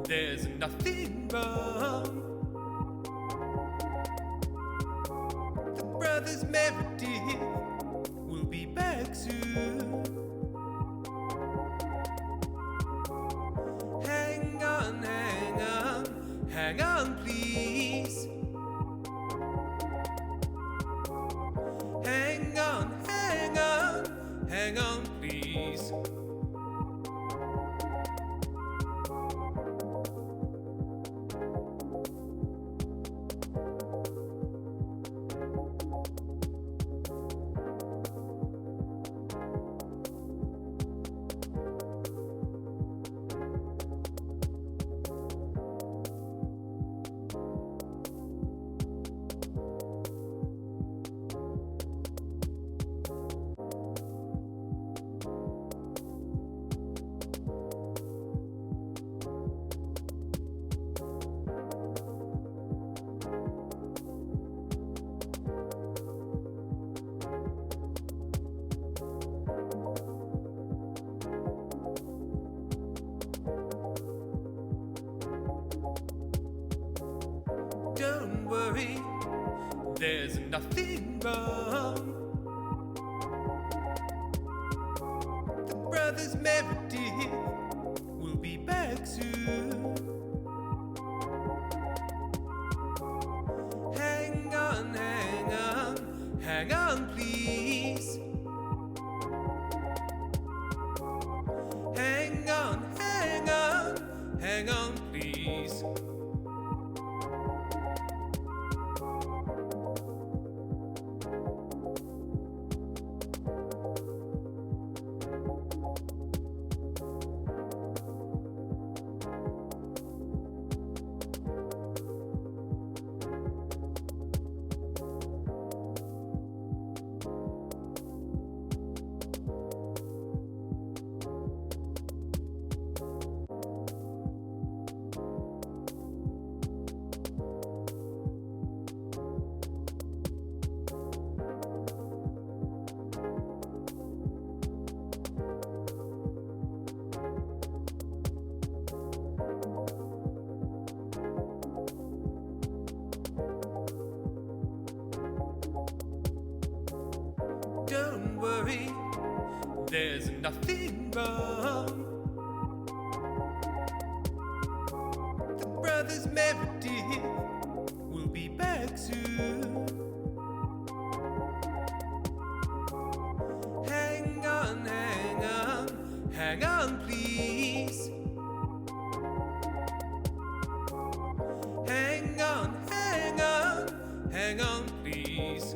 there's nothing wrong. The brothers Meredith will be back soon. Hang on, hang on, hang on, please. Hang on, hang on, hang on, please. Don't worry, there's nothing wrong. The brothers Meredith will be back soon. Hang on, hang on, hang on, please. Hang on, hang on, hang on, please. Don't worry, there's nothing wrong. The brothers Meredith will be back soon. Hang on, hang on, hang on, please. Hang on, hang on, hang on, please.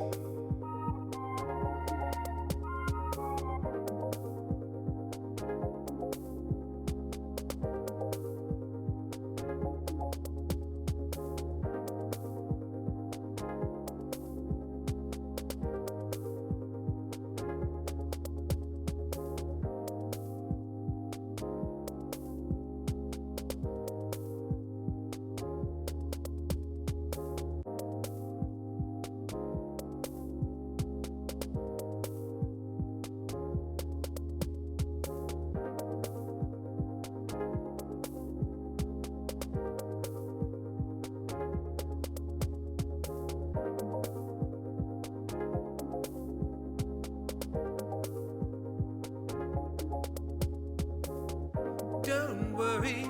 Don't worry,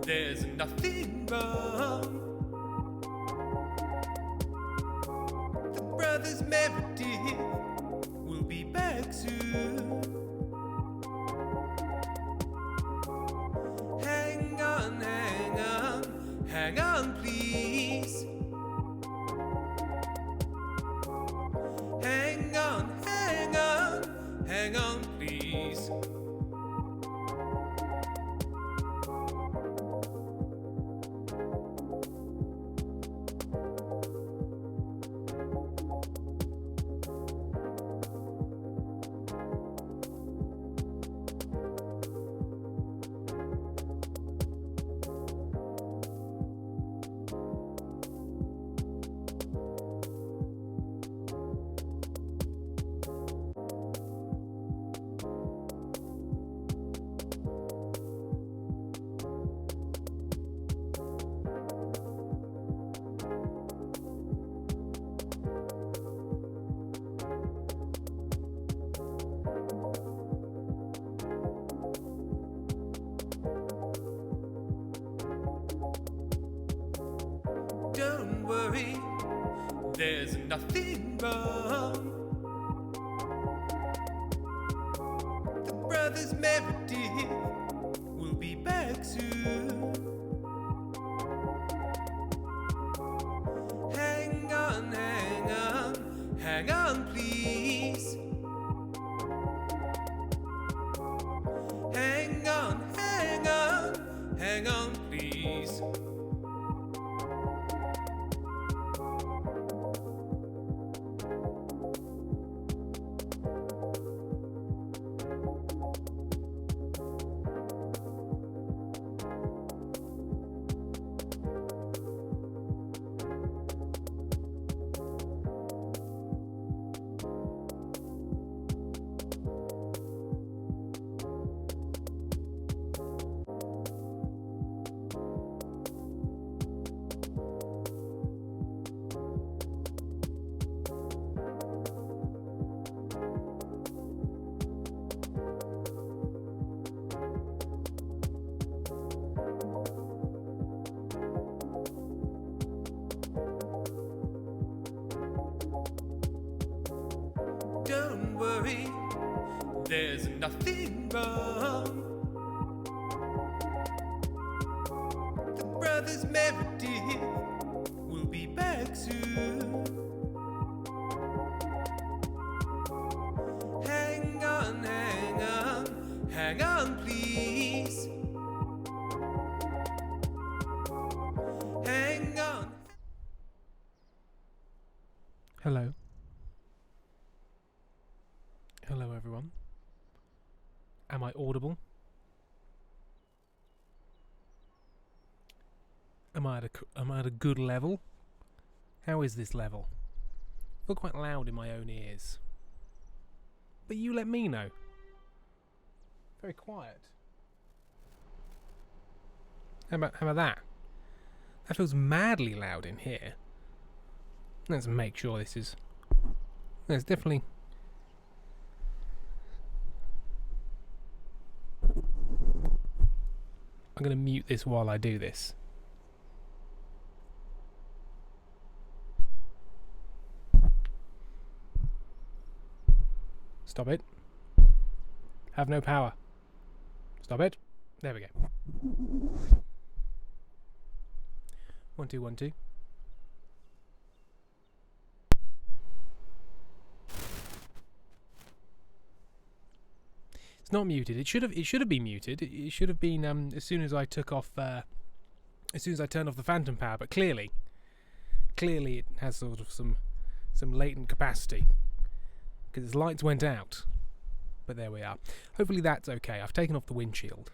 there's nothing wrong. The brothers Meredith will be back soon. Hang on, hang on, hang on, please. Hang on, hang on, hang on, please. Don't worry, there's nothing wrong. The brothers Meredith will be back soon. Hang on, hang on, hang on, please. Hang on, hang on, hang on, please. Don't worry, there's nothing wrong. The brothers Meredith will be back soon. Hang on, hang on, hang on, please. Hang on. Hello. Hello, everyone. Am I audible? Am I at a good level? How is this level? I feel quite loud in my own ears. But you let me know. Very quiet. How about that? That feels madly loud in here. Let's make sure this is... There's definitely... I'm going to mute this while I do this. Stop it. Have no power. Stop it. There we go. 1 2 1 2. It's not muted. It should have been muted. It should have been as soon as I took off as soon as I turned off the phantom power, but clearly it has sort of some latent capacity because its lights went out. But there we are. Hopefully that's okay. I've taken off the windshield.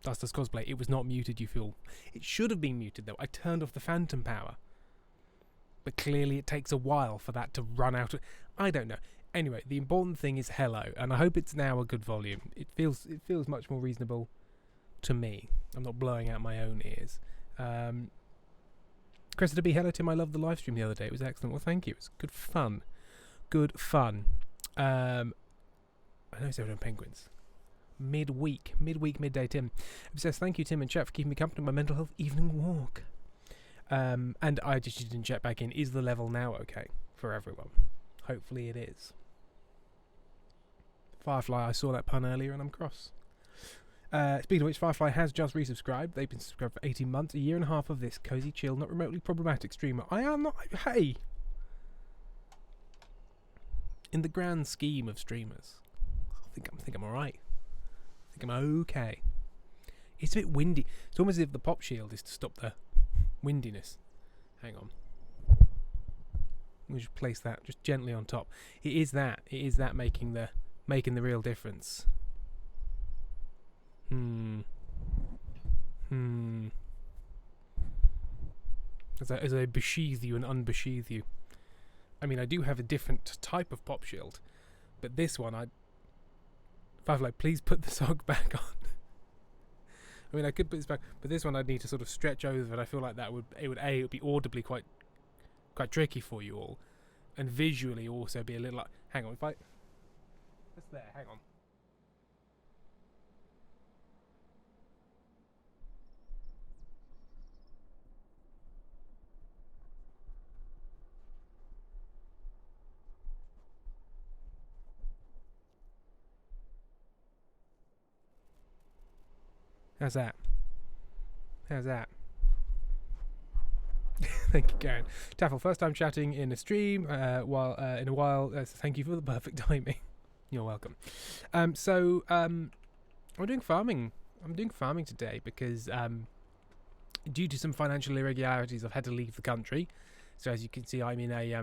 Dusters Cosplay, it was not muted, you fool. It should have been muted though. I turned off the phantom power. But clearly it takes a while for that to run out. I don't know. Anyway, the important thing is hello, and I hope it's now a good volume. It feels much more reasonable to me. I'm not blowing out my own ears. Cressida B, hello Tim, I loved the live stream the other day. It was excellent. Well, thank you. It was good fun. Good fun. I know it's over on Penguins. Midweek, midday Tim. It says, thank you Tim and chat for keeping me company on my mental health evening walk. And I just didn't check back in. Is the level now okay for everyone? Hopefully it is. Firefly, I saw that pun earlier and I'm cross. Speaking of which, Firefly has just resubscribed. They've been subscribed for 18 months, a year and a half of this cozy, chill, not remotely problematic streamer. I am not... Hey! In the grand scheme of streamers, I think I'm alright. I think I'm okay. It's a bit windy. It's almost as if the pop shield is to stop the windiness. Hang on. We should place that just gently on top. It is that making the real difference. As I besheathe you and unbesheathe you. I mean, I do have a different type of pop shield, but this one, Firefly, please put the sock back on. I mean, I could put this back, but this one I'd need to sort of stretch over, and I feel like it would be audibly quite tricky for you all, and visually also be a little like, hang on, that's there, hang on. How's that? How's that? Thank you, Karen. Taffel, first time chatting in a stream. In a while. Thank you for the perfect timing. You're welcome. I'm doing farming. I'm doing farming today because due to some financial irregularities, I've had to leave the country. So as you can see, I'm in a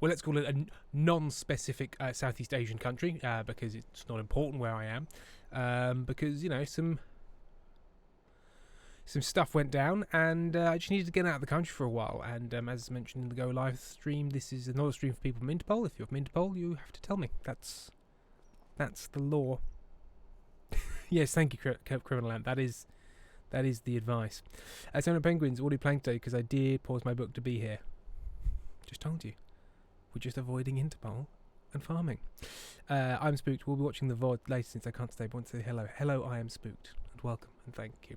let's call it a non-specific Southeast Asian country because it's not important where I am. Because some stuff went down, and I just needed to get out of the country for a while. And as mentioned in the Go Live stream, this is another stream for people from INTERPOL. If you're from INTERPOL, you have to tell me. That's the law. Yes, thank you, Criminal Ant. That is the advice. Sound of Penguins, what are you playing today? Because I did pause my book to be here. Just told you. We're just avoiding Interpol and farming. I'm Spooked. We'll be watching the VOD later since I can't stay. But I want to say hello. Hello, I am Spooked. And welcome and thank you.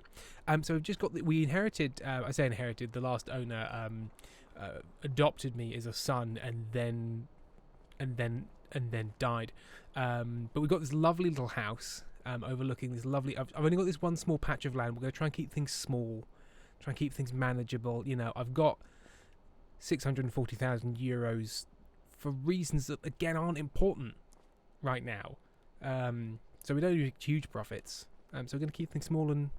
So we've just got... we inherited... I say inherited. The last owner adopted me as a son and then died. But we've got this lovely little house overlooking this lovely... I've only got this one small patch of land. We're going to try and keep things small. Try and keep things manageable. I've got 640,000 euros for reasons that, again, aren't important right now. So we don't do huge profits. So we're going to keep things small and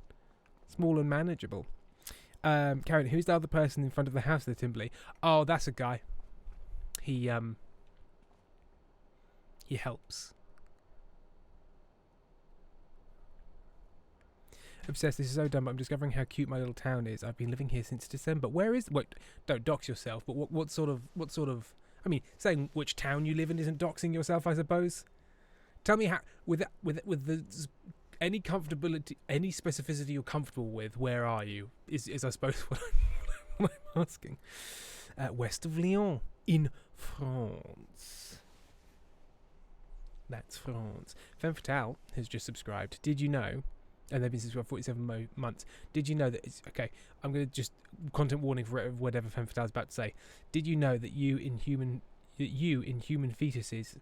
manageable. Karen, who's the other person in front of the house there, Timberley? Oh, that's a guy. He helps. Obsessed, this is so dumb, but I'm discovering how cute my little town is. I've been living here since December. Where is... Wait, don't dox yourself, but what sort of... I mean, saying which town you live in isn't doxing yourself, I suppose. Tell me how... With any comfortability, any specificity you're comfortable with, where are you? Is I suppose what I'm asking. West of Lyon, in France. That's France. Femme Fatale has just subscribed. Did you know... And they've been subscribed for 47 months. Did you know that it's... Okay, I'm going to just... Content warning for whatever Femme Fatale's about to say. Did you know that you in human fetuses...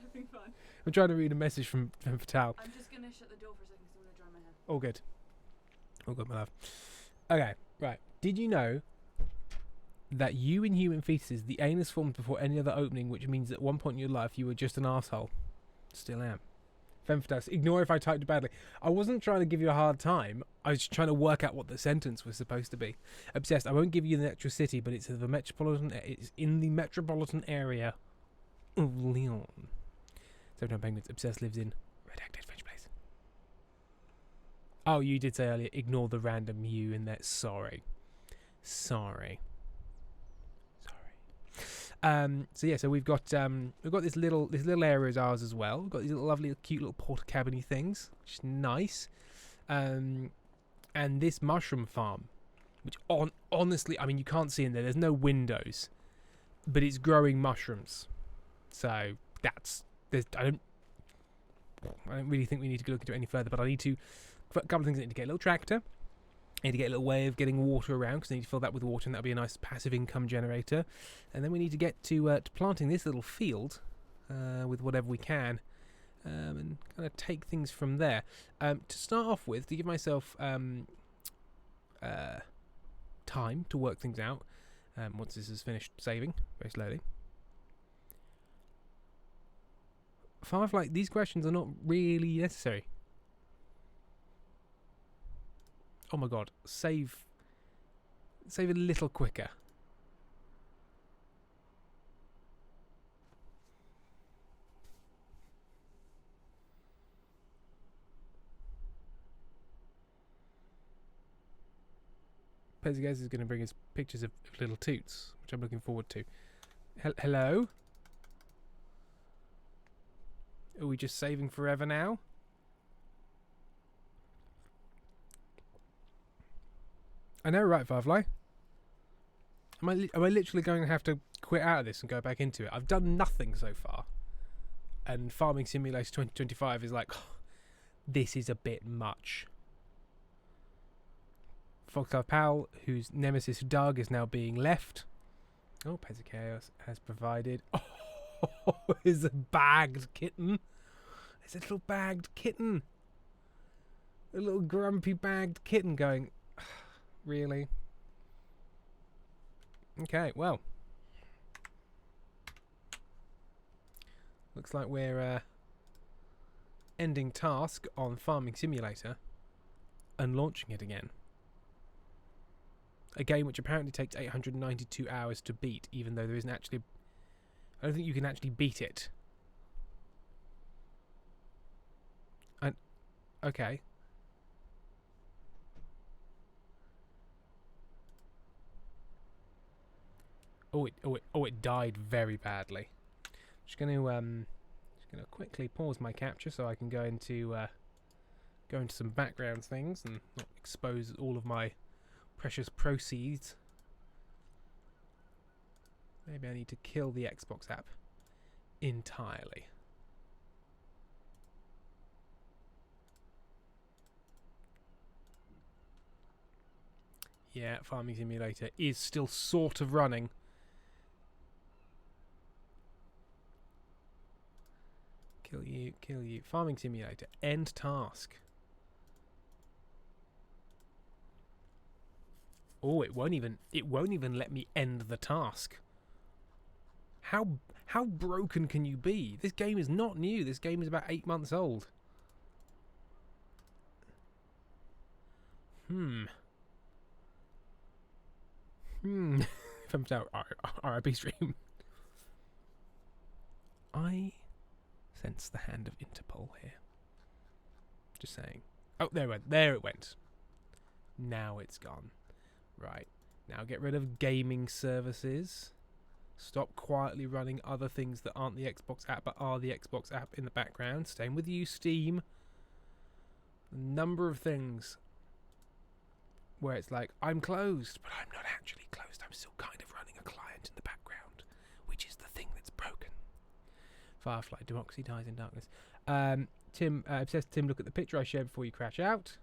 Having fun. I'm trying to read a message from Femme Fatale. I'm just going to shut the door for a second because I'm going to dry my hair. All good. All good, my love. Okay, right. Did you know that you in human fetuses, the anus formed before any other opening, which means at one point in your life you were just an arsehole? Still am. Femme Fatale, ignore if I typed it badly. I wasn't trying to give you a hard time. I was trying to work out what the sentence was supposed to be. Obsessed, I won't give you the actual city, but it's in the metropolitan area of Lyon. Seven Penguins. Obsessed lives in redacted French place. Oh, you did say earlier, ignore the random you in there. Sorry. So we've got this little area is ours as well. We've got these little lovely, cute little porta cabiny things, which is nice. And this mushroom farm, which honestly, I mean, you can't see in there. There's no windows, but it's growing mushrooms. So I don't really think we need to go look into it any further. But I need to. For a couple of things, I need to get a little tractor. I need to get a little way of getting water around because I need to fill that with water, and that'll be a nice passive income generator. And then we need to get to planting this little field with whatever we can, and kind of take things from there. To start off with, to give myself time to work things out, once this is finished saving very slowly. These questions are not really necessary. Oh my god, save a little quicker. Pezigaz is going to bring us pictures of little toots, which I'm looking forward to. Hello? Are we just saving forever now? I know, right, Firefly? Am I literally going to have to quit out of this and go back into it? I've done nothing so far. And Farming Simulator 2025 is like, oh, this is a bit much. Foxtail Pal, whose nemesis Doug is now being left. Oh, Pezzy Chaos has provided. Oh, is a bagged kitten. There's a little bagged kitten. A little grumpy bagged kitten going, really? Okay, well. Looks like we're ending task on Farming Simulator and launching it again. A game which apparently takes 892 hours to beat, even though there isn't actually... I don't think you can actually beat it. And okay. It died very badly. Just going to quickly pause my capture so I can go into some background things and not expose all of my precious proceeds. Maybe I need to kill the Xbox app entirely. Yeah, Farming Simulator is still sort of running. Kill you, kill you. Farming Simulator, end task. Oh, it won't even let me end the task. How broken can you be? This game is not new. This game is about 8 months old. From RIP stream. I sense the hand of Interpol here. Just saying. Oh, there it went. There it went. Now it's gone. Right. Now get rid of gaming services. Stop quietly running other things that aren't the Xbox app but are the Xbox app in the background. Same with you, Steam. A number of things where it's like, I'm closed, but I'm not actually closed. I'm still kind of running a client in the background, which is the thing that's broken. Firefly, democracy dies in darkness. Tim, obsessed Tim, look at the picture I shared before you crash out.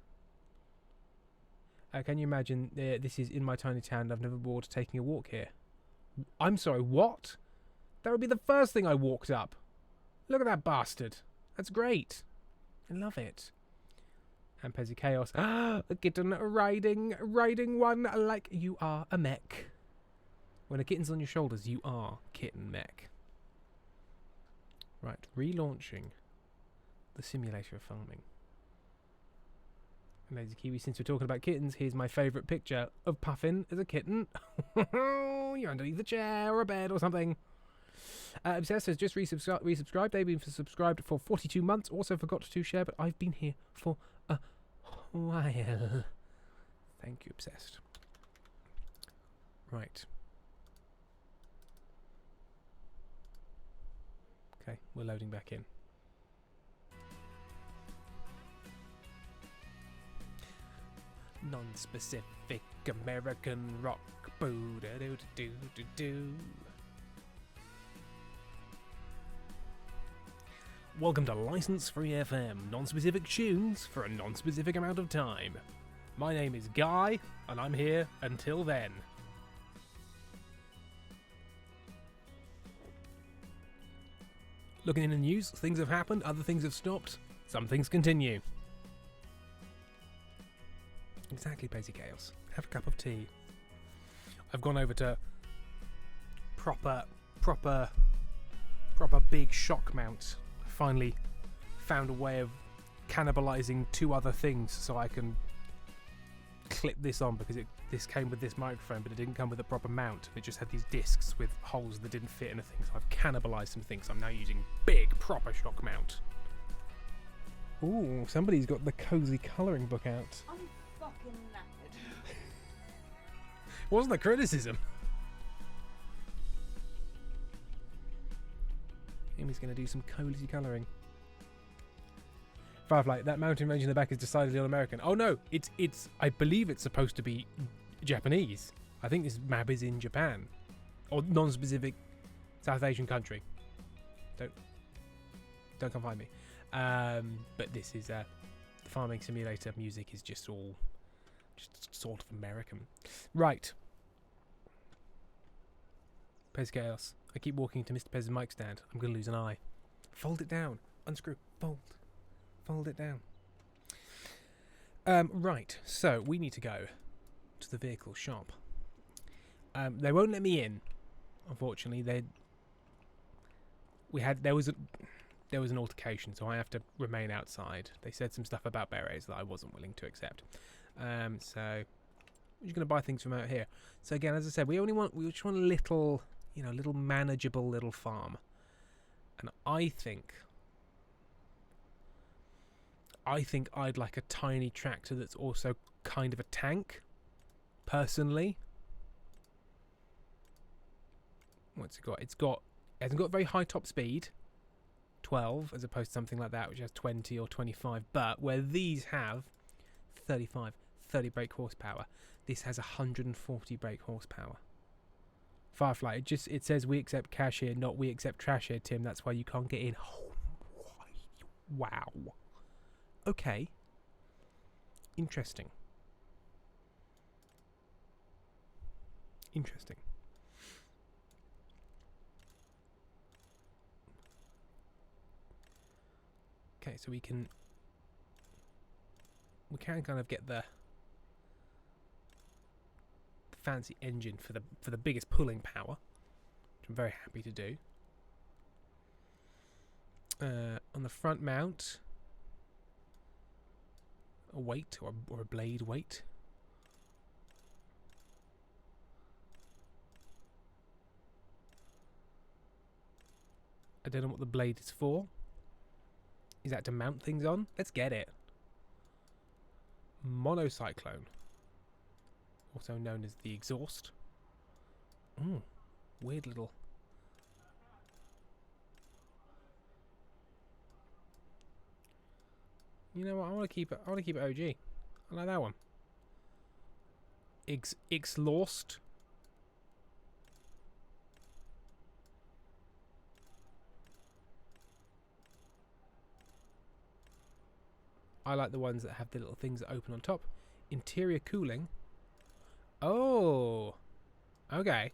Can you imagine, this is in my tiny town, I've never bored taking a walk here. I'm sorry, what? That would be the first thing I walked up. Look at that bastard. That's great. I love it. And Pezzy Chaos. A kitten riding one like you are a mech. When a kitten's on your shoulders, you are kitten mech. Right, relaunching the simulator of farming. And Lazy Kiwi, since we're talking about kittens, here's my favourite picture of Puffin as a kitten. You're underneath a chair or a bed or something. Obsessed has just resubscribed. They've been subscribed for 42 months. Also forgot to share, but I've been here for a while. Thank you, Obsessed. Right. Okay, we're loading back in. Non-specific American rock. Boo da doo doo doo doo. Welcome to License Free FM, non-specific tunes for a non-specific amount of time. My name is Guy, and I'm here until then. Looking in the news, things have happened, other things have stopped, some things continue. Exactly, Pacey Chaos. Have a cup of tea. I've gone over to proper big shock mount. I finally found a way of cannibalizing two other things so I can clip this on, because this came with this microphone but it didn't come with a proper mount. It just had these discs with holes that didn't fit in a thing, so I've cannibalized some things. I'm now using big proper shock mount. Ooh, somebody's got the cozy colouring book out. I'm fucking knackered. Wasn't a criticism. Amy's going to do some cozy colouring. Firefly, that mountain range in the back is decidedly un-American. Oh no, it's I believe it's supposed to be Japanese. I think this map is in Japan. Or non-specific South Asian country. Don't come find me. But this is the Farming Simulator music is just all just sort of American. Right. Pez Chaos. I keep walking to Mr. Pez's mic stand. I'm going to lose an eye. Fold it down. Unscrew. Fold it down. Right, so we need to go to the vehicle shop. They won't let me in, unfortunately. There was an altercation, so I have to remain outside. They said some stuff about berets that I wasn't willing to accept. So we're just going to buy things from out here. So again, as I said, we just want a little, little manageable little farm. And I think I'd like a tiny tractor that's also kind of a tank, personally. What's it got? It hasn't got very high top speed, 12, as opposed to something like that which has 20 or 25. But where these have 35, 30 brake horsepower, this has 140 brake horsepower. Firefly, it says we accept cash here, not we accept trash here, Tim. That's why you can't get in. Oh, wow. Okay. Interesting. Okay, so we can kind of get the fancy engine for the biggest pulling power, which I'm very happy to do. On the front mount, a weight or a blade weight. I don't know what the blade is for. Is that to mount things on? Let's get it. Monocyclone, also known as the exhaust. Weird little. You know what? I want to keep it. OG. I like that one. Exhaust. I like the ones that have the little things that open on top. Interior cooling. Oh, okay.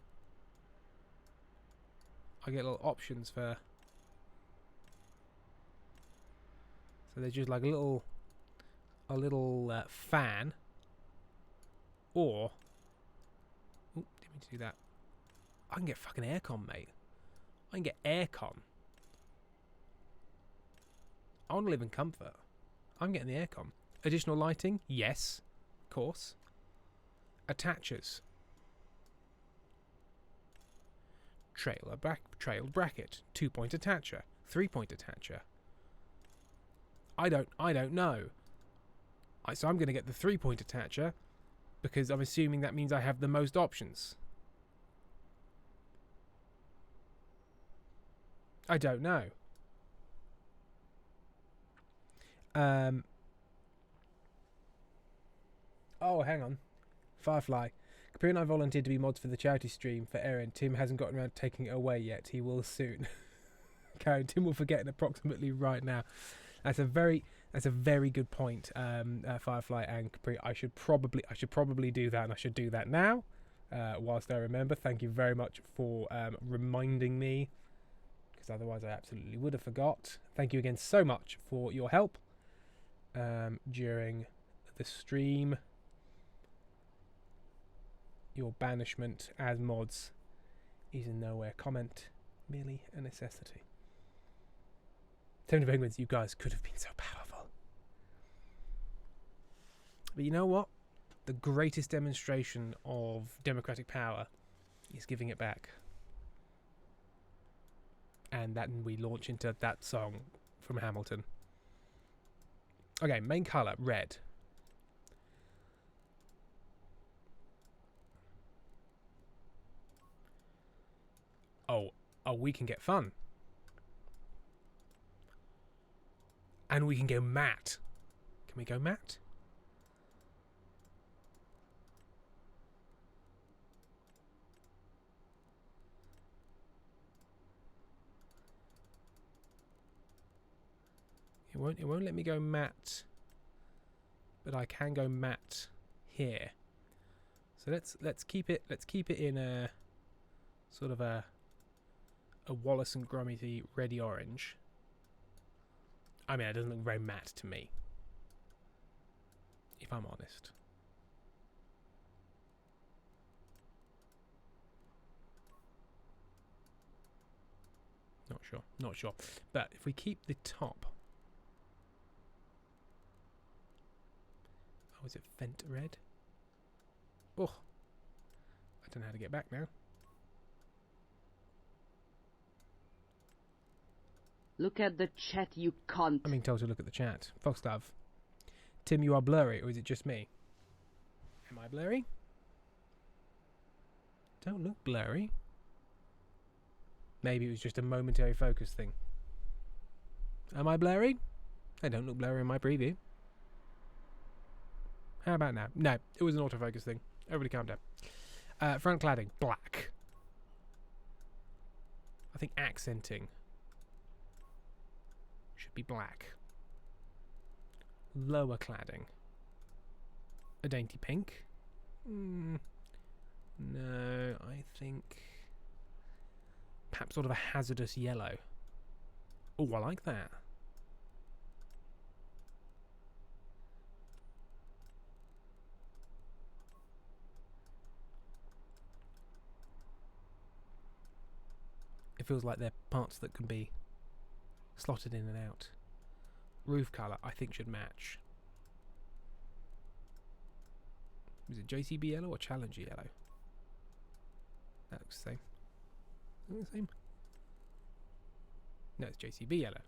I get little options for. So there's just like a little fan. Or, didn't mean to do that. I can get fucking aircon, mate. I can get aircon. I want to live in comfort. I'm getting the aircon. Additional lighting? Yes, of course. Attachers. Trail bracket. 2-point attacher. 3-point attacher. I don't know. So I'm going to get the 3-point attacher because I'm assuming that means I have the most options. I don't know. Oh, hang on. Firefly. Capri and I volunteered to be mods for the charity stream for Erin. Tim hasn't gotten around to taking it away yet. He will soon. Karen, Tim will forget it approximately right now. That's a very good point, Firefly and Capri. I should probably do that, and I should do that now, whilst I remember. Thank you very much for reminding me, because otherwise I absolutely would have forgot. Thank you again so much for your help during the stream. Your banishment as mods is in nowhere comment, merely a necessity. 70 Penguins, you guys could have been so powerful. But you know what? The greatest demonstration of democratic power is giving it back. And then we launch into that song from Hamilton. Okay, main colour, red. Oh, we can get fun. And we can go matte. Can we go matte? It won't let me go matte. But I can go matte here. So let's keep it in a sort of a Wallace and Gromity ready orange. I mean, it doesn't look very matte to me, if I'm honest. Not sure. But if we keep the top... Oh, is it Fent Red? Oh, I don't know how to get back now. Look at the chat, you cunt. I'm being told to look at the chat. Foxglove. Tim, you are blurry, or is it just me? Am I blurry? Don't look blurry. Maybe it was just a momentary focus thing. Am I blurry? I don't look blurry in my preview. How about now? No, it was an autofocus thing. Everybody calm down. Front cladding, black. I think accenting should be black. Lower cladding, a dainty pink. No, I think perhaps sort of a hazardous yellow. Oh, I like that. It feels like they're parts that can be slotted in and out. Roof colour, I think, should match. Is it JCB yellow or Challenger yellow? That looks the same. Is it the same? No, it's JCB yellow.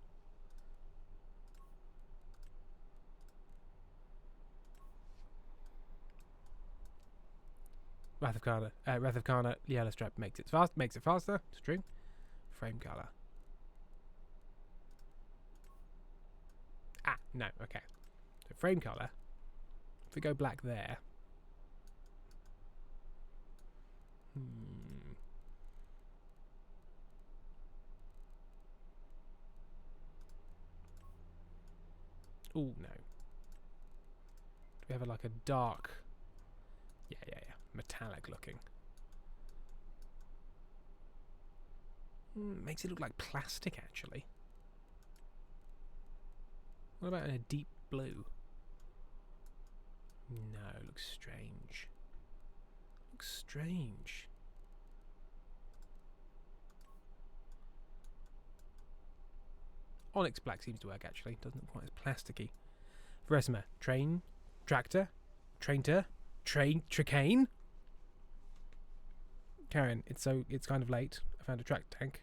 Wrath of Kana yellow strap makes it faster. It's true. Frame colour. Ah, no, okay. So frame colour. If we go black there. Oh no. Do we have like a dark? Yeah. Metallic looking. Makes it look like plastic actually. What about in a deep blue? No, looks strange. Looks strange. Onyx black seems to work actually. Doesn't look quite as plasticky. Verisima, train, tractor, trainter, tracane. Karen, it's kind of late. I found a track tank.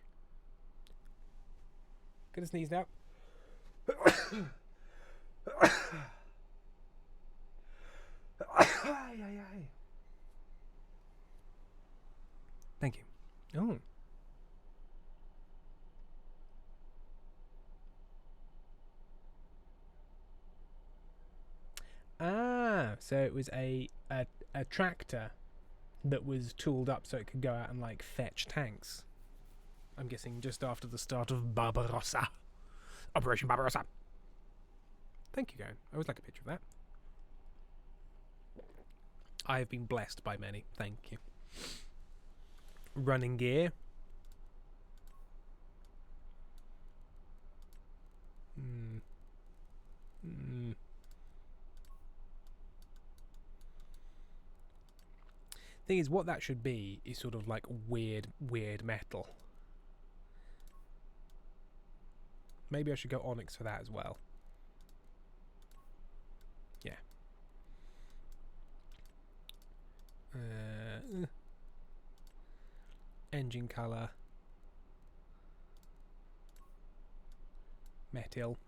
Gonna sneeze now. Thank you. Oh. Ah, so it was a tractor that was tooled up so it could go out and like fetch tanks. I'm guessing just after the start of Barbarossa. Operation Barbarossa. Thank you, Garen. I always like a picture of that. I have been blessed by many. Thank you. Running gear. Thing is, what that should be is sort of like weird metal. Maybe I should go onyx for that as well. Yeah. Engine colour. Metal.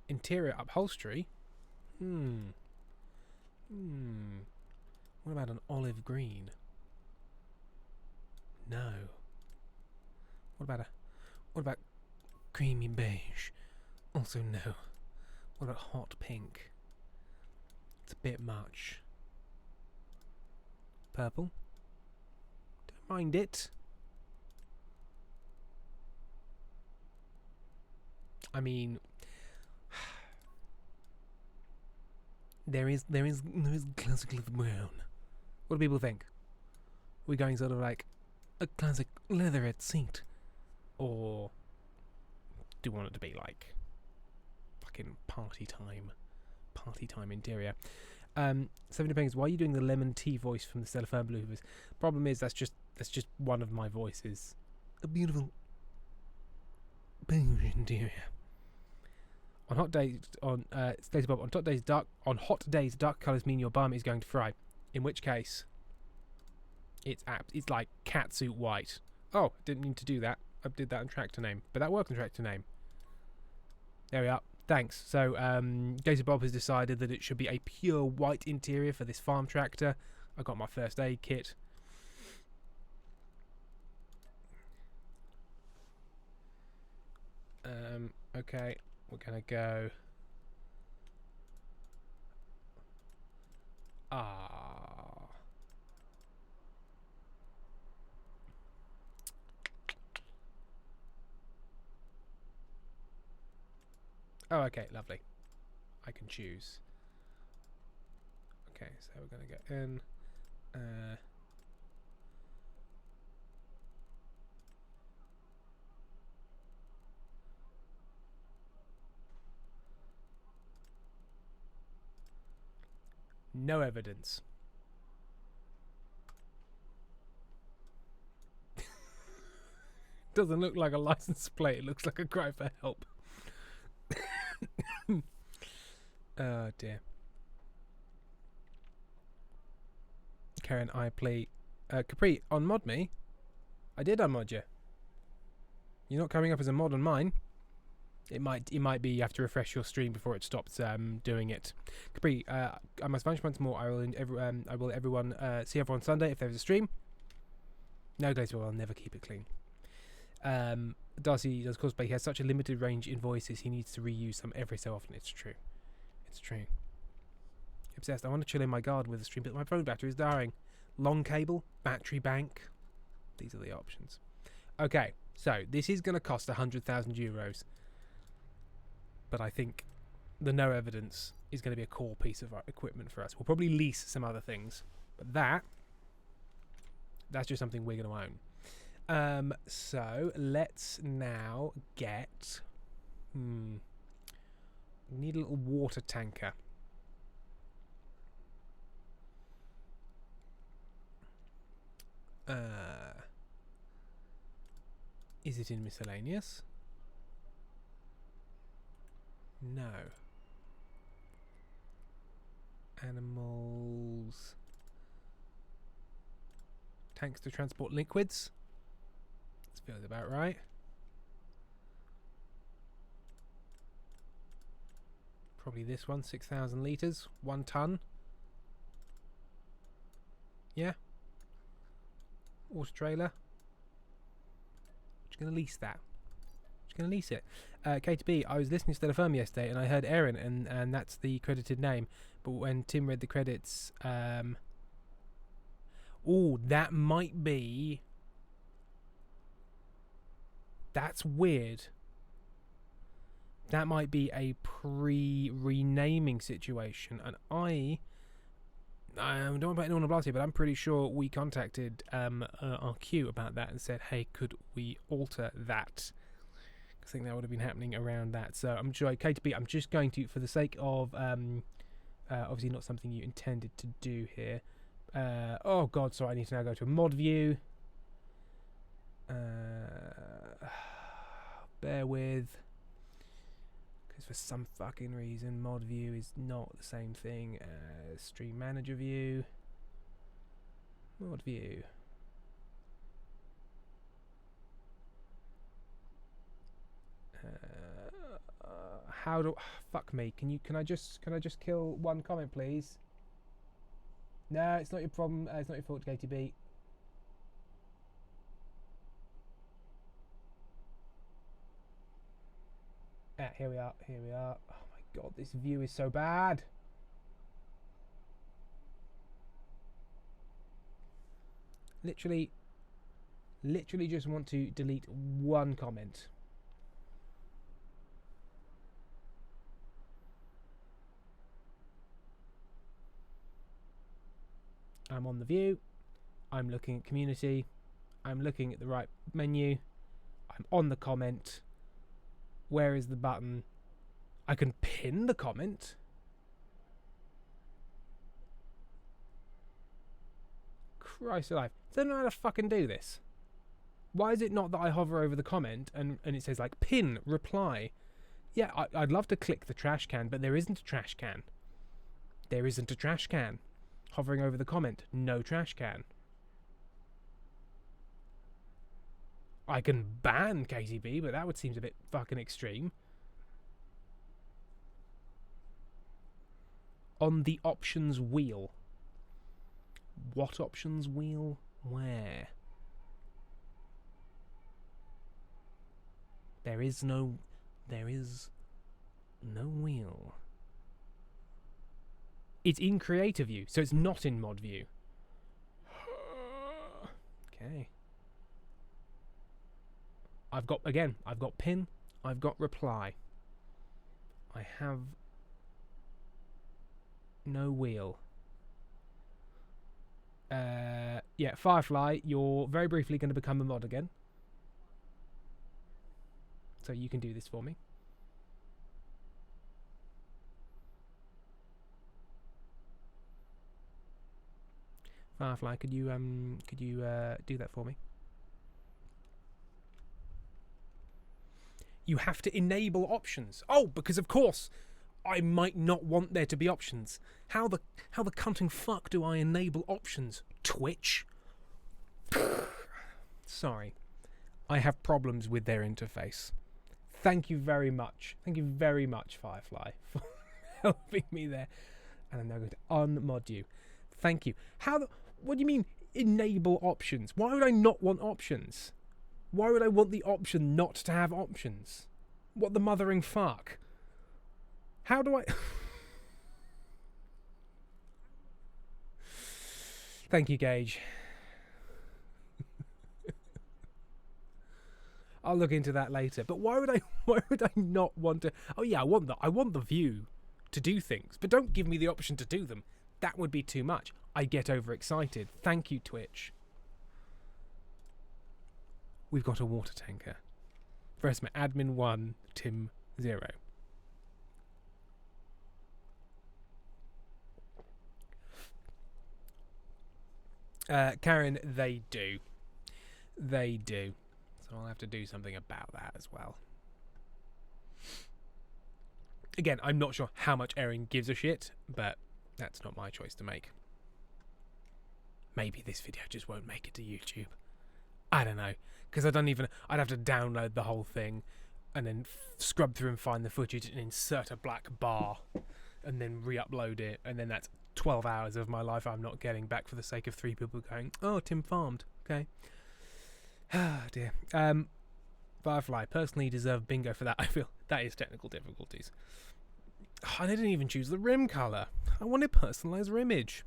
Interior upholstery. What about an olive green? No. What about creamy beige? Also no. What about hot pink? It's a bit much. Purple? Don't mind it. I mean, there is classical brown. What do people think? We're going sort of like a classic leatherette seat, or do you want it to be like fucking party time interior. 70 Penguins, why are you doing the lemon tea voice from the Stella Fernbloomers? Problem is that's just one of my voices. A beautiful beige interior. On hot days, Stacey Bob, on hot days, dark colours mean your bum is going to fry. In which case, it's like catsuit white. Oh, didn't mean to do that. I did that in tractor name, but that worked in tractor name. There we are. Thanks. So, Stacey Bob has decided that it should be a pure white interior for this farm tractor. I got my first aid kit. Okay, we're gonna go. Oh, okay, lovely. I can choose. Okay, so we're gonna go in. No evidence. Doesn't look like a license plate. It looks like a cry for help. Oh dear. Karen, I play Capri on mod me. I did unmod you. You're not coming up as a mod on mine. It might be you have to refresh your stream before it stops doing it. Capri, I must vanish once more. I will everyone see everyone Sunday if there's a stream. No, guys, well, I'll never keep it clean. Darcy does cosplay. He has such a limited range in voices. He needs to reuse them every so often. It's true. It's true. Obsessed. I want to chill in my garden with a stream, but my phone battery is dying. Long cable, battery bank. These are the options. Okay, so this is going to cost 100,000 euros. But I think the no evidence is going to be a core piece of our equipment for us. We'll probably lease some other things, but that's just something we're going to own. So let's now get. We need a little water tanker. Is it in miscellaneous? No. Animals. Tanks to transport liquids. This feels about right. Probably this one, 6,000 litres, 1 tonne. Yeah. Water trailer. Just going to lease that. Just going to lease it. K2B, I was listening to Stella Firm yesterday and I heard Aaron and that's the credited name. But when Tim read the credits, oh, that might be. That's weird. That might be a pre-renaming situation, and I don't want to put anyone on blast here, but I'm pretty sure we contacted our queue about that and said, hey, could we alter that? I think that would have been happening around that. So I'm sure, K2B, I'm just going to, for the sake of obviously not something you intended to do here. Oh god, sorry, I need to now go to a mod view. Bear with. Because for some fucking reason, mod view is not the same thing as stream manager view. Mod view. How do fuck me? Can I just kill one comment, please? No, it's not your problem. It's not your fault, KTB. Here we are. Here we are. Oh my god, this view is so bad. Literally just want to delete one comment. I'm on the view. I'm looking at community. I'm looking at the right menu. I'm on the comment. Where is the button? I can pin the comment. Christ alive. Don't know how to fucking do this. Why is it not that I hover over the comment and it says like pin, reply? Yeah, I'd love to click the trash can, but there isn't a trash can. There isn't a trash can. Hovering over the comment, no trash can. I can ban KTB, but that would seem a bit fucking extreme. On the options wheel. What options wheel? Where? There is no wheel. It's in creator view, so it's not in mod view. Okay. I've got pin, I've got reply. I have no wheel. Yeah, Firefly, you're very briefly going to become a mod again. So you can do this for me. Firefly, could you do that for me? You have to enable options. Oh, because of course I might not want there to be options. How the cunting fuck do I enable options? Twitch? Sorry. I have problems with their interface. Thank you very much. Thank you very much, Firefly, for helping me there. And I'm now going to unmod you. Thank you. What do you mean enable options? Why would I not want options? Why would I want the option not to have options? What the mothering fuck? How do I... Thank you, Gage. I'll look into that later. But why would I not want to... Oh yeah, I want the view to do things, but don't give me the option to do them. That would be too much. I get overexcited. Thank you, Twitch. We've got a water tanker. First, admin 1, Tim 0. Karen, they do. They do. So I'll have to do something about that as well. Again, I'm not sure how much Erin gives a shit, but that's not my choice to make. Maybe this video just won't make it to YouTube. I don't know. Because I'd have to download the whole thing and then scrub through and find the footage and insert a black bar and then re-upload it. And then that's 12 hours of my life I'm not getting back for the sake of 3 people going, oh, Tim farmed. Okay. Ah, dear. Firefly, personally deserve bingo for that. I feel that is technical difficulties. I didn't even choose the rim colour. I wanted personalised rimage.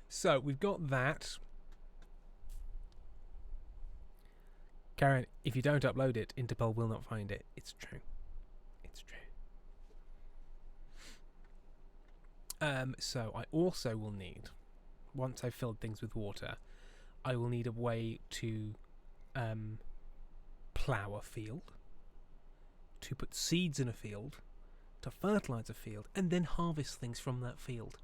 So, we've got that. Karen, if you don't upload it, Interpol will not find it. It's true. It's true. So I also will need, once I've filled things with water, I will need a way to plough a field, to put seeds in a field, to fertilise a field, and then harvest things from that field.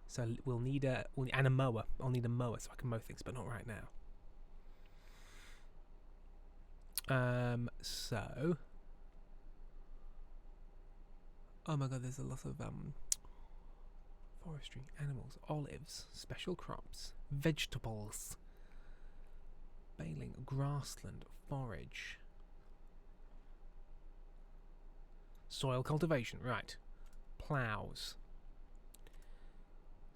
So we'll need and a mower. I'll need a mower so I can mow things, but not right now. So, oh my god, there's a lot of forestry, animals, olives, special crops, vegetables, baling, grassland, forage, soil cultivation, right, ploughs.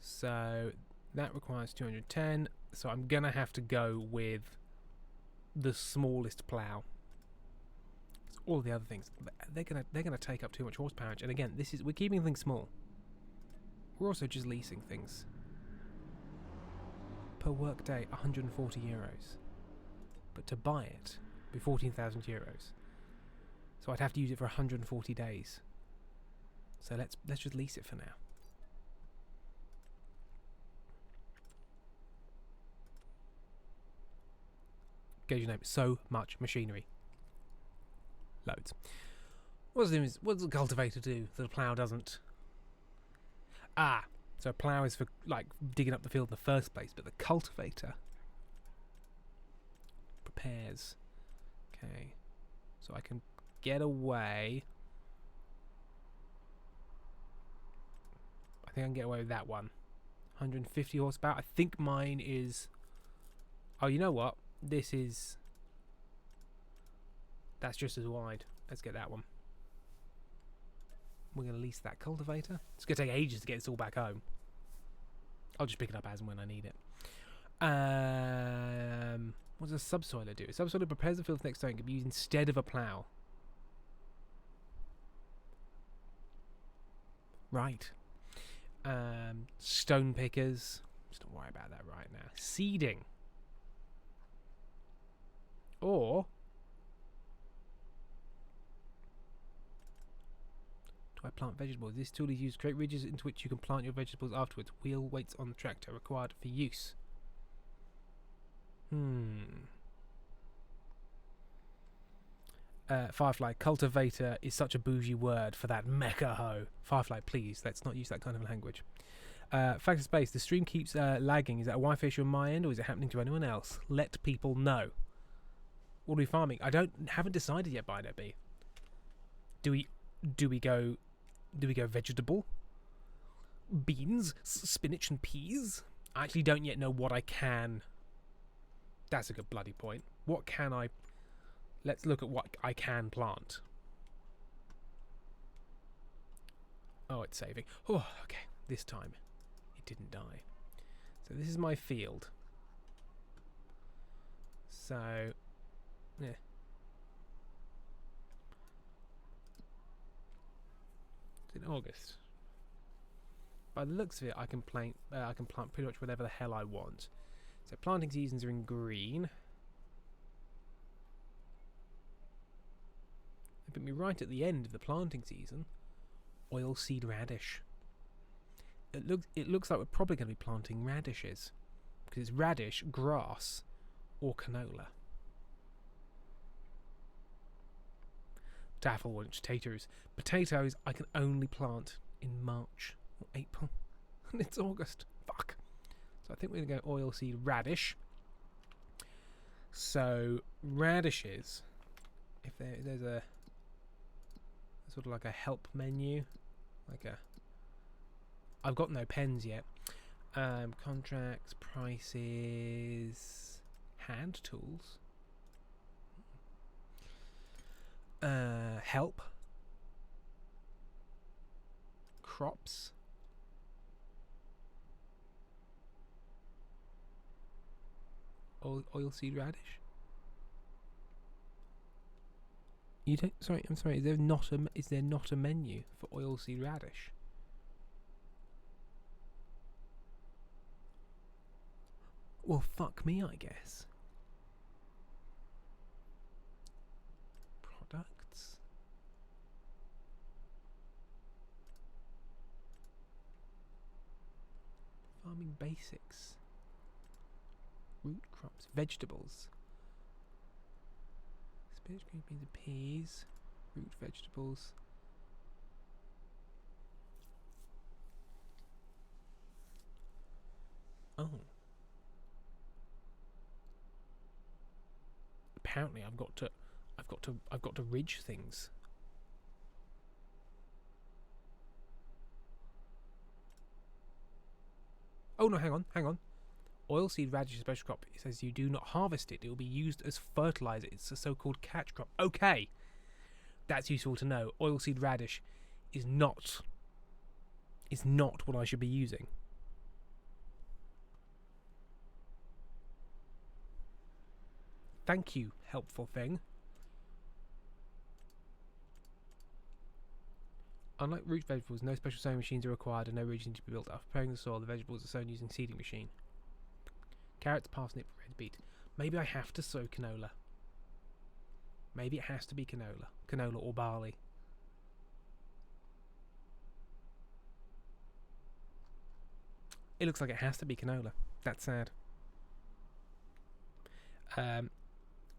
So that requires 210, so I'm gonna have to go with the smallest plough. All the other things, they're gonna take up too much horsepower. And again, we're keeping things small. We're also just leasing things. Per work day, 140 euros. But to buy it, it'd be 14,000 euros. So I'd have to use it for 140 days. So let's just lease it for now. Gauge your name. So much machinery. Loads. What does the cultivator do that a plough doesn't? Ah, so a plough is for like digging up the field in the first place, but the cultivator prepares. Okay, so I can get away. I think I can get away with that one. 150 horsepower. I think mine is. Oh, you know what? This is. That's just as wide. Let's get that one. We're going to lease that cultivator. It's going to take ages to get this all back home. I'll just pick it up as and when I need it. What does a subsoiler do? A subsoiler prepares the field for next sowing. It can be used instead of a plough. Right. Stone pickers. Just don't worry about that right now. Seeding. Or do I plant vegetables? This tool is used to create ridges into which you can plant your vegetables afterwards. Wheel weights on the tractor required for use. Firefly, cultivator is such a bougie word for that mecha hoe. Firefly, please, let's not use that kind of language. Fact of space, the stream keeps lagging. Is that a Wi-Fi issue on my end, or is it happening to anyone else? Let people know. What are we farming? Haven't decided yet, by B. Do we go vegetable? Beans, spinach and peas? I actually don't yet know what I can. That's a good bloody point. What can I... Let's look at what I can plant. Oh, it's saving. Oh, okay. This time it didn't die. So this is my field. So, yeah. It's in August. By the looks of it, I can plant pretty much whatever the hell I want. So planting seasons are in green. They put me right at the end of the planting season. Oilseed radish. It looks like we're probably going to be planting radishes, because it's radish, grass, or canola. Daffodil potatoes. Potatoes I can only plant in March or April, and it's August. Fuck. So I think we're going to go oilseed radish. So radishes. If there's a sort of like a help menu, like a. I've got no pens yet. Contracts, prices, hand tools. Help. Crops. Oilseed radish. You don't. Sorry, I'm sorry. Is there not a menu for oilseed radish? Well, fuck me, I guess. Products. Farming basics. Root crops. Vegetables. Spinach, green beans and peas. Root vegetables. Oh. Apparently I've got to ridge things. Oh no, hang on. Oilseed radish is a special crop. It says you do not harvest it. It will be used as fertilizer. It's a so-called catch crop. Okay. That's useful to know. Oilseed radish is not what I should be using. Thank you, helpful thing. Unlike root vegetables, no special sowing machines are required and no ridges need to be built. After preparing the soil, the vegetables are sown using seeding machine. Carrots, parsnip, red beet. Maybe I have to sow canola. Maybe it has to be canola. Canola or barley. It looks like it has to be canola. That's sad.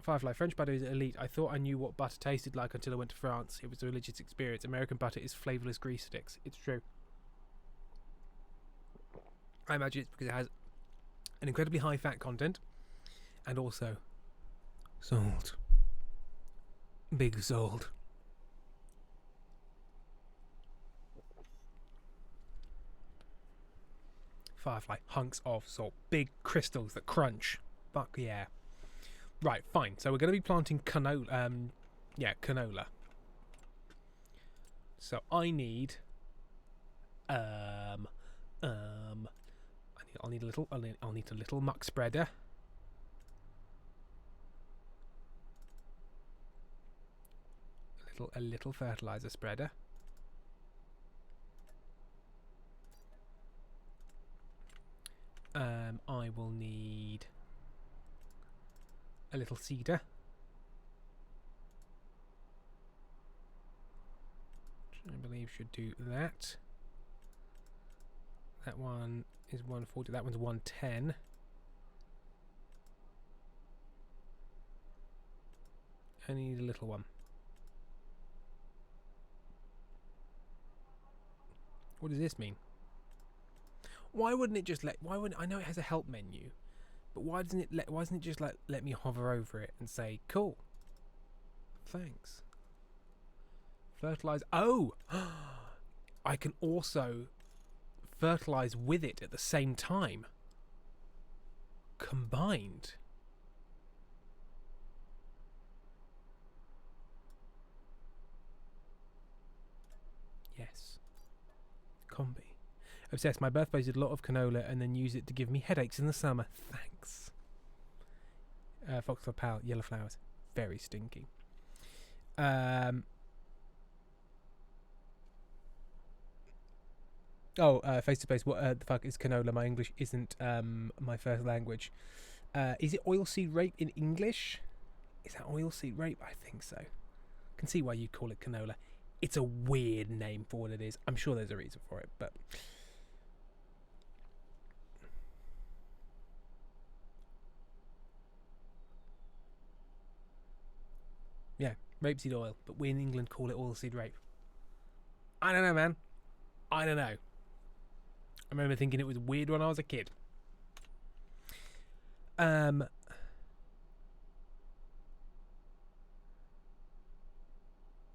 Firefly, French butter is elite. I thought I knew what butter tasted like until I went to France. It was a religious experience. American butter is flavourless grease sticks. It's true. I imagine it's because it has an incredibly high fat content and also salt. Big salt. Firefly, hunks of salt. Big crystals that crunch. Fuck yeah. Right, fine. So we're going to be planting canola. Canola. So I need I'll need a little muck spreader. A little fertilizer spreader. I will need a little seeder. Which I believe should do that. That one is 140. That one's 110. I need a little one. What does this mean? Why wouldn't it just let? Why wouldn't I know it has a help menu, but why doesn't it let? Why doesn't it just let me hover over it and say cool? Thanks. Fertilize. Oh, I can also fertilize with it at the same time. Combined. Yes. Combi. Obsessed. My birthplace did a lot of canola and then use it to give me headaches in the summer. Thanks. Foxglove Pal. Yellow flowers. Very stinky. Face to face. What the fuck is canola? My English isn't my first language. Is it oilseed rape in English? Is that oilseed rape? I think so. Can see why you'd call it canola. It's a weird name for what it is. I'm sure there's a reason for it, but yeah, rapeseed oil. But we in England call it oilseed rape. I don't know, man. I don't know. I remember thinking it was weird when I was a kid.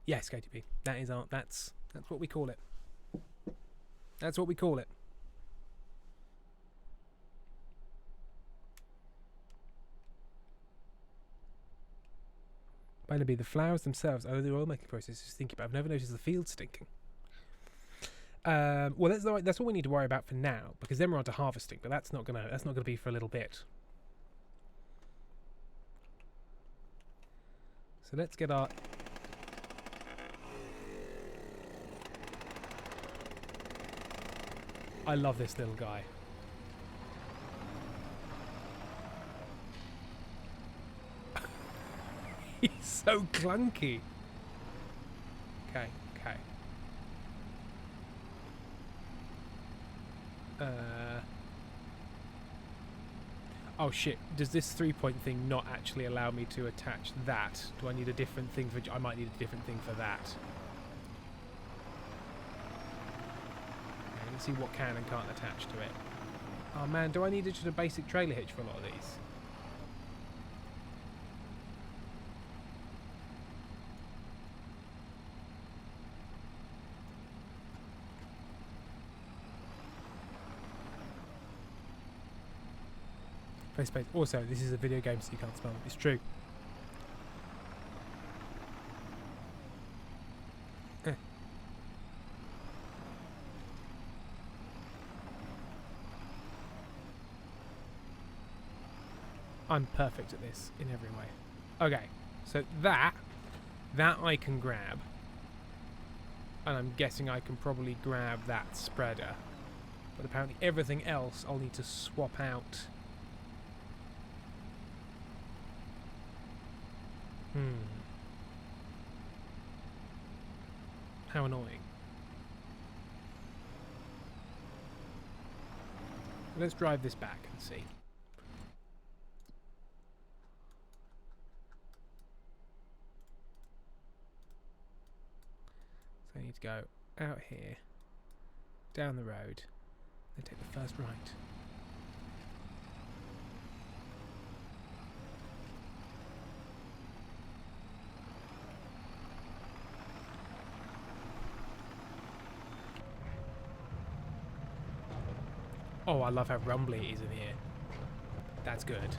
Yes, KTP. That is our. That's what we call it. That's what we call it. Barnaby, the flowers themselves are the oil making process. Just thinking about. I've never noticed the field stinking. Well, that's what we need to worry about for now, because then we're on to harvesting. But that's not gonna be for a little bit. So let's get our. I love this little guy. He's so clunky. Okay. Oh shit, does this 3-point thing not actually allow me to attach that? Do I need a different thing for... I might need a different thing for that. Okay, let's see what can and can't attach to it. Oh man, do I need just a basic trailer hitch for a lot of these? Space. Also, this is a video game, so you can't spell it. It's true. I'm perfect at this in every way. Okay, so that I can grab, and I'm guessing I can probably grab that spreader. But apparently everything else I'll need to swap out. How annoying. Let's drive this back and see. need to go out here, down the road, then take the first right. Oh, I love how rumbly it is in here. That's good.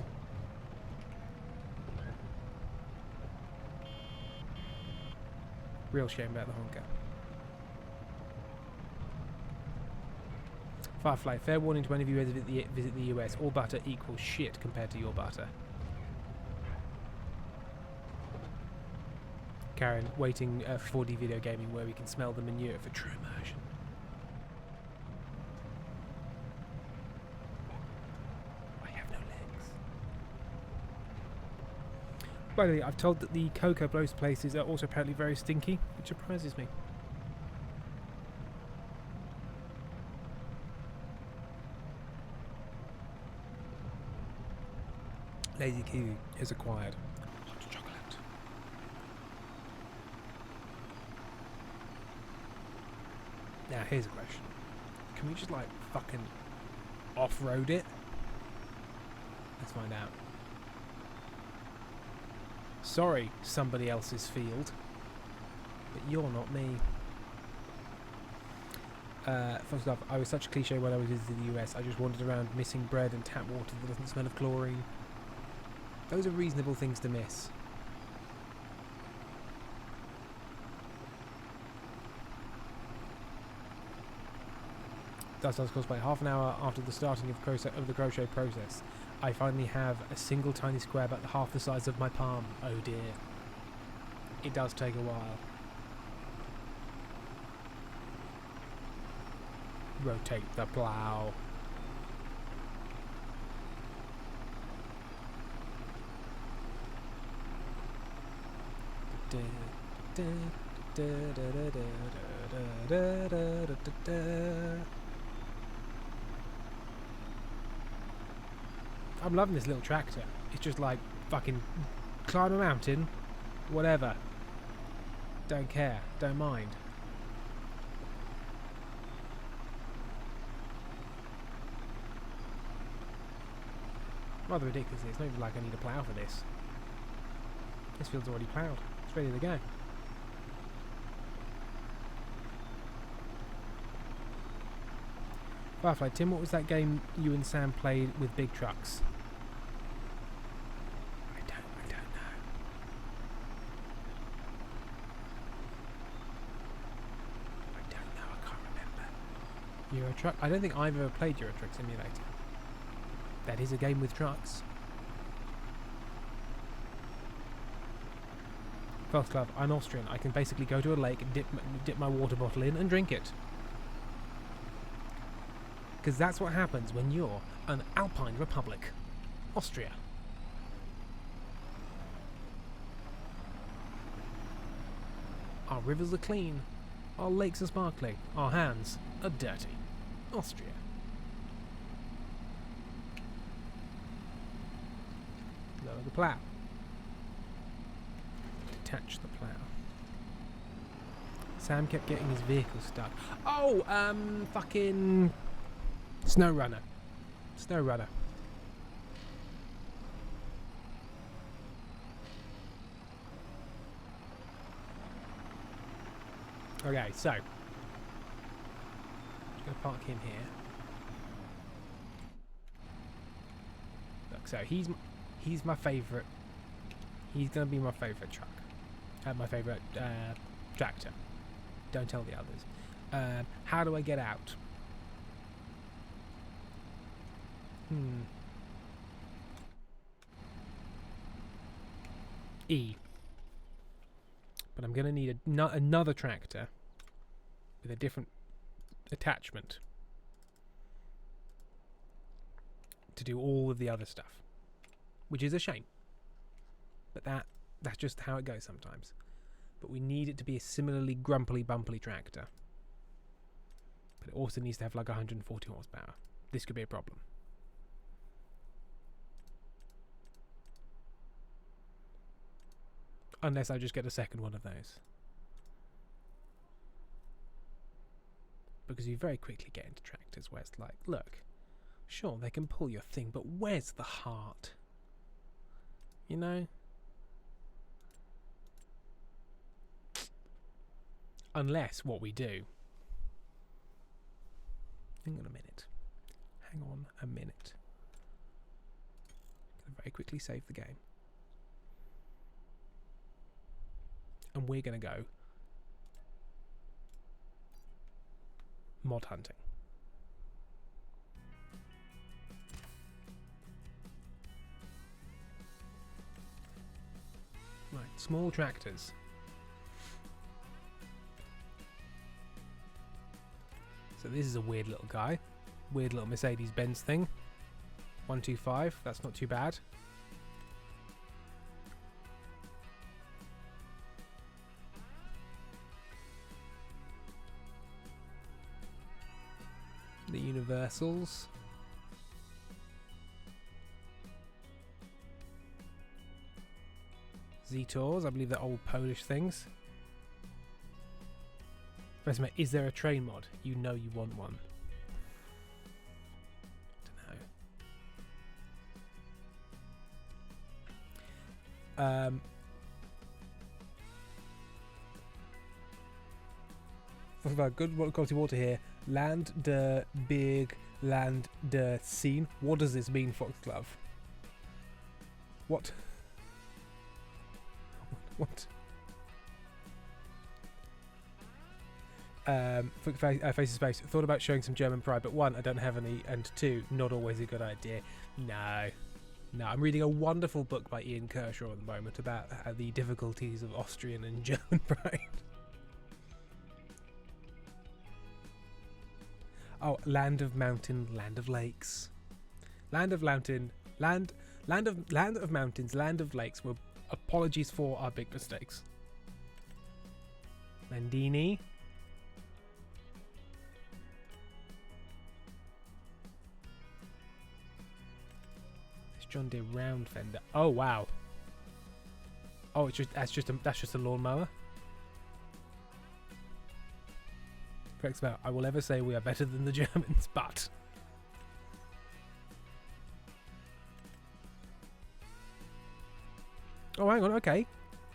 Real shame about the honker. Firefly, fair warning to any of you who visit the US. All butter equals shit compared to your butter. Karen, waiting for 4D video gaming where we can smell the manure for true immersion. I have no legs. By the way, I've told that the Cocoa Blows places are also apparently very stinky, which surprises me. Lazy Kiwi is acquired. Hot chocolate. Now here's a question. Can we just like fucking off-road it? Let's find out. Sorry, somebody else's field. But you're not me. First off, I was such a cliche when I was visiting the US. I just wandered around missing bread and tap water that doesn't smell of chlorine. Those are reasonable things to miss. Thus, I was caused by half an hour after the starting of the crochet process. I finally have a single tiny square about half the size of my palm. Oh dear. It does take a while. Rotate the plough. I'm loving this little tractor. It's just like fucking climb a mountain, whatever. Don't care, don't mind. Rather ridiculous. It's not even like I need a plough for this. This field's already ploughed. It's ready to go. Firefly, Tim, what was that game you and Sam played with big trucks? I don't know. I can't remember. Euro Truck? I don't think I've ever played Euro Truck Simulator. That is a game with trucks. First Club, I'm Austrian. I can basically go to a lake, dip my water bottle in and drink it. Because that's what happens when you're an Alpine Republic. Austria. Our rivers are clean. Our lakes are sparkling. Our hands are dirty. Austria. Lower the plough. Detach the plough. Sam kept getting his vehicle stuck. Oh, fucking SnowRunner. SnowRunner. Okay, so I'm gonna park him here. Look, so he's my favourite. He's gonna be my favourite truck. My favourite tractor. Don't tell the others. How do I get out? E. But I'm going to need another tractor with a different attachment to do all of the other stuff, which is a shame. But that's just how it goes sometimes. But we need it to be a similarly grumpily bumpily tractor. But it also needs to have like 140 horsepower. This could be a problem. Unless I just get a second one of those. Because you very quickly get into tractors where it's like, look, sure, they can pull your thing, but where's the heart? You know? Unless what we do... Hang on a minute. Hang on a minute. Gonna very quickly save the game. And we're going to go mod hunting. Right, small tractors. So this is a weird little guy. Weird little Mercedes-Benz thing. 125, that's not too bad. The Universals. Z-Tours, I believe they're old Polish things. First mate, is there a train mod? You know you want one. Dunno. Good quality water here. Land der big, land der scene. What does this mean, Foxglove? What? What? Face to Space. Thought about showing some German pride, but one, I don't have any, and two, not always a good idea. No. No, I'm reading a wonderful book by Ian Kershaw at the moment about the difficulties of Austrian and German pride. Oh, land of mountain, land of lakes. Land of mountain, land of mountains, land of lakes. Well, apologies for our big mistakes. Landini. This John Deere round fender. Oh wow. Oh, that's just a lawnmower. About, I will ever say we are better than the Germans, but oh, hang on, okay.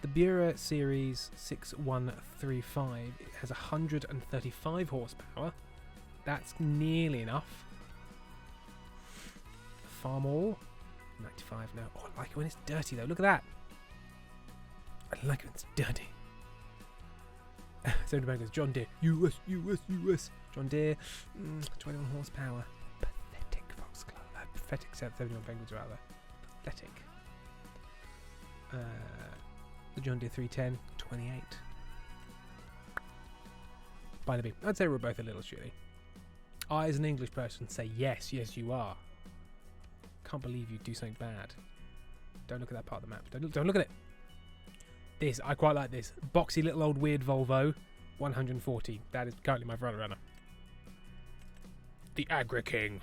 The Bura Series 6135, it has 135 horsepower. That's nearly enough. Farmall 95 now. Oh, I like it when it's dirty though. Look at that. I like it when it's dirty. 70 bangers. John Deere. US. John Deere. 21 horsepower. Pathetic Foxglove. Pathetic 71 penguins are out there. Pathetic. The John Deere 310. 28. Barnaby. I'd say we're both a little shitty. I, as an English person, say yes. Yes, you are. Can't believe you do something bad. Don't look at that part of the map. Don't look at it. This, I quite like this. Boxy little old weird Volvo, 140. That is currently my front runner. The Agri King.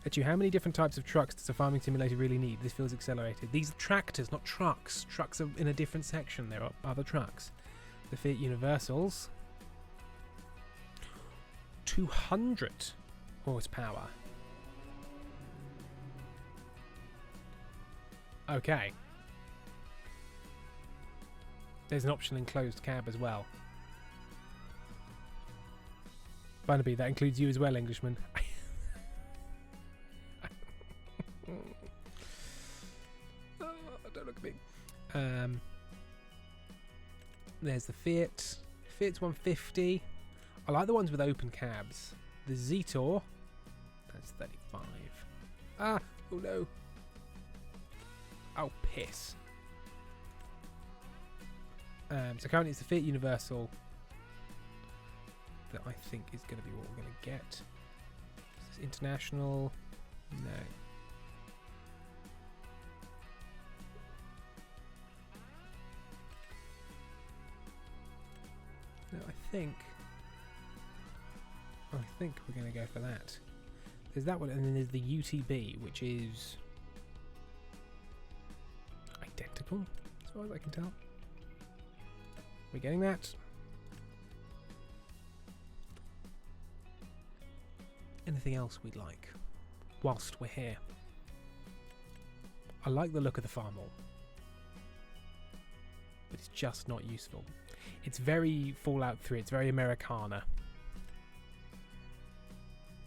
Actually, how many different types of trucks does a farming simulator really need? This feels accelerated. These are tractors, not trucks. Trucks are in a different section. There are other trucks. The Fiat Universals. 200 horsepower. Okay. There's an optional enclosed cab as well. Barnaby, that includes you as well, Englishman. Oh, don't look at me. There's the Fiat. Fiat's 150. I like the ones with open cabs. The Z-Tour. That's 35. Ah! Oh no. Oh, piss. So currently it's the Fiat Universal that I think is going to be what we're going to get. Is this international? No. No, I think we're going to go for that. There's that one, and then there's the UTB, which is identical, as far as I can tell. We're getting that. Anything else we'd like whilst we're here? I like the look of the farm hall, but it's just not useful. It's very Fallout 3, it's very Americana.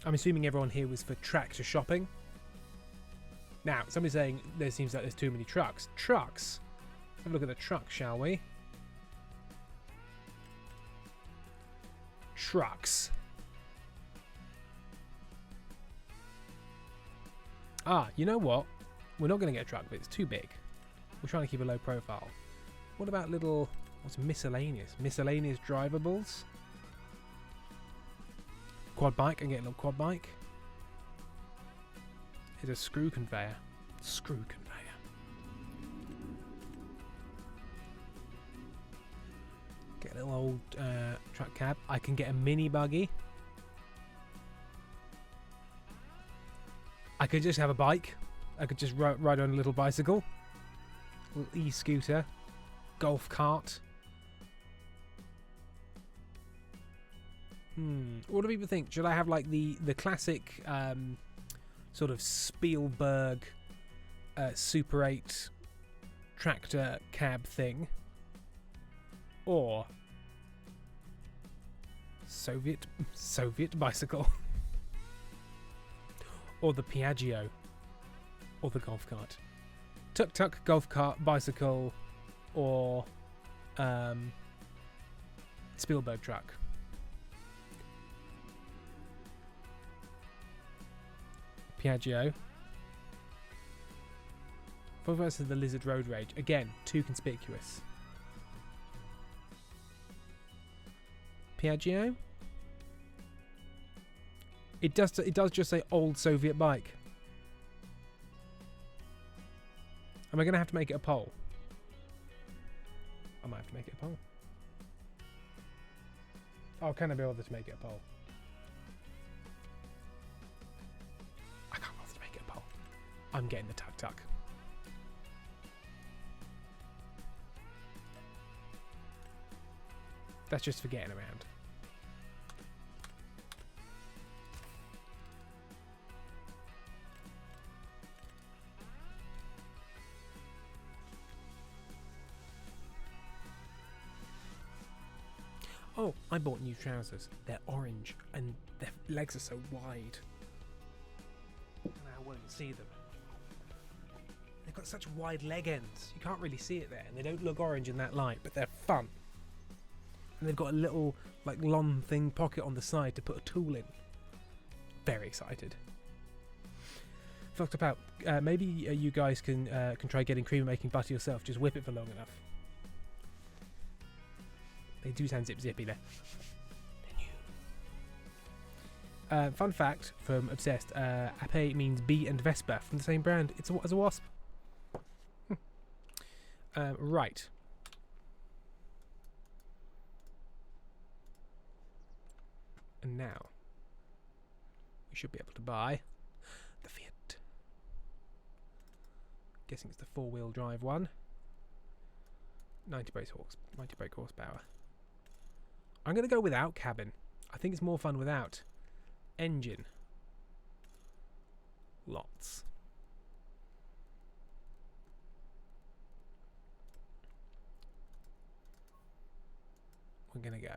I'm assuming everyone here was for tractor shopping. Now, somebody's saying there seems like there's too many trucks. Trucks? Have a look at the truck, shall we? Trucks. Ah, you know what? We're not going to get a truck, but it's too big. We're trying to keep a low profile. What about little... what's miscellaneous? Miscellaneous drivables? Quad bike. I can get a little quad bike. Here's a screw conveyor. Screw conveyor. Get a little old truck cab. I can get a mini buggy. I could just have a bike. I could just ride on a little bicycle. Little e-scooter. Golf cart. What do people think? Should I have like the classic sort of Spielberg Super 8 tractor cab thing? Or Soviet bicycle? Or the Piaggio? Or the golf cart? Tuk-tuk, golf cart, bicycle, or Spielberg truck. Piaggio. What versus the Lizard Road Rage? Again, too conspicuous. Piaggio? It does just say old Soviet bike. Am I going to have to make it a poll? I might have to make it a poll. Oh, can I be bothered to make it a poll? I can't bother to make it a poll. I'm getting the tuk-tuk. That's just for getting around. Oh, I bought new trousers. They're orange and their legs are so wide. And I won't see them. They've got such wide leg ends. You can't really see it there. And they don't look orange in that light, but they're fun. And they've got a little, like, long thing pocket on the side to put a tool in. Very excited. Fucked up out. Maybe you guys can try getting cream and making butter yourself. Just whip it for long enough. They do sound zip-zippy there. They're new. Fun fact from Obsessed. Ape means bee and Vespa from the same brand. It's as a wasp. Right. And now we should be able to buy the Fiat. Guessing it's the 4-wheel drive one. 90 brake horsepower. I'm going to go without cabin. I think it's more fun without. Engine. Lots. We're going to go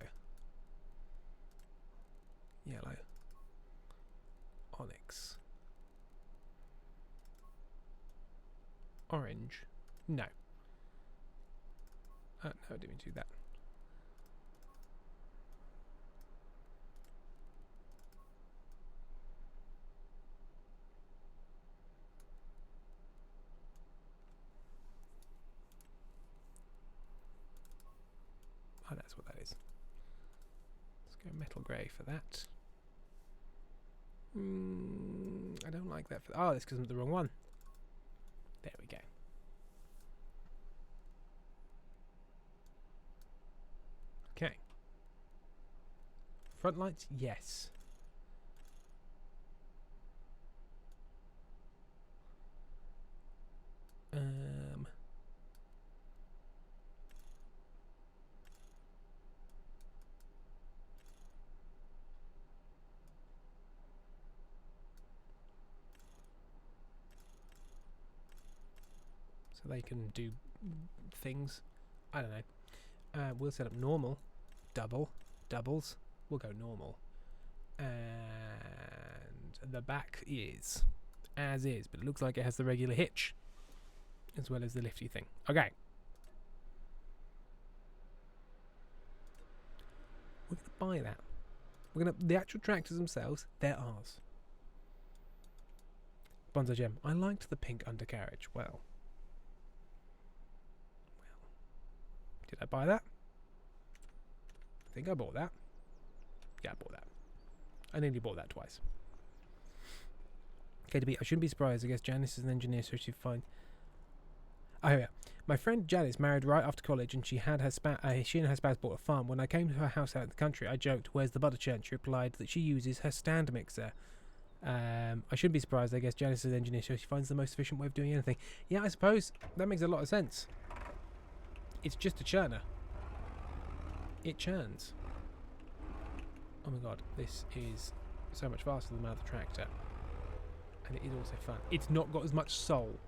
yellow. Onyx. Orange. No. No, I didn't mean to do that. Oh, that's what that is. Let's go metal grey for that. I don't like that. Oh, that's because I'm the wrong one. There we go. Okay. Front lights, yes. so they can do things. I don't know. We'll set up normal, double, doubles. We'll go normal. And the back is as is, but it looks like it has the regular hitch as well as the lifty thing. Okay. We're going to buy that. The actual tractors themselves, they're ours. Bonzo Gem. I liked the pink undercarriage. Well. Did I buy that? I think I bought that. Yeah, I bought that. I nearly bought that twice. KDB, I shouldn't be surprised. I guess Janice is an engineer, so she'd find... Oh, yeah. My friend Janice married right after college, and she and her spouse bought a farm. When I came to her house out in the country, I joked, "Where's the butter churn?" She replied that she uses her stand mixer. I shouldn't be surprised. I guess Janice is an engineer, so she finds the most efficient way of doing anything. Yeah, I suppose that makes a lot of sense. It's just a churner. It churns. Oh my god, this is so much faster than my other tractor. And it is also fun. It's not got as much soul.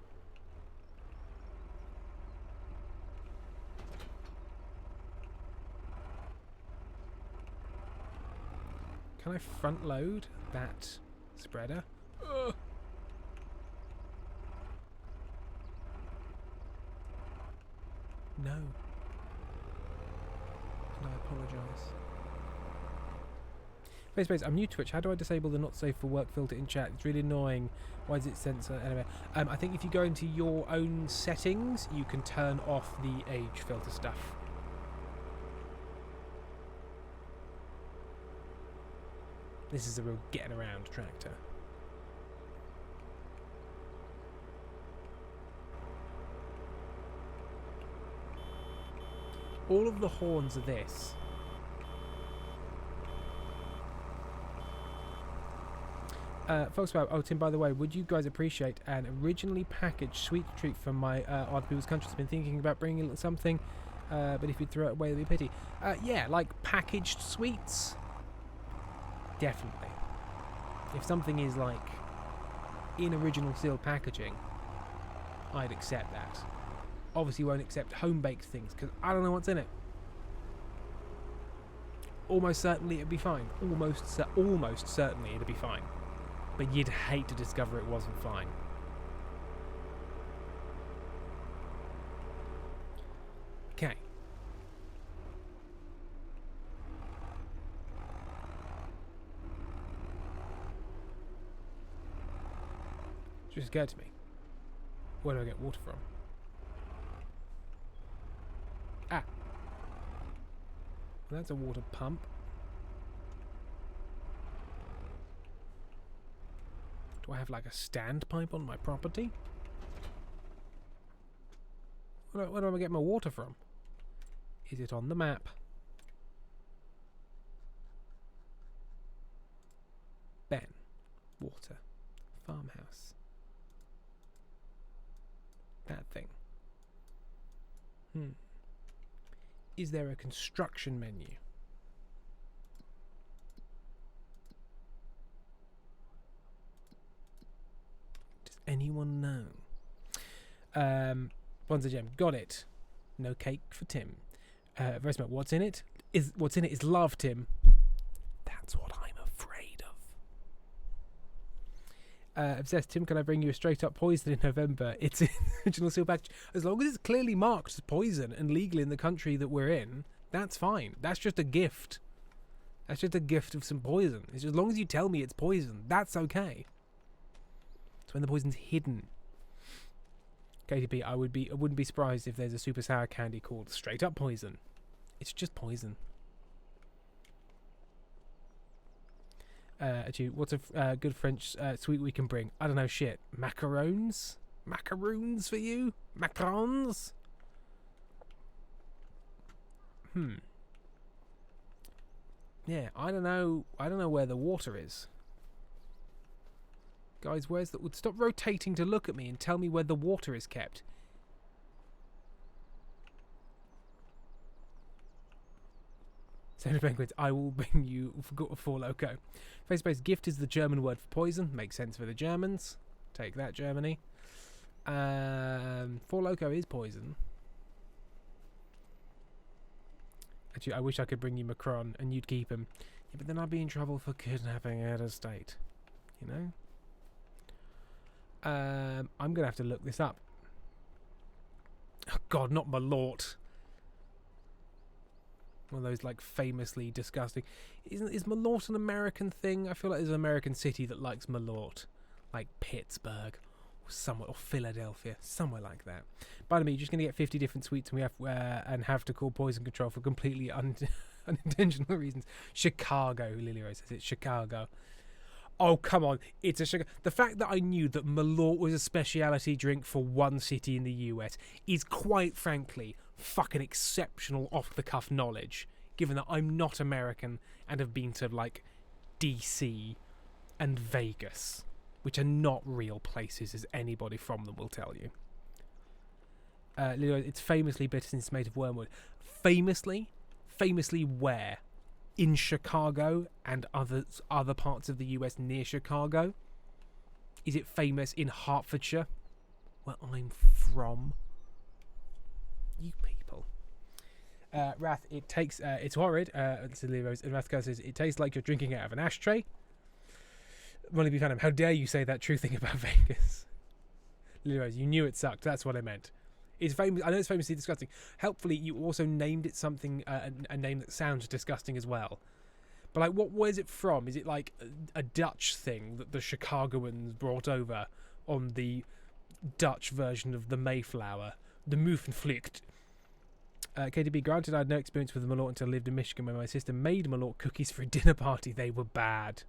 Can I front load that spreader? Ugh. No. And I apologise. Space, I'm new to Twitch. How do I disable the not safe for work filter in chat? It's really annoying. Why does it censor? Anyway, I think if you go into your own settings, you can turn off the age filter stuff. This is a real getting around tractor. All of the horns are this. Oh, Tim, by the way, would you guys appreciate an originally packaged sweet treat from my Odd People's Country? I've been thinking about bringing something, but if you throw it away, it'd be a pity. Yeah, like packaged sweets. Definitely. If something is like in original sealed packaging, I'd accept that. Obviously won't accept home baked things because I don't know what's in it. Almost certainly it'd be fine. Almost certainly it'd be fine. But you'd hate to discover it wasn't fine. Okay. It just occurred to me. Where do I get water from? Ah. Well, that's a water pump. Do I have like a standpipe on my property? Where do I get my water from? Is it on the map? Ben. Water. Farmhouse. That thing. Is there a construction menu? Does anyone know? Bonza Gem, got it. No cake for Tim. Verismo, what's in it? What's in it is love, Tim. That's what I'm afraid of. Obsessed, Tim, can I bring you a straight up poison in November? It's in the original seal package. As long as it's clearly marked as poison and legal in the country that we're in, that's fine. That's just a gift. That's just a gift of some poison. It's as long as you tell me it's poison, that's okay. It's when the poison's hidden. KTP, I wouldn't be surprised if there's a super sour candy called straight up poison. It's just poison. Actually, what's a good French sweet we can bring? I don't know, shit. Macarons? Macaroons for you? Macarons? Yeah, I don't know where the water is. Guys, where's the... Stop rotating to look at me and tell me where the water is kept. Senator Penguins, I will bring you for Loco. Face-based gift is the German word for poison. Makes sense for the Germans. Take that, Germany. Four Loco is poison. Actually, I wish I could bring you Macron and you'd keep him. Yeah, but then I'd be in trouble for kidnapping head of state. You know? I'm going to have to look this up. Oh, God, not Malort. One of those, like, famously disgusting... Is Malort an American thing? I feel like there's an American city that likes Malort. Like Pittsburgh. Or somewhere, or Philadelphia. Somewhere like that. By the way, you're just going to get 50 different sweets and and have to call poison control for completely unintentional reasons. Chicago, Lily Rose says it's Chicago. Oh, come on. It's a Chicago. The fact that I knew that Malort was a speciality drink for one city in the US is quite frankly fucking exceptional off-the-cuff knowledge, given that I'm not American and have been to, like, DC and Vegas, which are not real places, as anybody from them will tell you. It's famously bitter since it's made of wormwood. Famously where? In Chicago and other parts of the US near Chicago? Is it famous in Hertfordshire, where I'm from? You people. Wrath, it takes... it's horrid. Wrath says, it tastes like you're drinking out of an ashtray. Molly B. Phantom, how dare you say that true thing about Vegas? Lily Rose, you knew it sucked. That's what I meant. It's famous. I know it's famously disgusting. Helpfully, you also named it something, a name that sounds disgusting as well. But like, where is it from? Is it like a Dutch thing that the Chicagoans brought over on the Dutch version of the Mayflower, the Muffenflicht? KDB, granted I had no experience with the Malort until I lived in Michigan, where my sister made Malort cookies for a dinner party. They were bad.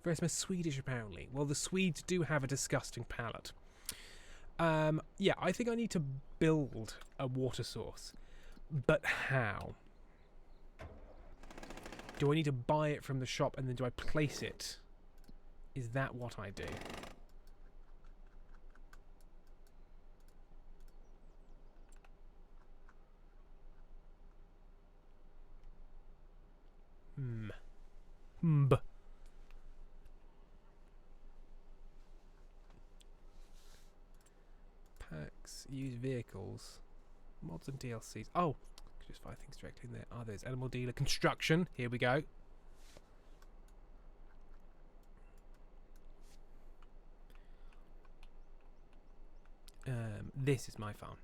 Verisma Swedish, apparently. Well, the Swedes do have a disgusting palate. Yeah, I think I need to build a water source. But how? Do I need to buy it from the shop and then do I place it? Is that what I do? Packs, use vehicles, mods and DLCs. Oh, just 5 things directly in there. Oh, there's animal dealer, construction. Here we go. This is my farm.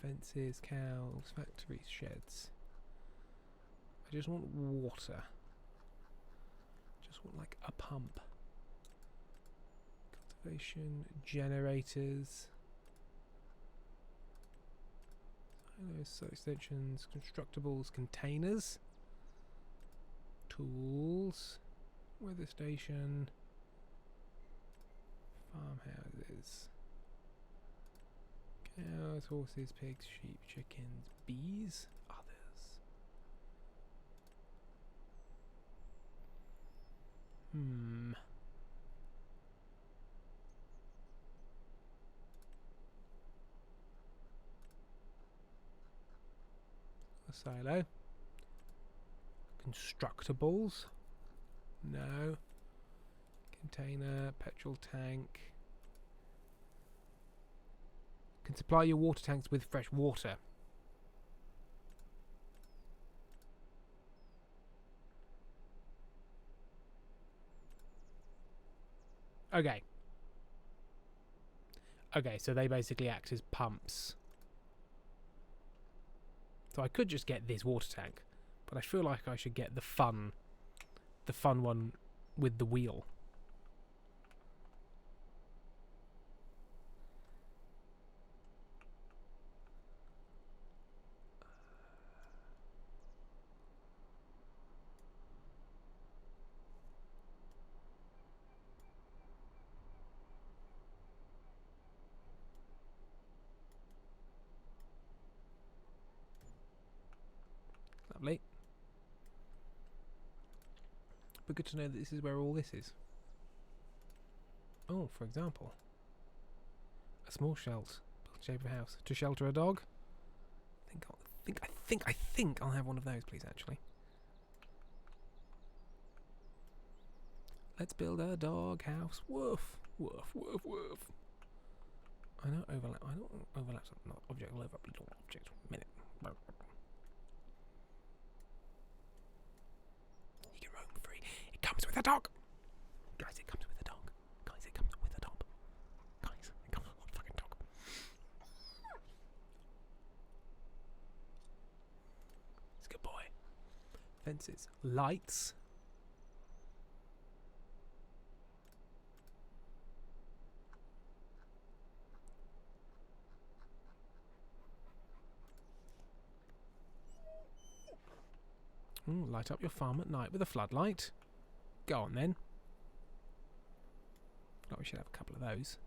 Fences, cows, factories, sheds. I just want water. Just want like a pump. Cultivation, generators. So extensions, constructibles, containers. Tools. Weather station. Farmhouses. Cows, horses, pigs, sheep, chickens, bees, others. A silo. Constructibles. No. Container, petrol tank. Can supply your water tanks with fresh water. Okay. Okay, so they basically act as pumps. So I could just get this water tank, but I feel like I should get the fun one with the wheel. Lovely. But good to know that this is where all this is. Oh, for example, a small shelter, shape of a house to shelter a dog. I think I'll have one of those, please. Actually, Let's build a dog house. Woof, woof, woof, woof. I know overlap. I don't overlap. Not object will overlap. Object. Minute. You can roam free. It comes with a dog. Guys, it comes with a dog. Guys, it comes with a dog. Guys, it comes with a fucking dog. It's a good boy. Fences. Lights. Light up your farm at night with a floodlight. Go on then. Like we should have a couple of those.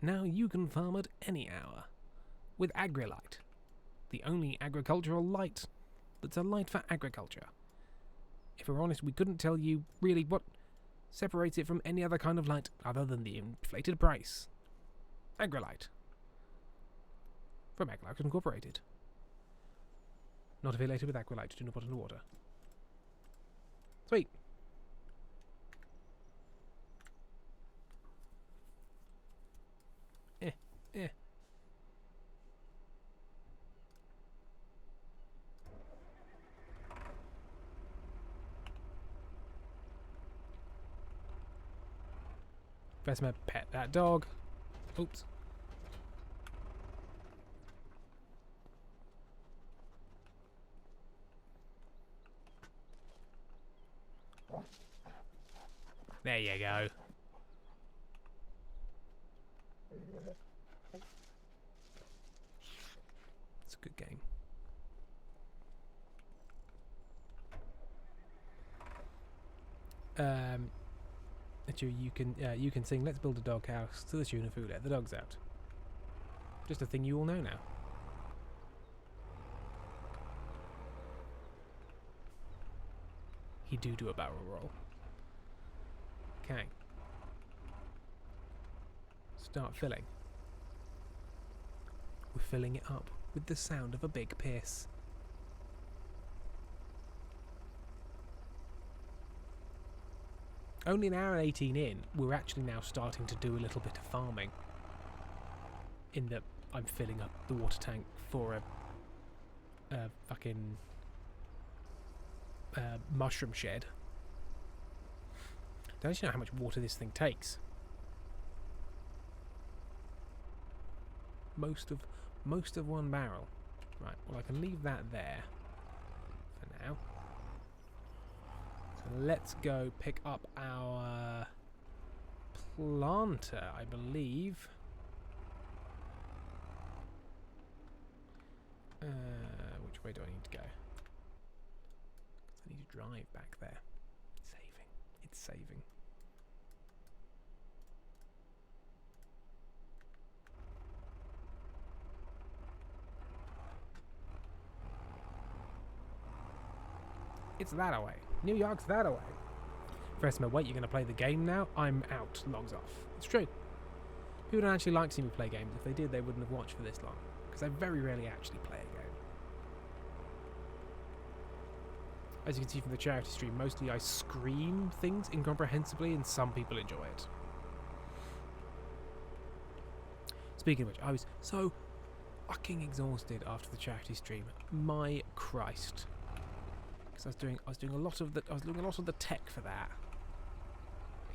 Now you can farm at any hour with AgriLight, the only agricultural light that's a light for agriculture. If we're honest, we couldn't tell you really what separates it from any other kind of light other than the inflated price. AgriLight. From AgriLight Incorporated. Not affiliated with AgriLight, do not put in the water. Sweet. Eh. Vesma, pet that dog. Oops. There you go. It's a good game. You can sing "Let's Build a Dog House" to the tune of "Who Let the Dogs Out." Just a thing you all know now. He do a barrel roll. Okay. Start filling. We're filling it up with the sound of a big piss. Only an hour and 18 in, we're actually now starting to do a little bit of farming. In that I'm filling up the water tank for a fucking mushroom shed. Don't you know how much water this thing takes? Most of one barrel. Right, well I can leave that there for now. So let's go pick up our planter, I believe. Which way do I need to go? 'Cause I need to drive back there. Saving. It's saving. It's that away. New York's that away. Vesma, wait, you're going to play the game now? I'm out. Logs off. It's true. People don't actually like to see me play games. If they did, they wouldn't have watched for this long. Because I very rarely actually play a game. As you can see from the charity stream, mostly I scream things incomprehensibly and some people enjoy it. Speaking of which, I was so fucking exhausted after the charity stream. My Christ. Because I was doing a lot of the tech for that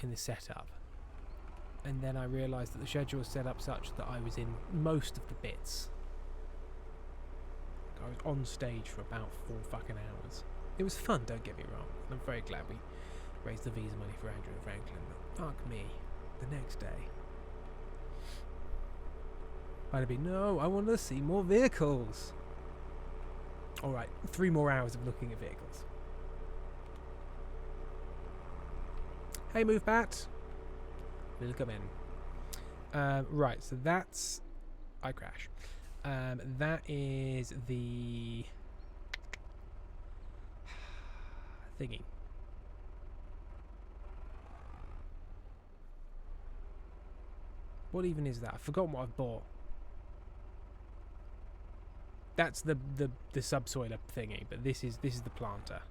in the setup. And then I realised that the schedule was set up such that I was in most of the bits. I was on stage for about 4 fucking hours. It was fun, don't get me wrong. I'm very glad we raised the visa money for Andrew and Franklin, but fuck me, the next day. I'd be, no, I want to see more vehicles. Alright, 3 more hours of looking at vehicles. Hey, move bat. We'll come in. Right, so that's... I crash. That is the... thingy. What even is that? I've forgotten what I've bought. That's the subsoiler thingy, but this is the planter.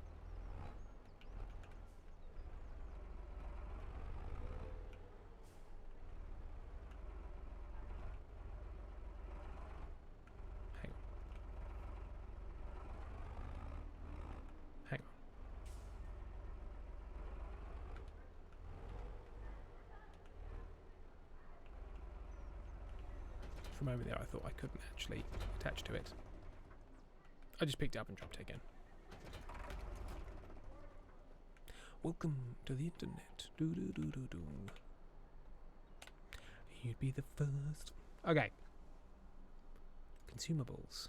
Hang on. Hang on. For a moment there, I thought I couldn't actually attach to it. I just picked it up and dropped it again. Welcome to the internet. Do do do do do. You'd be the first. Okay. Consumables.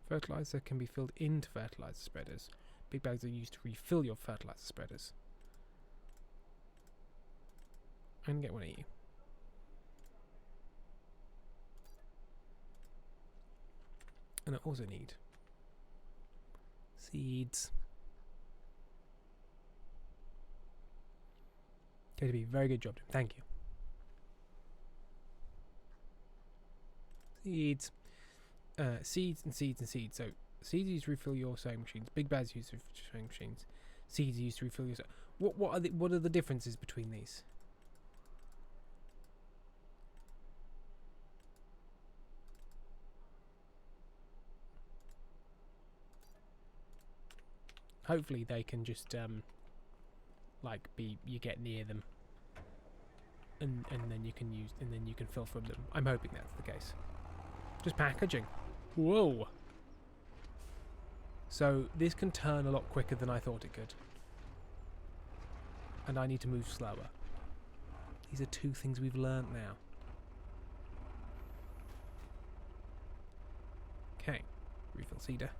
Fertilizer can be filled into fertilizer spreaders. Big bags are used to refill your fertilizer spreaders. I'm gonna get one of you. And I also need seeds. Going to be a very good job, Tim. Thank you. Seeds. Seeds and seeds and seeds. So seeds are used to refill your sewing machines. Big bags used to refill sewing machines. Seeds are used to refill your. What are the differences between these? Hopefully they can just like you get near them, and then you can fill from them. I'm hoping that's the case. Just packaging. Whoa. So this can turn a lot quicker than I thought it could. And I need to move slower. These are two things we've learnt now. Okay. Refill seeder.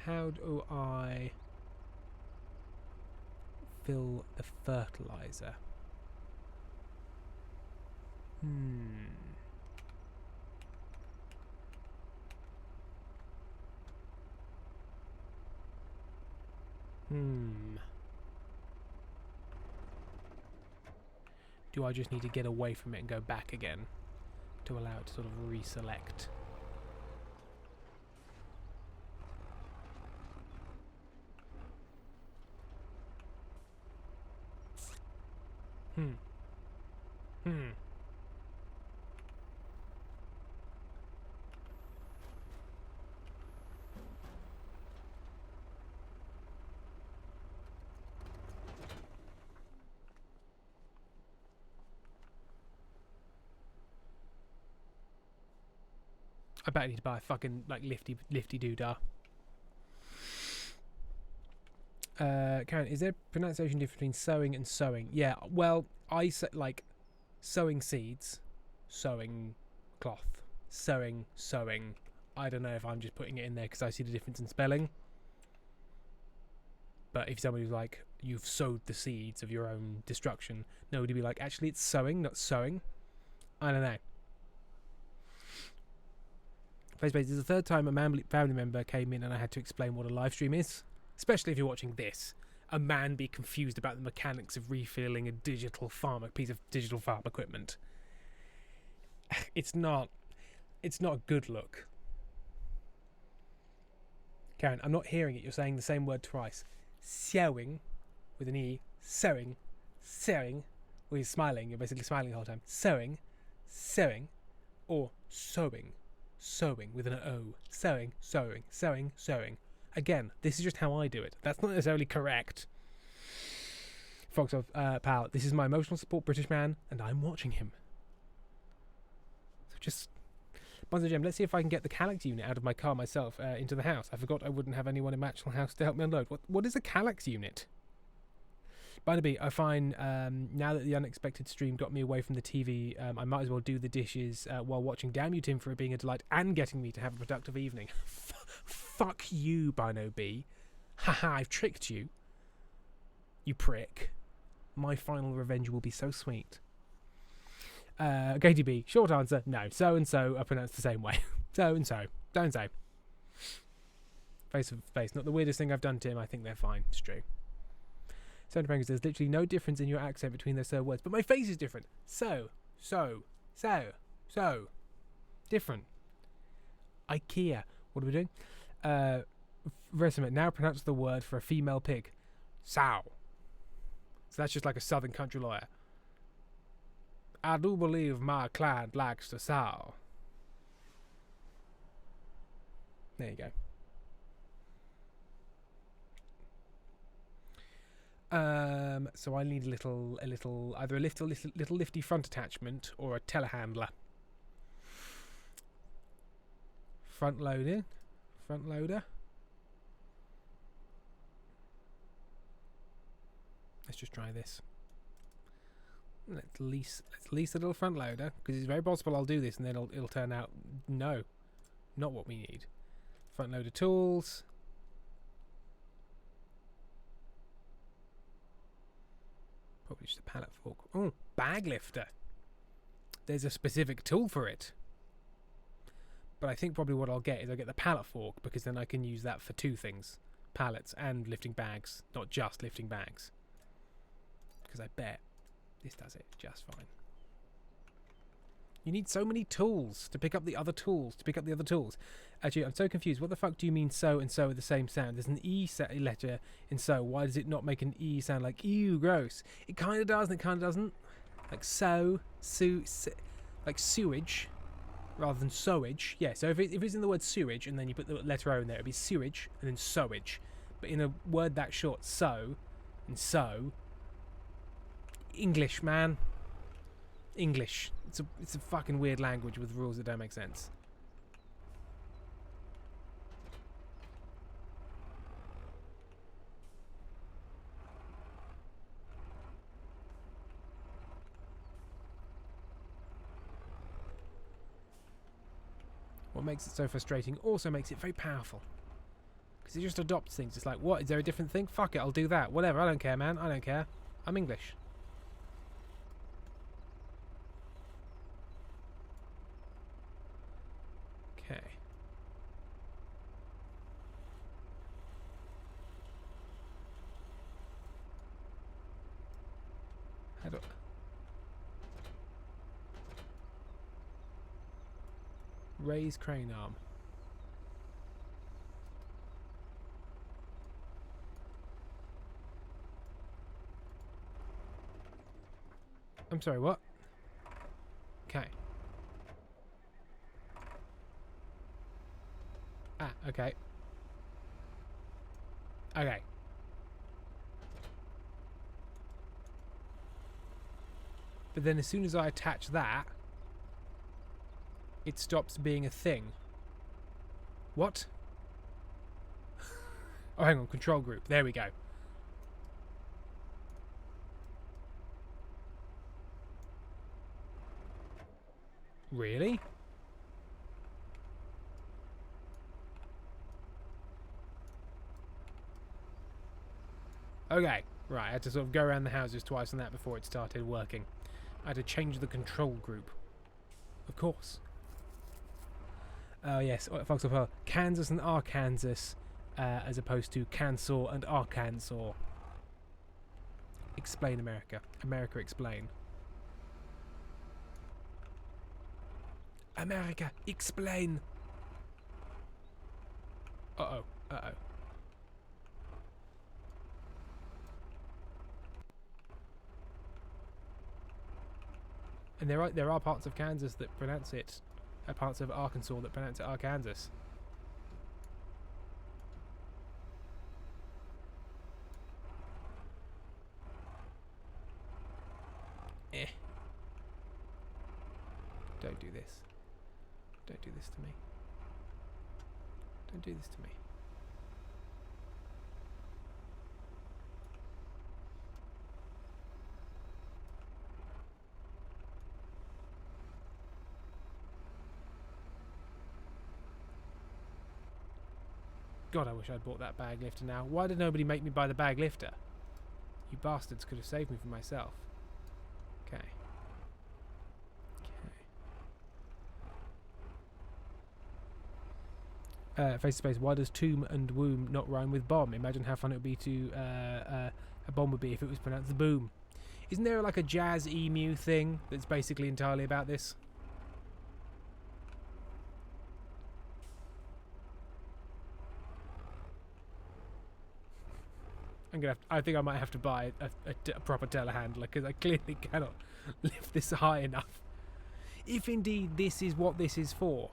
How do I fill the fertilizer? Do I just need to get away from it and go back again to allow it to sort of reselect? I bet I need to buy a fucking like lifty doodah. Karen, is there pronunciation difference between sowing and sewing? Yeah, well, I say like sowing seeds, sewing cloth, sewing. I don't know if I'm just putting it in there because I see the difference in spelling. But if somebody was like, you've sowed the seeds of your own destruction, nobody would be like, actually it's sowing, not sewing. I don't know. FaceBase, this is the third time a family member came in and I had to explain what a live stream is. Especially if you're watching this. A man be confused about the mechanics of refilling a piece of digital farm equipment. It's not a good look. Karen, I'm not hearing it. You're saying the same word twice. Sewing, with an E. Sewing. Well, you're smiling. You're basically smiling the whole time. Sewing. Or sewing. Sewing with an O. Sewing. Again, this is just how I do it. That's not necessarily correct. Foxov, pal, this is my emotional support British man, and I'm watching him. So Just Bonzo Gem, let's see if I can get the Calyx unit out of my car myself into the house. I forgot I wouldn't have anyone in my actual house to help me unload. What is a Calyx unit? Barnaby, I find now that the unexpected stream got me away from the TV, I might as well do the dishes while watching. Damn you, Tim, for it being a delight and getting me to have a productive evening. Fuck you, Bino B. Haha, I've tricked you. You prick. My final revenge will be so sweet. KTB, short answer, no. So and so are pronounced the same way. So and so. Don't say. Face of face. Not the weirdest thing I've done, Tim. I think they're fine. It's true. Sony Prankers, there's literally no difference in your accent between those words, but my face is different. So. Different. IKEA. What are we doing? Resume. Now pronounce the word for a female pig. Sow. So that's just like a southern country lawyer. I do believe my client likes to sow. There you go. So I need either a little lifty front attachment or a telehandler. Front loader. Let's just try this. Let's lease a little front loader, because it's very possible I'll do this and then it'll turn out no, not what we need. Front loader tools. Probably just a pallet fork. Oh, bag lifter. There's a specific tool for it. But I think probably what I'll get is I'll get the pallet fork, because then I can use that for two things. Pallets and lifting bags, not just lifting bags. Because I bet this does it just fine. You need so many tools to pick up the other tools. Actually, I'm so confused. What the fuck do you mean so and so are the same sound? There's an E letter in so. Why does it not make an E sound like ew, gross? It kind of does and it kind of doesn't. Like like sewage rather than sewage. Yeah, so if it's in the word sewage and then you put the letter O in there, it'd be sewage and then sewage. But in a word that short, so and so, English, man. English. It's a fucking weird language with rules that don't make sense. What makes it so frustrating also makes it very powerful. Because it just adopts things. It's like, what? Is there a different thing? Fuck it, I'll do that. Whatever, I don't care, man. I don't care. I'm English. Okay. How do raise crane arm. I'm sorry, what? Okay. Ah, okay. Okay. But then as soon as I attach that, it stops being a thing. What? Oh, hang on. Control group. There we go. Really? Okay. Right, I had to sort of go around the houses twice on that before it started working. I had to change the control group. Of course. Oh yes, Fox of Pearl. Kansas and Arkansas, as opposed to Kansas and Arkansas. Explain America. America explain. America explain. Uh-oh. Uh-oh. And there are parts of Kansas that pronounce it, parts of Arkansas that pronounce it Arkansas. Don't do this. Don't do this to me. Don't do this to me. God, I wish I'd bought that bag lifter now. Why did nobody make me buy the bag lifter? You bastards could have saved me from myself. Okay. Face to face, why does tomb and womb not rhyme with bomb? Imagine how fun it would be to a bomb would be if it was pronounced boom. Isn't there like a jazz emu thing that's basically entirely about this? I think I might have to buy a proper telehandler because I clearly cannot lift this high enough. If indeed this is what this is for,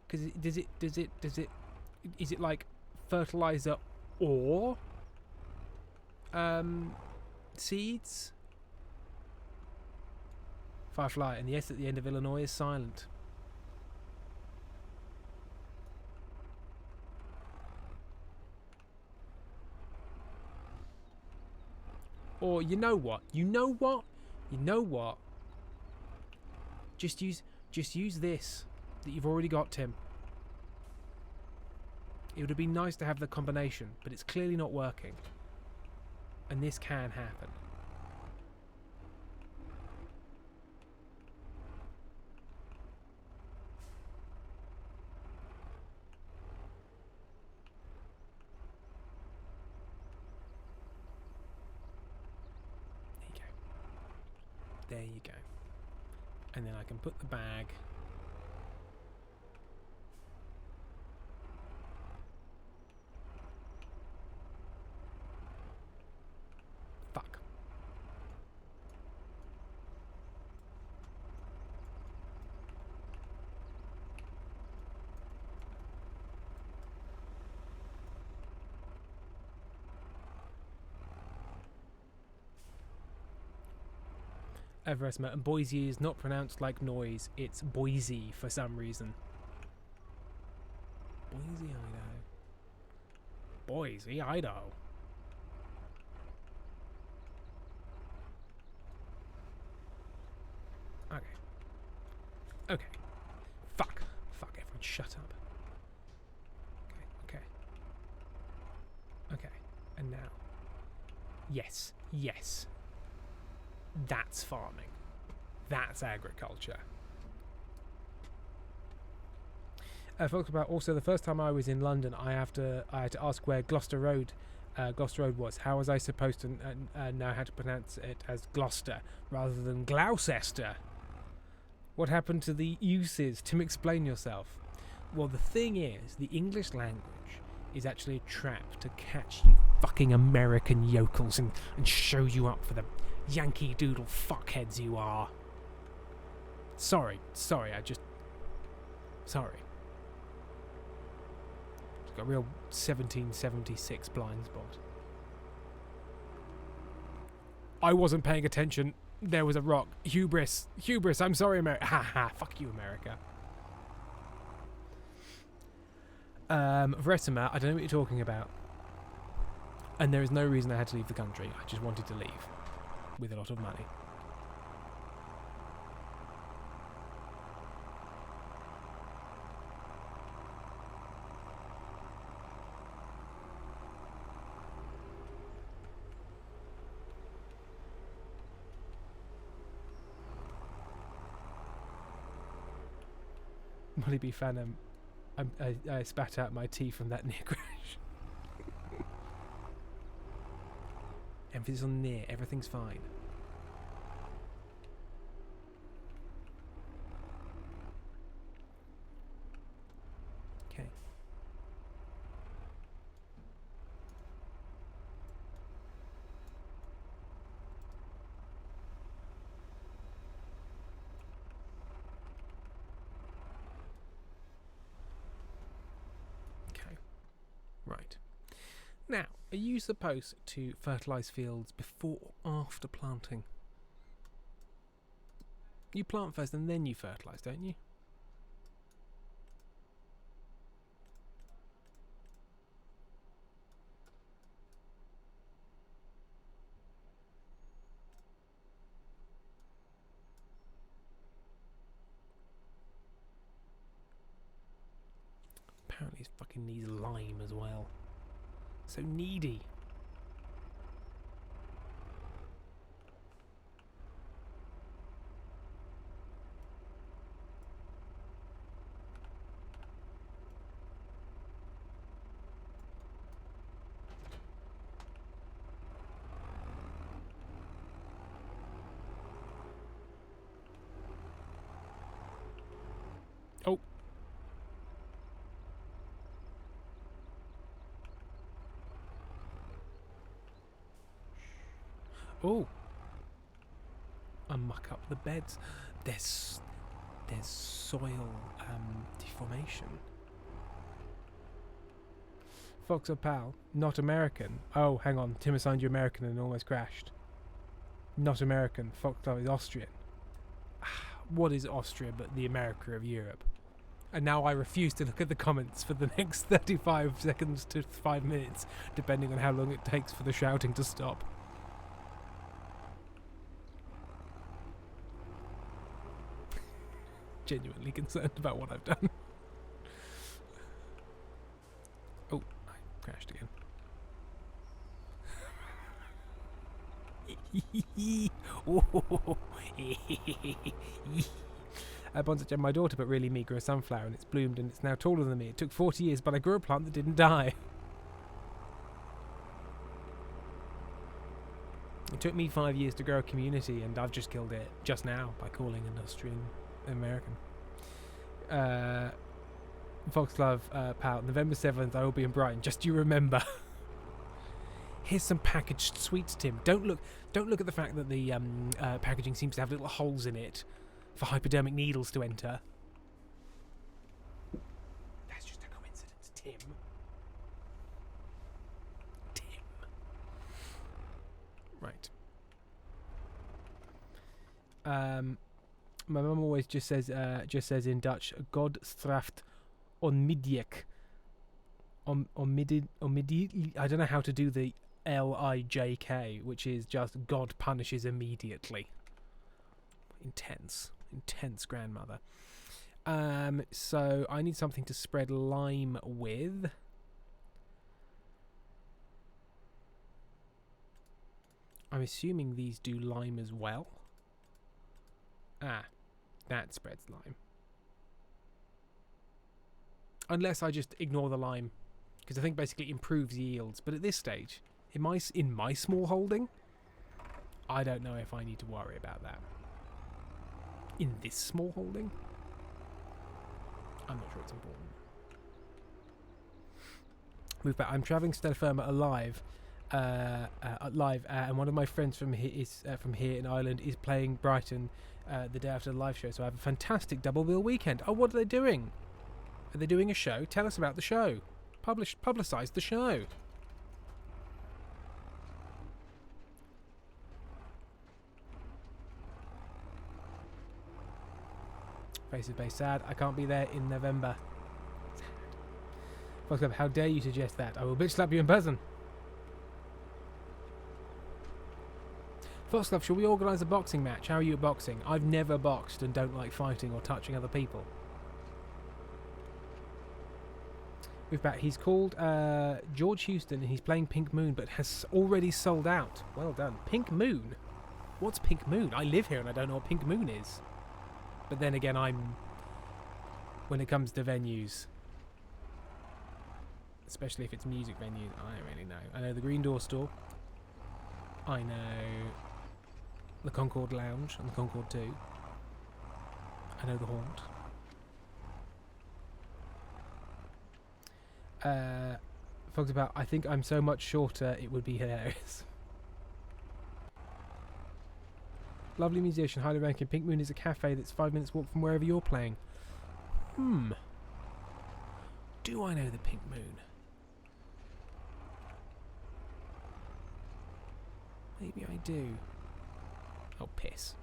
because is it like fertilizer or seeds? Firefly, and the S at the end of Illinois is silent. Or you know what? Just use this that you've already got, Tim. It would have been nice to have the combination, but it's clearly not working. And this can happen. There you go. And then I can put the bag fuck. Everesma, and Boise is not pronounced like noise, it's Boise for some reason. Boise, Idaho. Boise, Idaho. Okay. Okay. Fuck. Fuck, everyone shut up. Okay, okay. Okay, and now. Yes, yes. That's farming. That's agriculture. Folks, about also the first time I was in London, I had to ask where Gloucester Road was. How was I supposed to know how to pronounce it as Gloucester rather than Gloucester? What happened to the uses? Tim, explain yourself. Well, the thing is, the English language is actually a trap to catch you fucking American yokels and show you up for the Yankee Doodle fuckheads you are. Sorry, sorry. Got a real 1776 blind spot. I wasn't paying attention. There was a rock. Hubris. I'm sorry, America. Ha ha. Fuck you, America. Veresima, I don't know what you're talking about. And there is no reason I had to leave the country. I just wanted to leave. With a lot of money. Molly B. Phantom, I spat out my tea from that near crash. Emphasis on near, everything's fine. Okay. Okay. Right. Now, are you supposed to fertilise fields before or after planting? You plant first and then you fertilise, don't you? He fucking needs lime as well. So needy. Oh. Oh. Muck up the beds. There's soil deformation. Fox or pal, not American. Oh, hang on. Tim assigned you American and almost crashed. Not American. Fox is Austrian. What is Austria but the America of Europe? And now I refuse to look at the comments for the next 35 seconds to 5 minutes, depending on how long it takes for the shouting to stop. Genuinely concerned about what I've done. Oh, I crashed again. Bonsai, my daughter, but really me, grew a sunflower and it's bloomed and it's now taller than me. It took 40 years, but I grew a plant that didn't die. It took me 5 years to grow a community and I've just killed it just now by calling an Austrian American. Foxglove, pal, November 7th I will be in Brighton, just you remember. Here's some packaged sweets, Tim. Don't look at the fact that the packaging seems to have little holes in it for hypodermic needles to enter. That's just a coincidence, Tim. Right. My mum always just says in Dutch, God straft onmiddellijk. I don't know how to do the Lijk, which is just God punishes immediately. Intense grandmother. So I need something to spread lime with. I'm assuming these do lime as well. Ah, that spreads lime. Unless I just ignore the lime, because I think basically it improves yields. But at this stage, in my small holding, I don't know if I need to worry about that. In this small holding, I'm not sure it's important. Move back. I'm traveling to terra firma alive. And one of my friends from here in Ireland is playing Brighton the day after the live show, so I have a fantastic double bill weekend. Oh, what are they doing? Are they doing a show? Tell us about the show. Publicise the show. Faces Bay sad. I can't be there in November. Sad. How dare you suggest that? I will bitch slap you in person. Foxglove, shall we organise a boxing match? How are you at boxing? I've never boxed and don't like fighting or touching other people. Move back. He's called George Houston and he's playing Pink Moon but has already sold out. Well done. Pink Moon? What's Pink Moon? I live here and I don't know what Pink Moon is. But then again, when it comes to venues, especially if it's music venues, I don't really know. I know the Green Door Store. I know the Concord Lounge and the Concord 2. I know the Haunt. Folks about, I think I'm so much shorter, it would be hilarious. Lovely musician, highly ranking. Pink Moon is a cafe that's 5 minutes walk from wherever you're playing. Do I know the Pink Moon? Maybe I do. Oh, piss.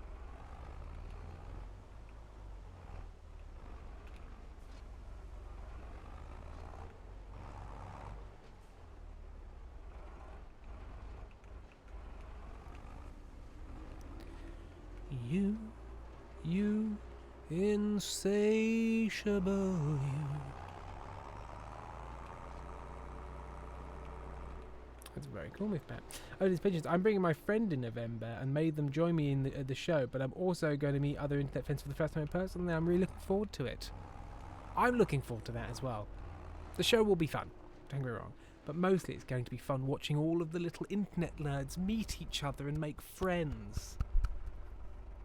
You insatiable you. That's very cool, Miss Pat. Oh, these pigeons. I'm bringing my friend in November and made them join me in the show, but I'm also going to meet other internet fans for the first time in person, and I'm really looking forward to it. I'm looking forward to that as well. The show will be fun, don't get me wrong, but mostly it's going to be fun watching all of the little internet nerds meet each other and make friends.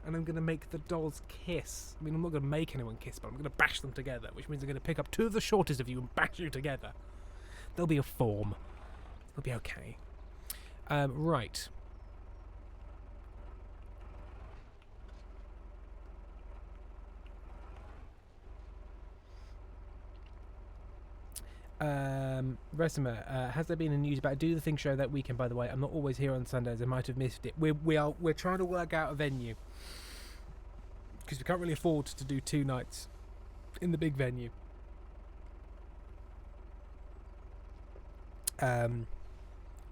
And I'm going to make the dolls kiss. I mean, I'm not going to make anyone kiss, but I'm going to bash them together, which means I'm going to pick up two of the shortest of you and bash you together. There'll be a form. It'll be okay. Right. Resume, has there been a news about Do the Thing show that weekend, by the way? I'm not always here on Sundays. I might have missed it. We're trying to work out a venue. Because we can't really afford to do 2 nights in the big venue.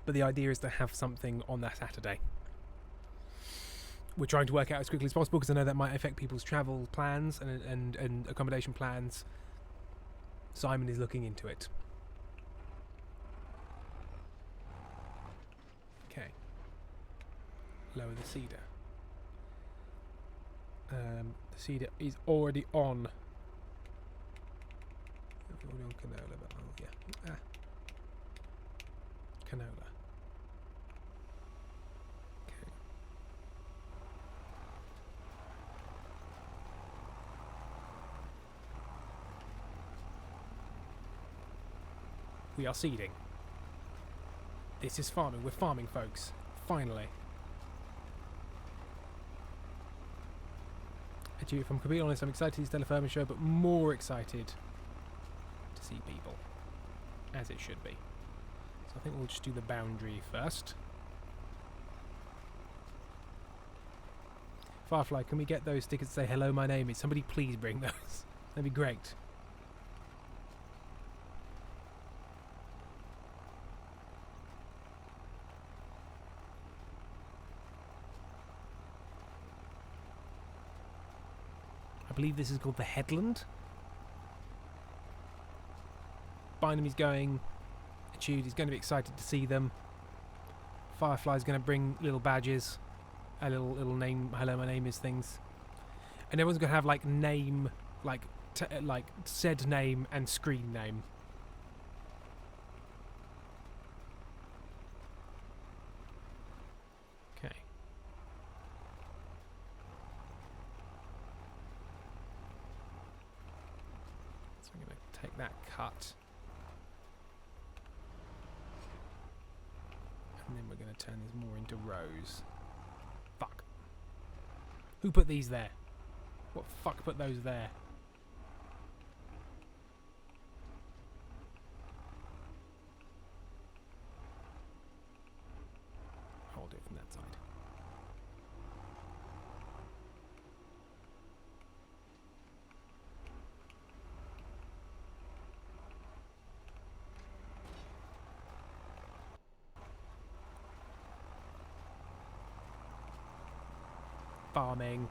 But the idea is to have something on that Saturday. We're trying to work out as quickly as possible because I know that might affect people's travel plans and accommodation plans. Simon is looking into it. Okay. Lower the cedar. The cedar is already on. Already on canola, but yeah. Canola. Okay. We are seeding. This is farming. We're farming, folks. Finally. Actually, if I'm completely honest, I'm excited to see the Teleferma show, but more excited to see people. As it should be. So I think we'll just do the boundary first. Firefly, can we get those stickers that say hello, my name is? Somebody please bring those. That'd be great. I believe this is called the Headland. Bynamy's going. He's going to be excited to see them. Firefly's going to bring little badges, a little name, hello my name is things, and everyone's going to have like name, like said name and screen name. Okay. So I'm going to take that cut. And then we're going to turn these more into rows. Fuck. Who put these there? What fuck put those there? I'll do it from that side. Farming.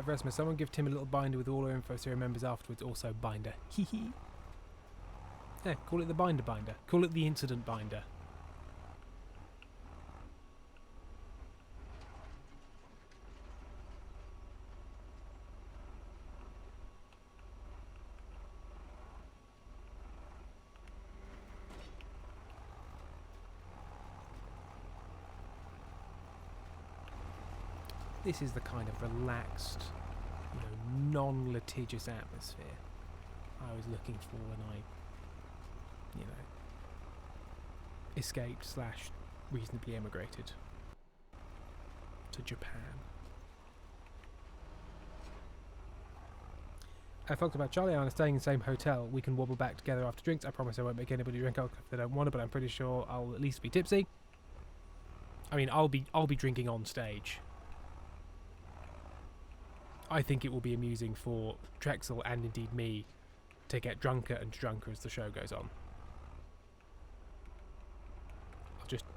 Resma, someone give Tim a little binder with all our info so he remembers afterwards. Also binder. Hee hee. Yeah, call it the binder. Call it the incident binder. This is the kind of relaxed, non-litigious atmosphere I was looking for when I, escaped / reasonably emigrated to Japan. I talked about Charlie and I staying in the same hotel. We can wobble back together after drinks. I promise I won't make anybody drink alcohol if they don't want it, but I'm pretty sure I'll at least be tipsy. I mean, I'll be drinking on stage. I think it will be amusing for Trexel and indeed me to get drunker and drunker as the show goes on.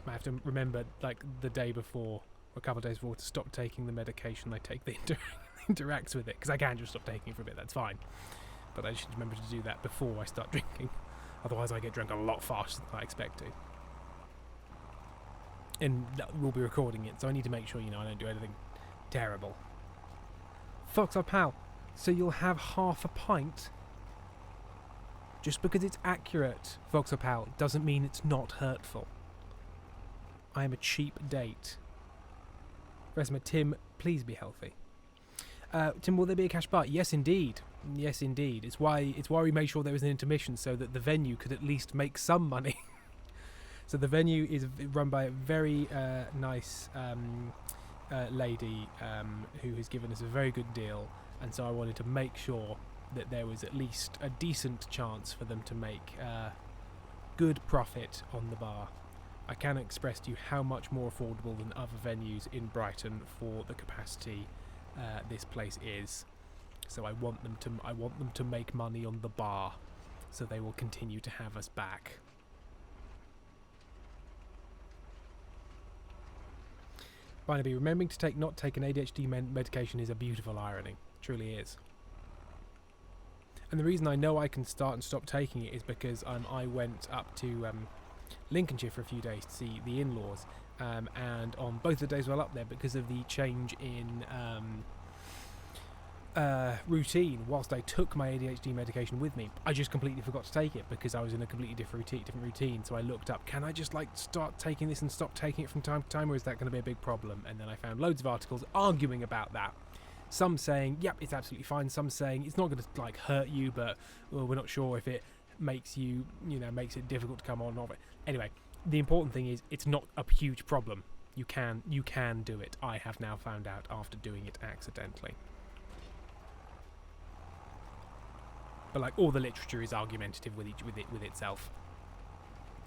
I have to remember, like, the day before or a couple of days before, to stop taking the medication I take that interacts with it, because I can just stop taking it for a bit, that's fine. But I should remember to do that before I start drinking. Otherwise I get drunk a lot faster than I expect to. And we'll be recording it, so I need to make sure, I don't do anything terrible. Foxhole Pal, so you'll have half a pint? Just because it's accurate, Foxhole Pal, doesn't mean it's not hurtful. I am a cheap date. Resma, Tim, please be healthy. Tim, will there be a cash bar? Yes, indeed. Yes, indeed. It's why we made sure there was an intermission, so that the venue could at least make some money. So the venue is run by a very nice lady who has given us a very good deal, and so I wanted to make sure that there was at least a decent chance for them to make good profit on the bar. I can express to you how much more affordable than other venues in Brighton for the capacity this place is. So I want them to make money on the bar, so they will continue to have us back. Barnaby, remembering to not take an ADHD medication is a beautiful irony. It truly is. And the reason I know I can start and stop taking it is because I went up to Lincolnshire for a few days to see the in-laws, and on both the days while up there, because of the change in routine, whilst I took my ADHD medication with me, I just completely forgot to take it because I was in a completely different routine. So I looked up, can I just start taking this and stop taking it from time to time, or is that going to be a big problem? And then I found loads of articles arguing about that. Some saying, yep, it's absolutely fine. Some saying it's not going to hurt you, but we're not sure if it makes you, makes it difficult to come on off it. Anyway, the important thing is it's not a huge problem. You can do it. I have now found out after doing it accidentally. But all the literature is argumentative with itself.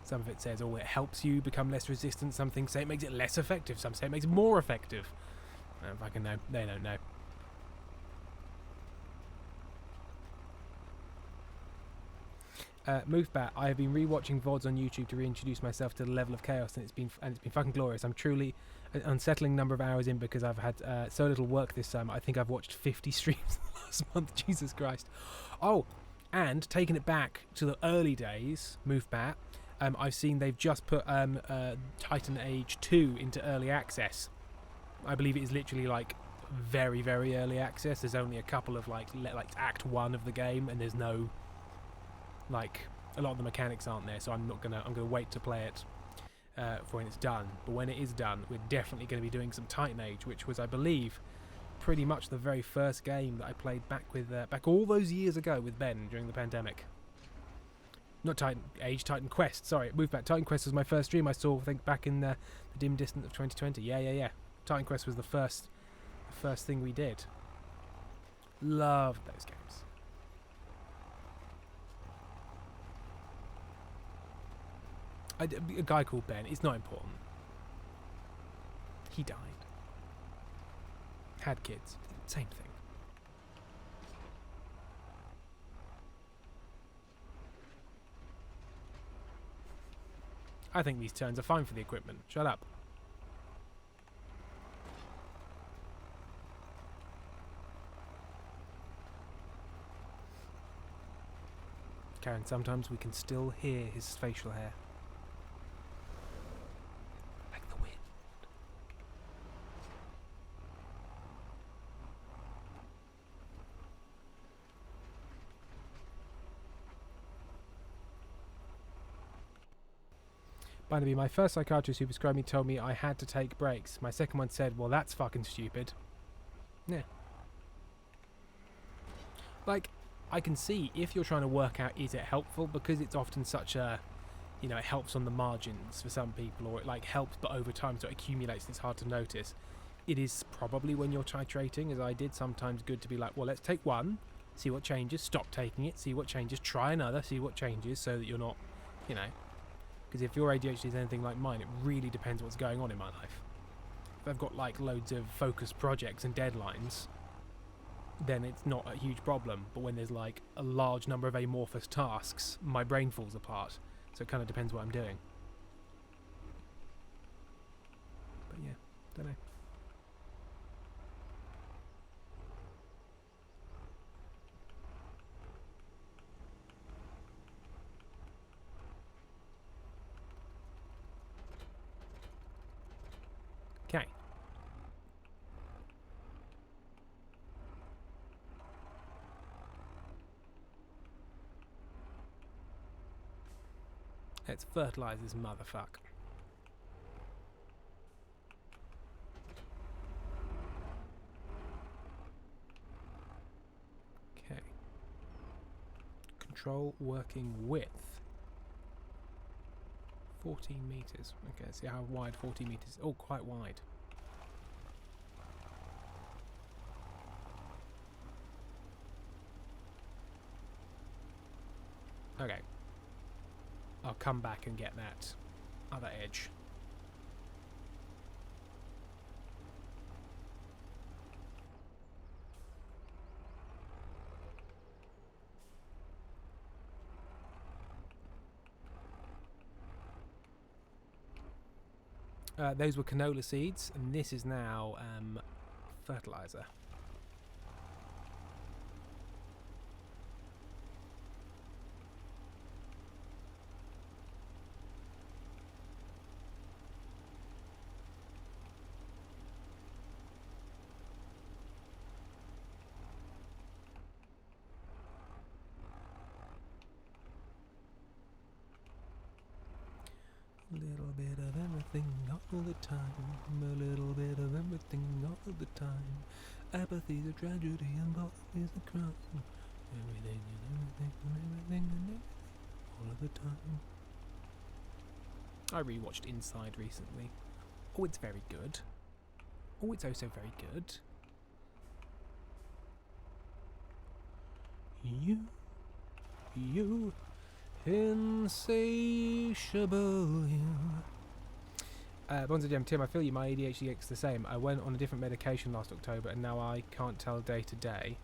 Some of it says, it helps you become less resistant. Some things say it makes it less effective. Some say it makes it more effective. I don't fucking know. They don't know. Movebat, I have been rewatching VODs on YouTube to reintroduce myself to the level of chaos, and it's been fucking glorious. I'm truly an unsettling number of hours in because I've had so little work this summer. I think I've watched 50 streams last month. Jesus Christ. Oh, and taking it back to the early days, Movebat, I've seen they've just put Titan Age 2 into early access. I believe it is literally very, very early access. There's only a couple of Act 1 of the game, and there's no a lot of the mechanics aren't there, so I'm gonna wait to play it for when it's done. But when it is done, we're definitely going to be doing some Titan Age, which was, I believe, pretty much the very first game that I played back all those years ago with Ben during the pandemic. Not Titan Age, Titan Quest. Sorry, move back. Titan Quest was my first stream I saw, I think, back in the dim distance of 2020. Yeah. Titan Quest was the first thing we did. Loved those games. A guy called Ben. It's not important. He died. Had kids. Same thing. I think these turns are fine for the equipment. Shut up. Karen, sometimes we can still hear his facial hair. Barnaby, my first psychiatrist who prescribed me told me I had to take breaks. My second one said, well, that's fucking stupid. Yeah. I can see if you're trying to work out, is it helpful? Because it's often such a, it helps on the margins for some people, or it helps, but over time, so it accumulates, it's hard to notice. It is probably when you're titrating, as I did, sometimes good to be well, let's take one, see what changes, stop taking it, see what changes, try another, see what changes, so that you're not, because if your ADHD is anything like mine, it really depends what's going on in my life. If I've got loads of focused projects and deadlines, then it's not a huge problem. But when there's a large number of amorphous tasks, my brain falls apart. So it kind of depends what I'm doing. But yeah, don't know. Let's fertilise this motherfucker. Okay. Control working width. 14 metres. Okay, let's see how wide 40 metres. Oh, quite wide. Okay. I'll come back and get that other edge. Those were canola seeds, and this is now fertilizer. Little bit of everything all the time. A little bit of everything all the time. Apathy's a tragedy and poverty is a crime. Everything and everything and everything and everything all of the time. I rewatched Inside recently. Oh, it's very good. Oh, it's also very good. You, insatiable you. Bonza Gem, Tim, I feel you. My ADHD gets the same. I went on a different medication last October and now I can't tell day to day.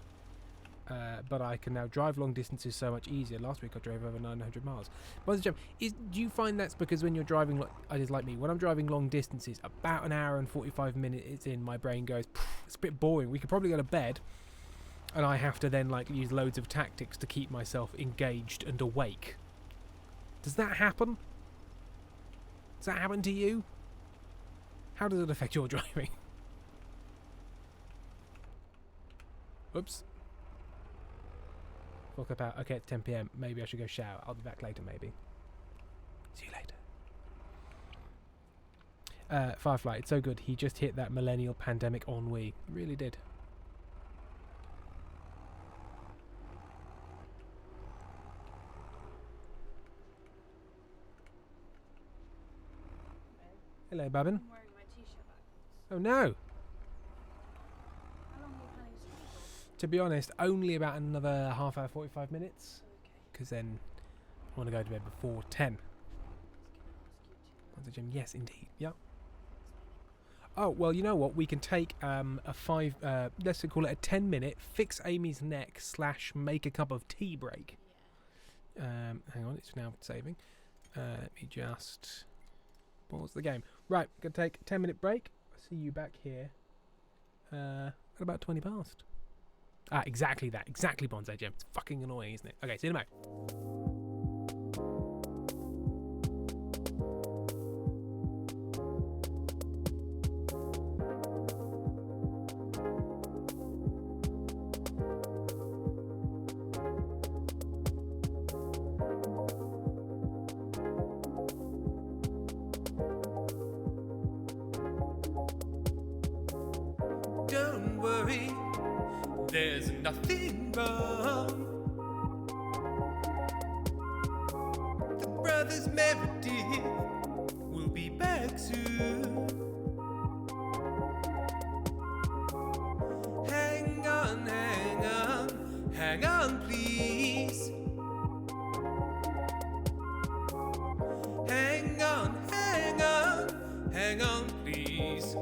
But I can now drive long distances so much easier. Last week I drove over 900 miles. Bonza Gem, do you find that's because when you're driving, just like me, when I'm driving long distances, about an hour and 45 minutes in, my brain goes, it's a bit boring. We could probably go to bed. And I have to then like use loads of tactics to keep myself engaged and awake. Does that happen? Does that happen to you? How does it affect your driving? Oops. Woke up out. Okay, it's 10 PM. Maybe I should go shower. I'll be back later, maybe. See you later. Firefly, it's so good. He just hit that millennial pandemic ennui. Really did. Hello, Babin. I'm wearing my t-shirt backwards. Oh no! How long are you planning to stay for? To be honest, only about another half hour, 45 minutes. Okay. Because then I want to go to bed before 10. I was At the gym, yes, indeed. Yep. Oh, well, you know what? We can take a let's call it a 10-minute fix Amy's neck / make a cup of tea break. Yeah. Hang on, it's now saving. Let me just pause the game. Right, gonna take a 10-minute break. I'll see you back here at about 20 past. Ah, exactly that. Exactly, Bonsai Gem. It's fucking annoying, isn't it? Okay, see you in a moment. Don't worry, there's nothing wrong. The brothers Meredith will be back soon. Hang on, hang on, hang on, please. Hang on, hang on, hang on, please.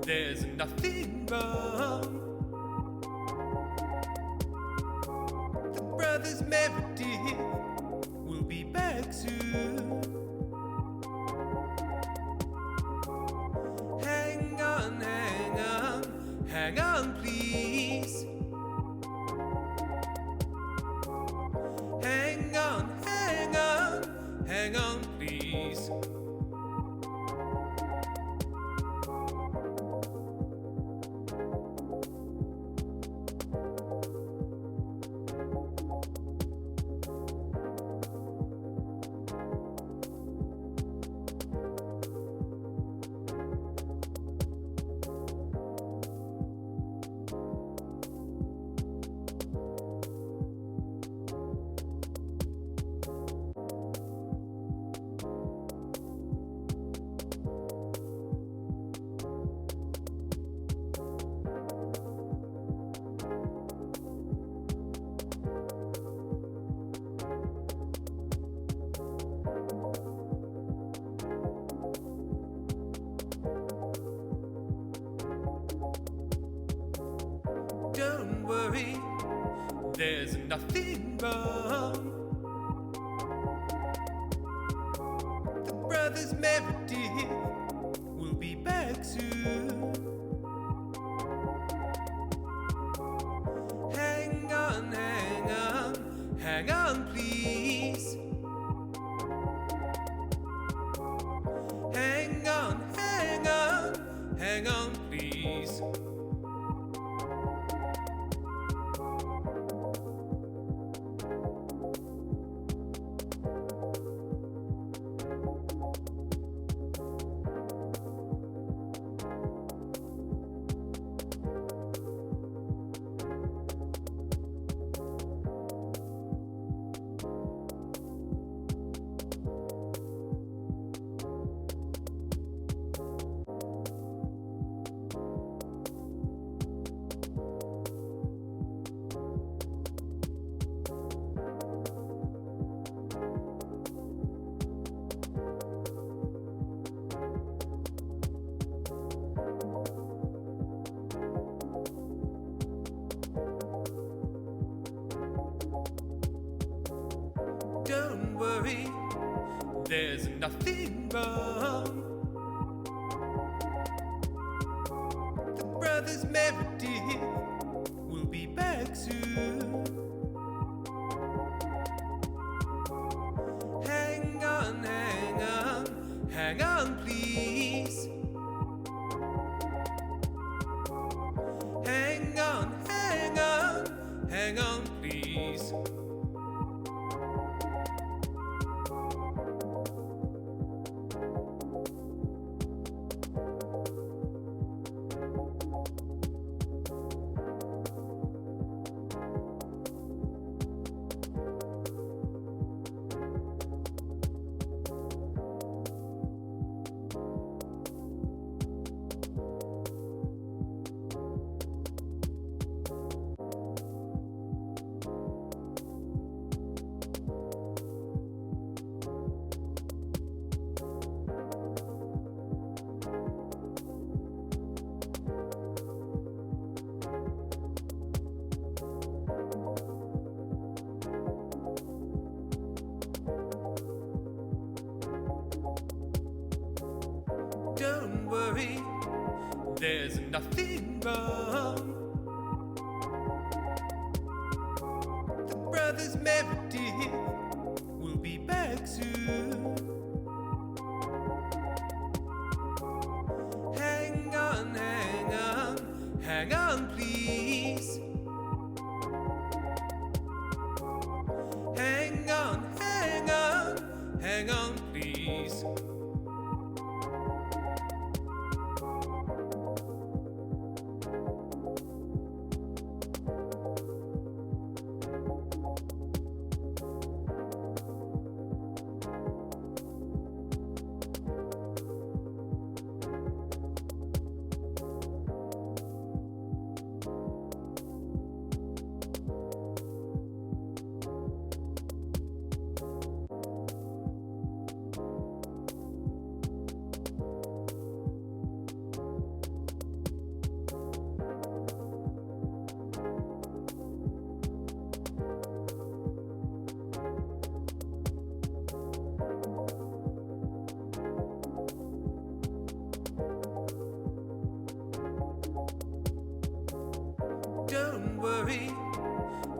there's nothing wrong. The brothers Meredith will be back soon. Hang on, hang on, hang on, please. Hang on, hang on, hang on, please. Don't worry, there's nothing wrong. The brothers Meredith will be back soon. Hang on, hang on, hang on, please. Hang on, hang on, hang on, please. Don't worry, there's nothing wrong. The brothers Meredith will be back soon. Hang on, hang on, hang on, please. Hang on, hang on, hang on, please. Don't worry, there's nothing wrong. The brothers Meredith will be back soon. Hang on, hang on, hang on, please. Hang on, hang on, hang on, please. worry,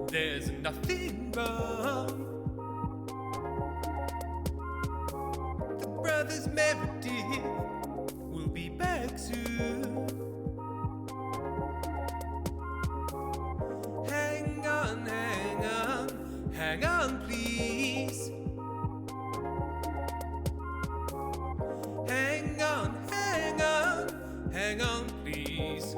there's nothing wrong. The brothers Meredith will be back soon. Hang on, hang on, hang on, please. Hang on, hang on, hang on, please.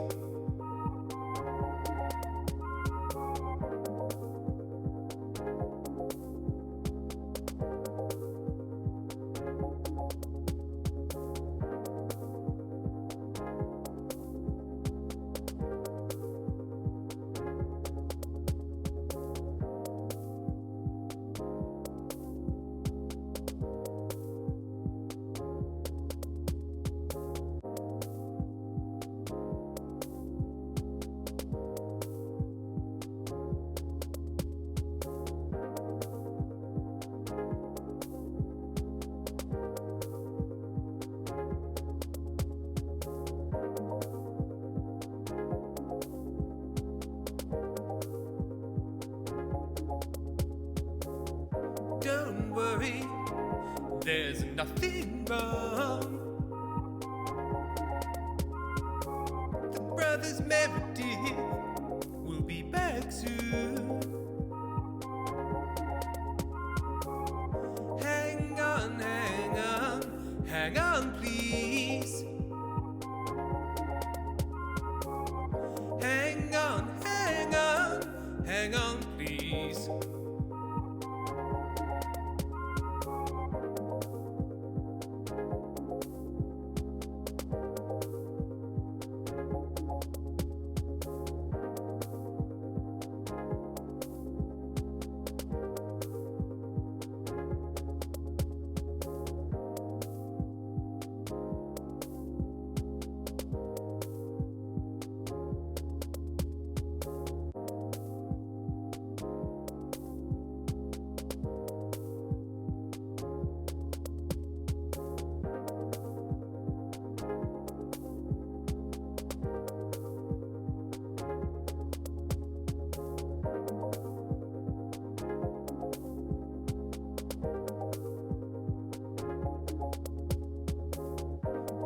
Don't worry, there's nothing wrong. The brothers Meredith will be back soon. Hang on, hang on, hang on, please. Hang on, hang on, hang on, please.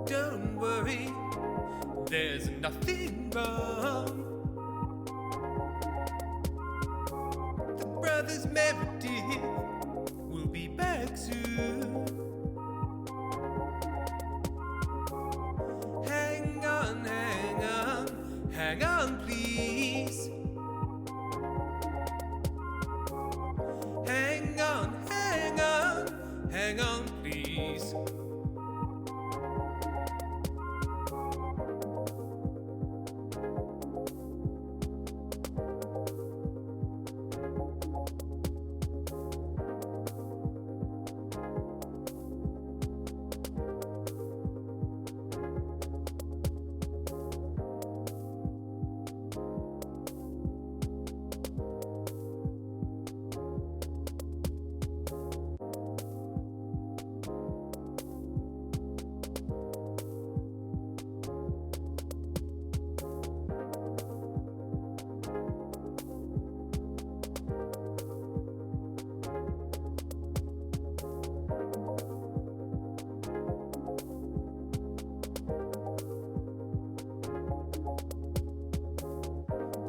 Don't worry, there's nothing wrong. The brothers Meredith will be back soon. Hang on, hang on, hang on, please. Hang on, hang on, hang on, please.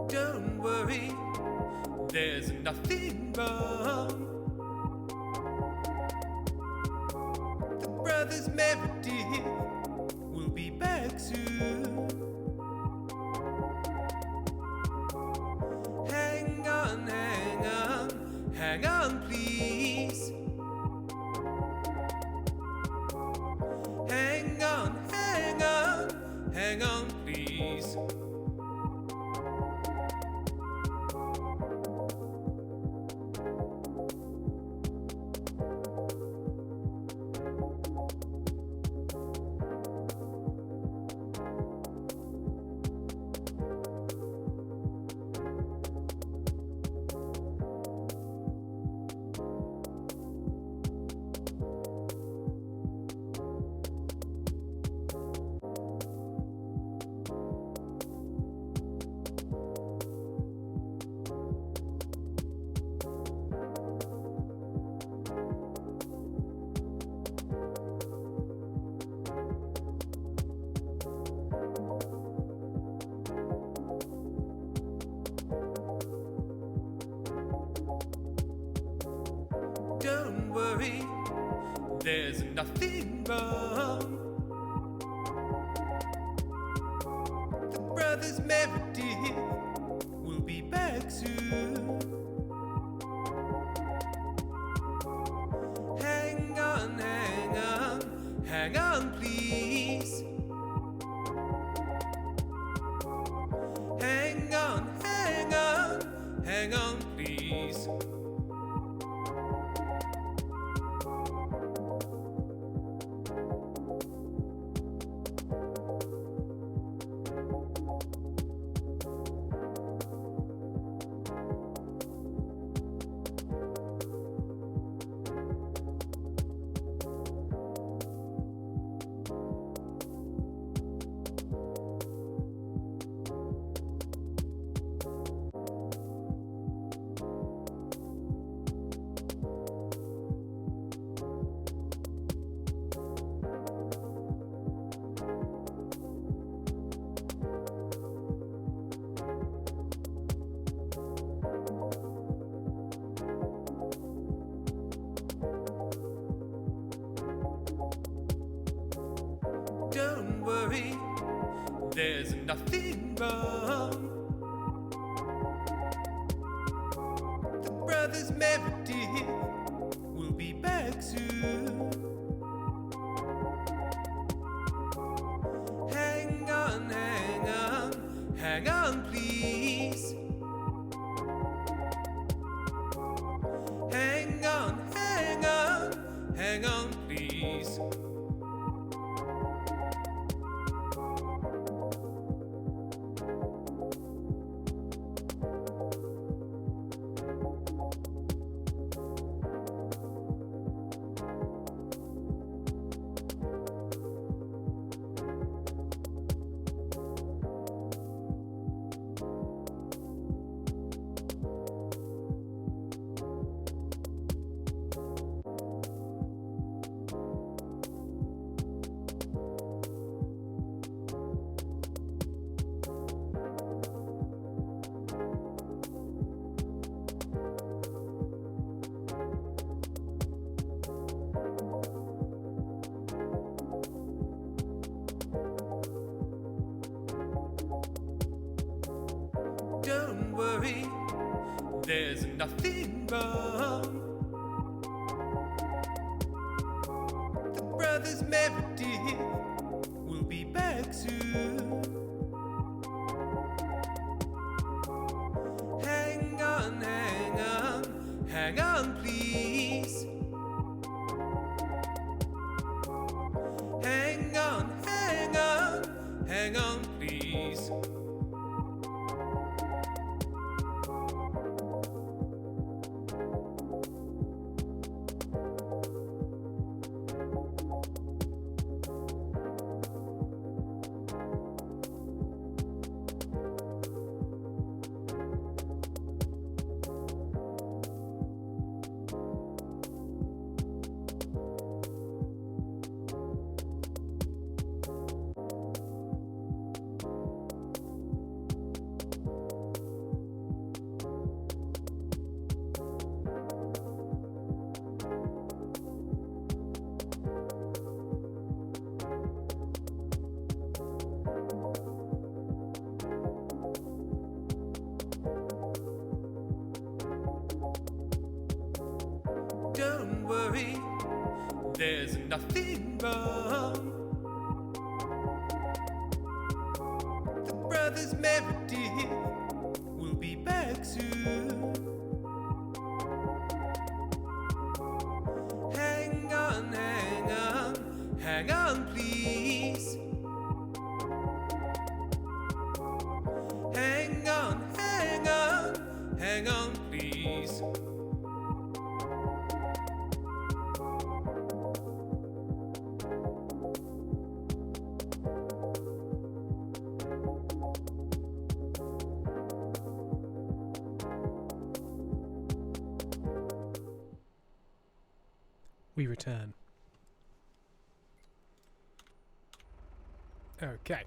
Don't worry, there's nothing wrong. The brothers Meredith will be back soon. Hang on, hang on, hang on, please. Hang on, hang on, hang on, please. Don't worry, there's nothing wrong. The brothers Meredith will be back soon. Hang on, hang on, hang on, please. Hang on, hang on, hang on, please. Don't worry, there's nothing wrong. The brothers Meredith will be back soon. Hang on, hang on, hang on, please. Hang on, hang on, hang on, please. Don't worry, there's nothing wrong. The brothers Meredith will be back soon. Hang on, hang on, hang on, please. Hang on, hang on, hang on, please. Don't worry, there's nothing wrong. The brothers Meredith will be back soon. Hang on, hang on, hang on, please. Hang on, hang on, hang on, please. We return. Okay.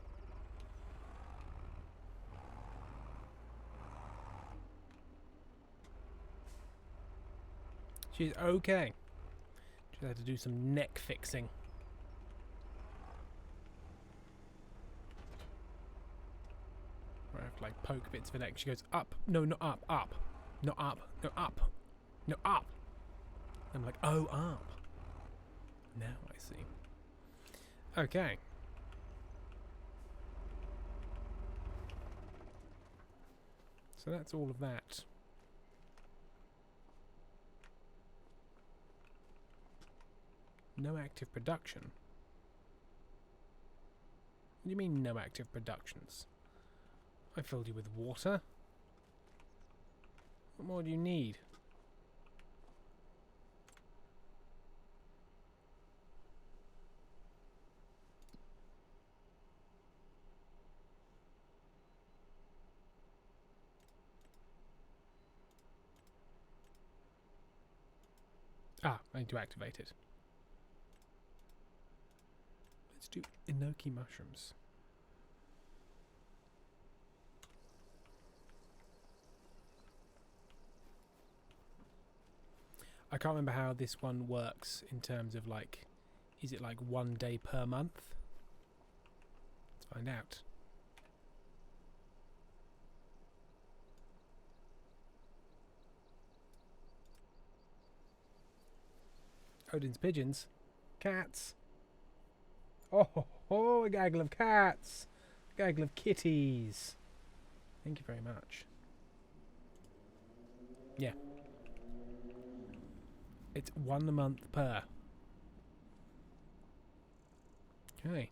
She's okay. She had to do some neck fixing. Where I have to like poke bits of her neck. She goes up. No, not up. Up. Not up. No, up. No, up. I'm like, oh, up. Now I see. Okay. So that's all of that. No active production? What do you mean no active productions? I filled you with water. What more do you need? Ah, I need to activate it. Let's do enoki mushrooms. I can't remember how this one works in terms of like, is it like 1 day per month? Let's find out. Odin's pigeons. Cats. Oh, a gaggle of cats. A gaggle of kitties. Thank you very much. Yeah. It's 1 a month per. Okay.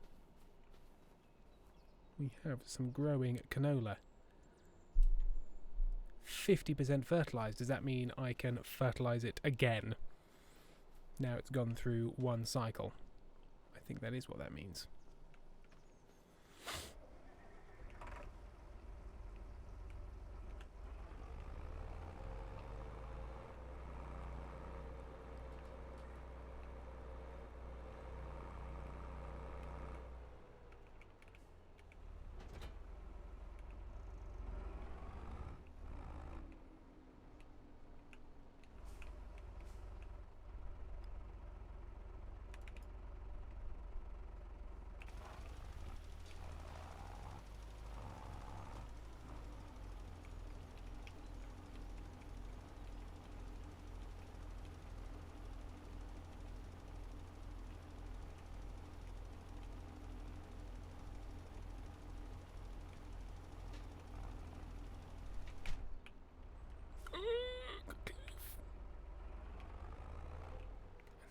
We have some growing canola. 50% fertilised. Does that mean I can fertilise it again? Now it's gone through 1 cycle. I think that is what that means.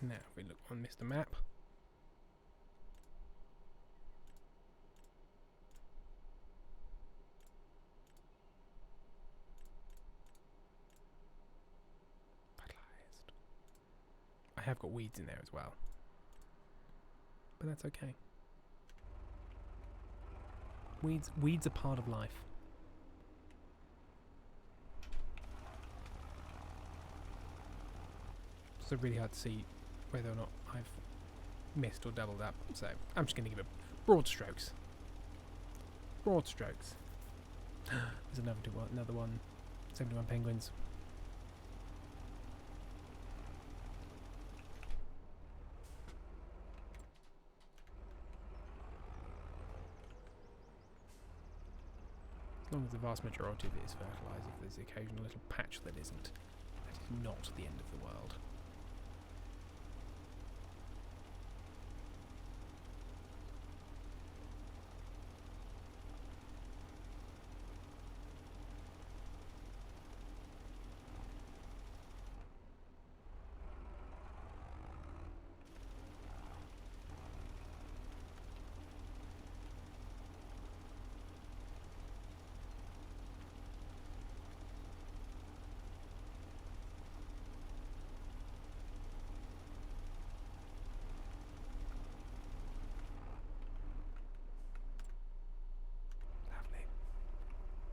Now if we look on Mr. Map. Fertilised. I have got weeds in there as well. But that's okay. Weeds are part of life. So really hard to see whether or not I've missed or doubled up. So I'm just going to give it broad strokes. Broad strokes. There's another one. 71 penguins. As long as the vast majority of it is fertilised, if there's the occasional little patch that isn't, that is not the end of the world.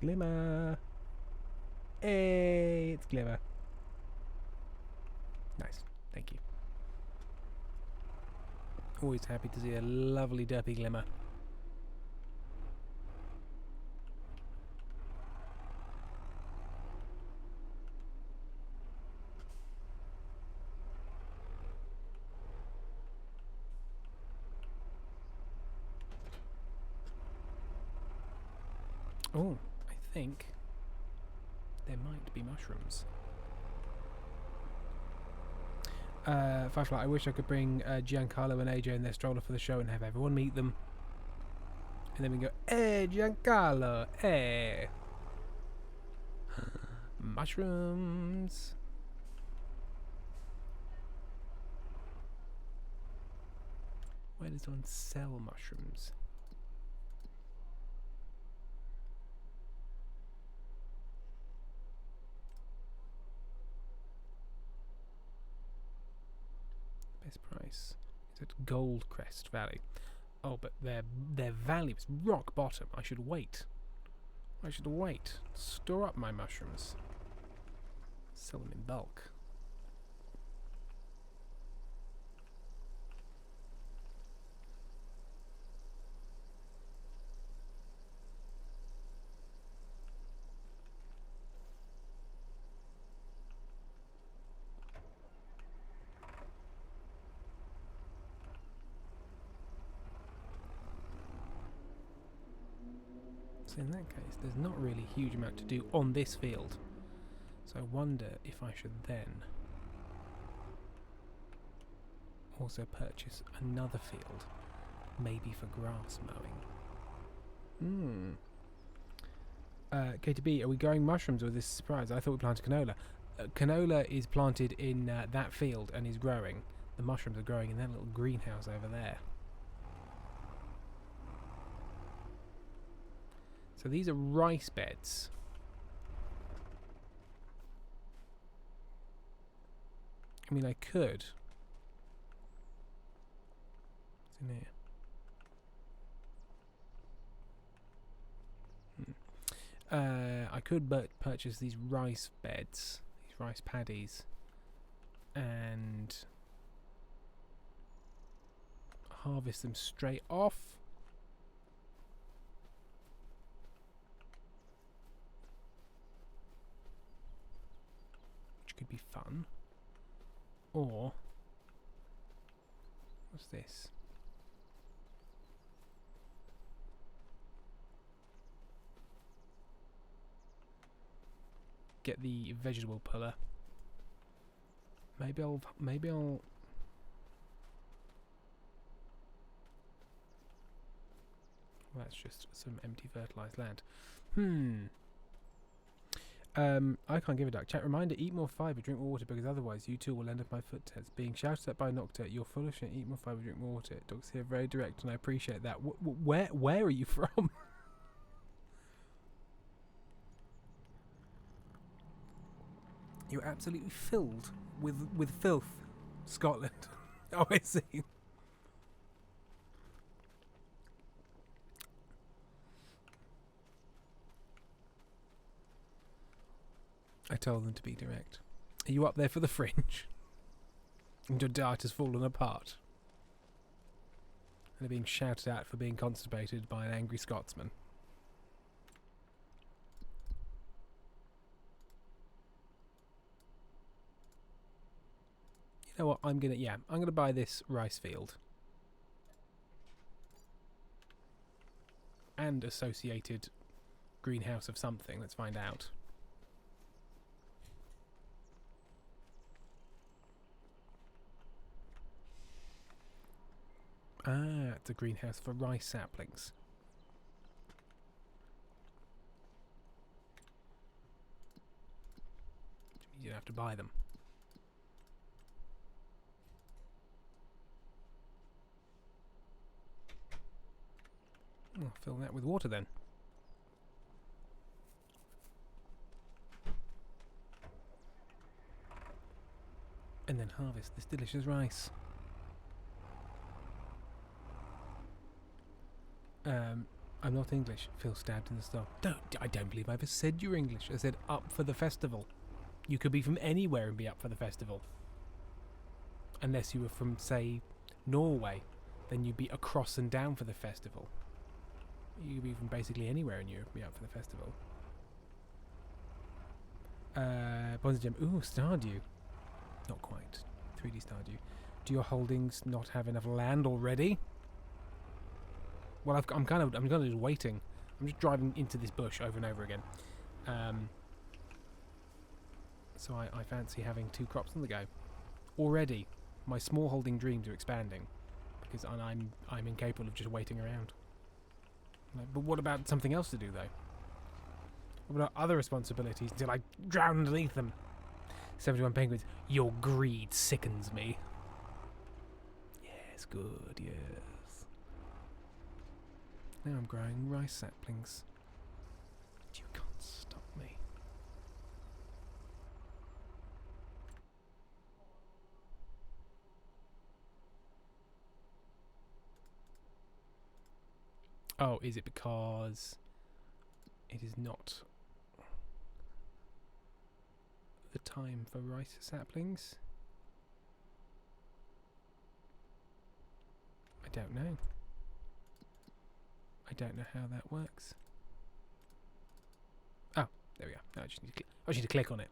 Glimmer! Hey, it's Glimmer. Nice, thank you. Always happy to see a lovely derpy Glimmer. Oh, I think there might be mushrooms. Firefly, I wish I could bring Giancarlo and AJ in their stroller for the show and have everyone meet them. And then we go, hey, Giancarlo, hey. Mushrooms. Where does one sell mushrooms? Best price is at Goldcrest Valley. Oh, but their valley was rock bottom. I should wait. Store up my mushrooms. Sell them in bulk. So in that case, there's not really a huge amount to do on this field. So I wonder if I should then also purchase another field, maybe for grass mowing. KTB, are we growing mushrooms or is this a surprise? I thought we planted canola. Canola is planted in that field and is growing. The mushrooms are growing in that little greenhouse over there. So these are rice beds. I mean, I could. What's in here? I could purchase these rice beds, these rice paddies, and harvest them straight off. Which could be fun. Or, what's this? Get the vegetable puller. Maybe I'll well, that's just some empty fertilized land. I can't give a duck. Chat reminder, eat more fibre, drink more water, because otherwise you too will end up my footsteps. Being shouted at by Nocta, you're full of shit, eat more fibre, drink more water. Dogs here very direct and I appreciate that. Where are you from? You're absolutely filled with filth, Scotland. Oh, I see. I told them to be direct. Are you up there for the fringe? And your dart has fallen apart. And are being shouted at for being constipated by an angry Scotsman. You know what? I'm gonna buy this rice field. And associated greenhouse of something. Let's find out. Ah, it's a greenhouse for rice saplings. Which means you don't have to buy them. I'll fill that with water then. And then harvest this delicious rice. I'm not English. Phil stabbed in the stomach. I don't believe I ever said you're English. I said up for the festival. You could be from anywhere and be up for the festival. Unless you were from, say, Norway. Then you'd be across and down for the festival. You could be from basically anywhere in Europe and be up for the festival. Bonzi Gem. Ooh, Stardew. Not quite. 3D Stardew. Do your holdings not have enough land already? Well, I'm kind of just waiting. I'm just driving into this bush over and over again. So I fancy having 2 crops on the go. Already, my small-holding dreams are expanding because I'm incapable of just waiting around. But what about something else to do, though? What about other responsibilities until I drown underneath them? 71 penguins. Your greed sickens me. Yes, good, yes. Now I'm growing rice saplings. You can't stop me. Oh, is it because it is not the time for rice saplings? I don't know. I don't know how that works. Oh, there we go. I just need to click on it.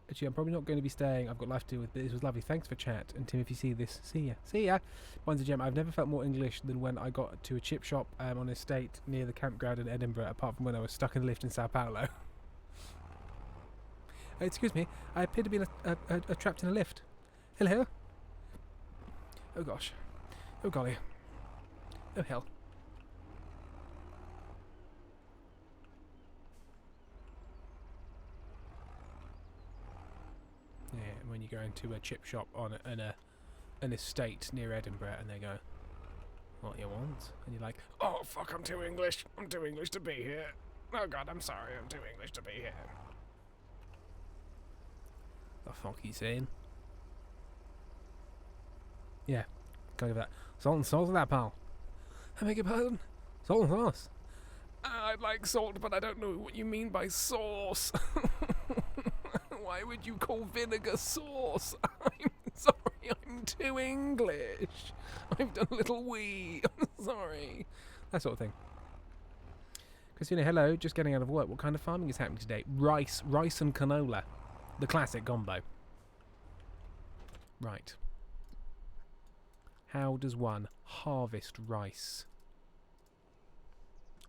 Actually, I'm probably not going to be staying. I've got life to deal with, but this was lovely. Thanks for chat. And Tim, if you see this, see ya. See ya. Mine's a gem. I've never felt more English than when I got to a chip shop on an estate near the campground in Edinburgh, apart from when I was stuck in a lift in Sao Paulo. Excuse me. I appear to be trapped in a lift. Hello? Oh gosh. Oh golly. Oh hell. Yeah, when you go into a chip shop on an estate near Edinburgh and they go, what you want? And you're like, oh fuck, I'm too English. I'm too English to be here. Oh god, I'm sorry, I'm too English to be here. The fuck are you saying? Yeah, go with that. Salt and sauce with that, pal. I beg your pardon? Salt and sauce? I'd like salt, but I don't know what you mean by sauce. Why would you call vinegar sauce? I'm sorry, I'm too English. I've done a little wee. I'm sorry. That sort of thing. Christina, hello. Just getting out of work. What kind of farming is happening today? Rice and canola. The classic combo. Right. How does one harvest rice?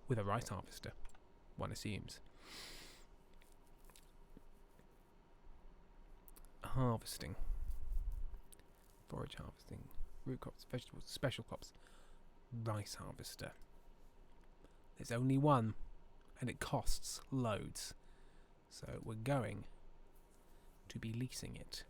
With a rice harvester, one assumes. Harvesting. Forage harvesting. Root crops, vegetables, special crops. Rice harvester. There's only one, and it costs loads. So we're going to be leasing it.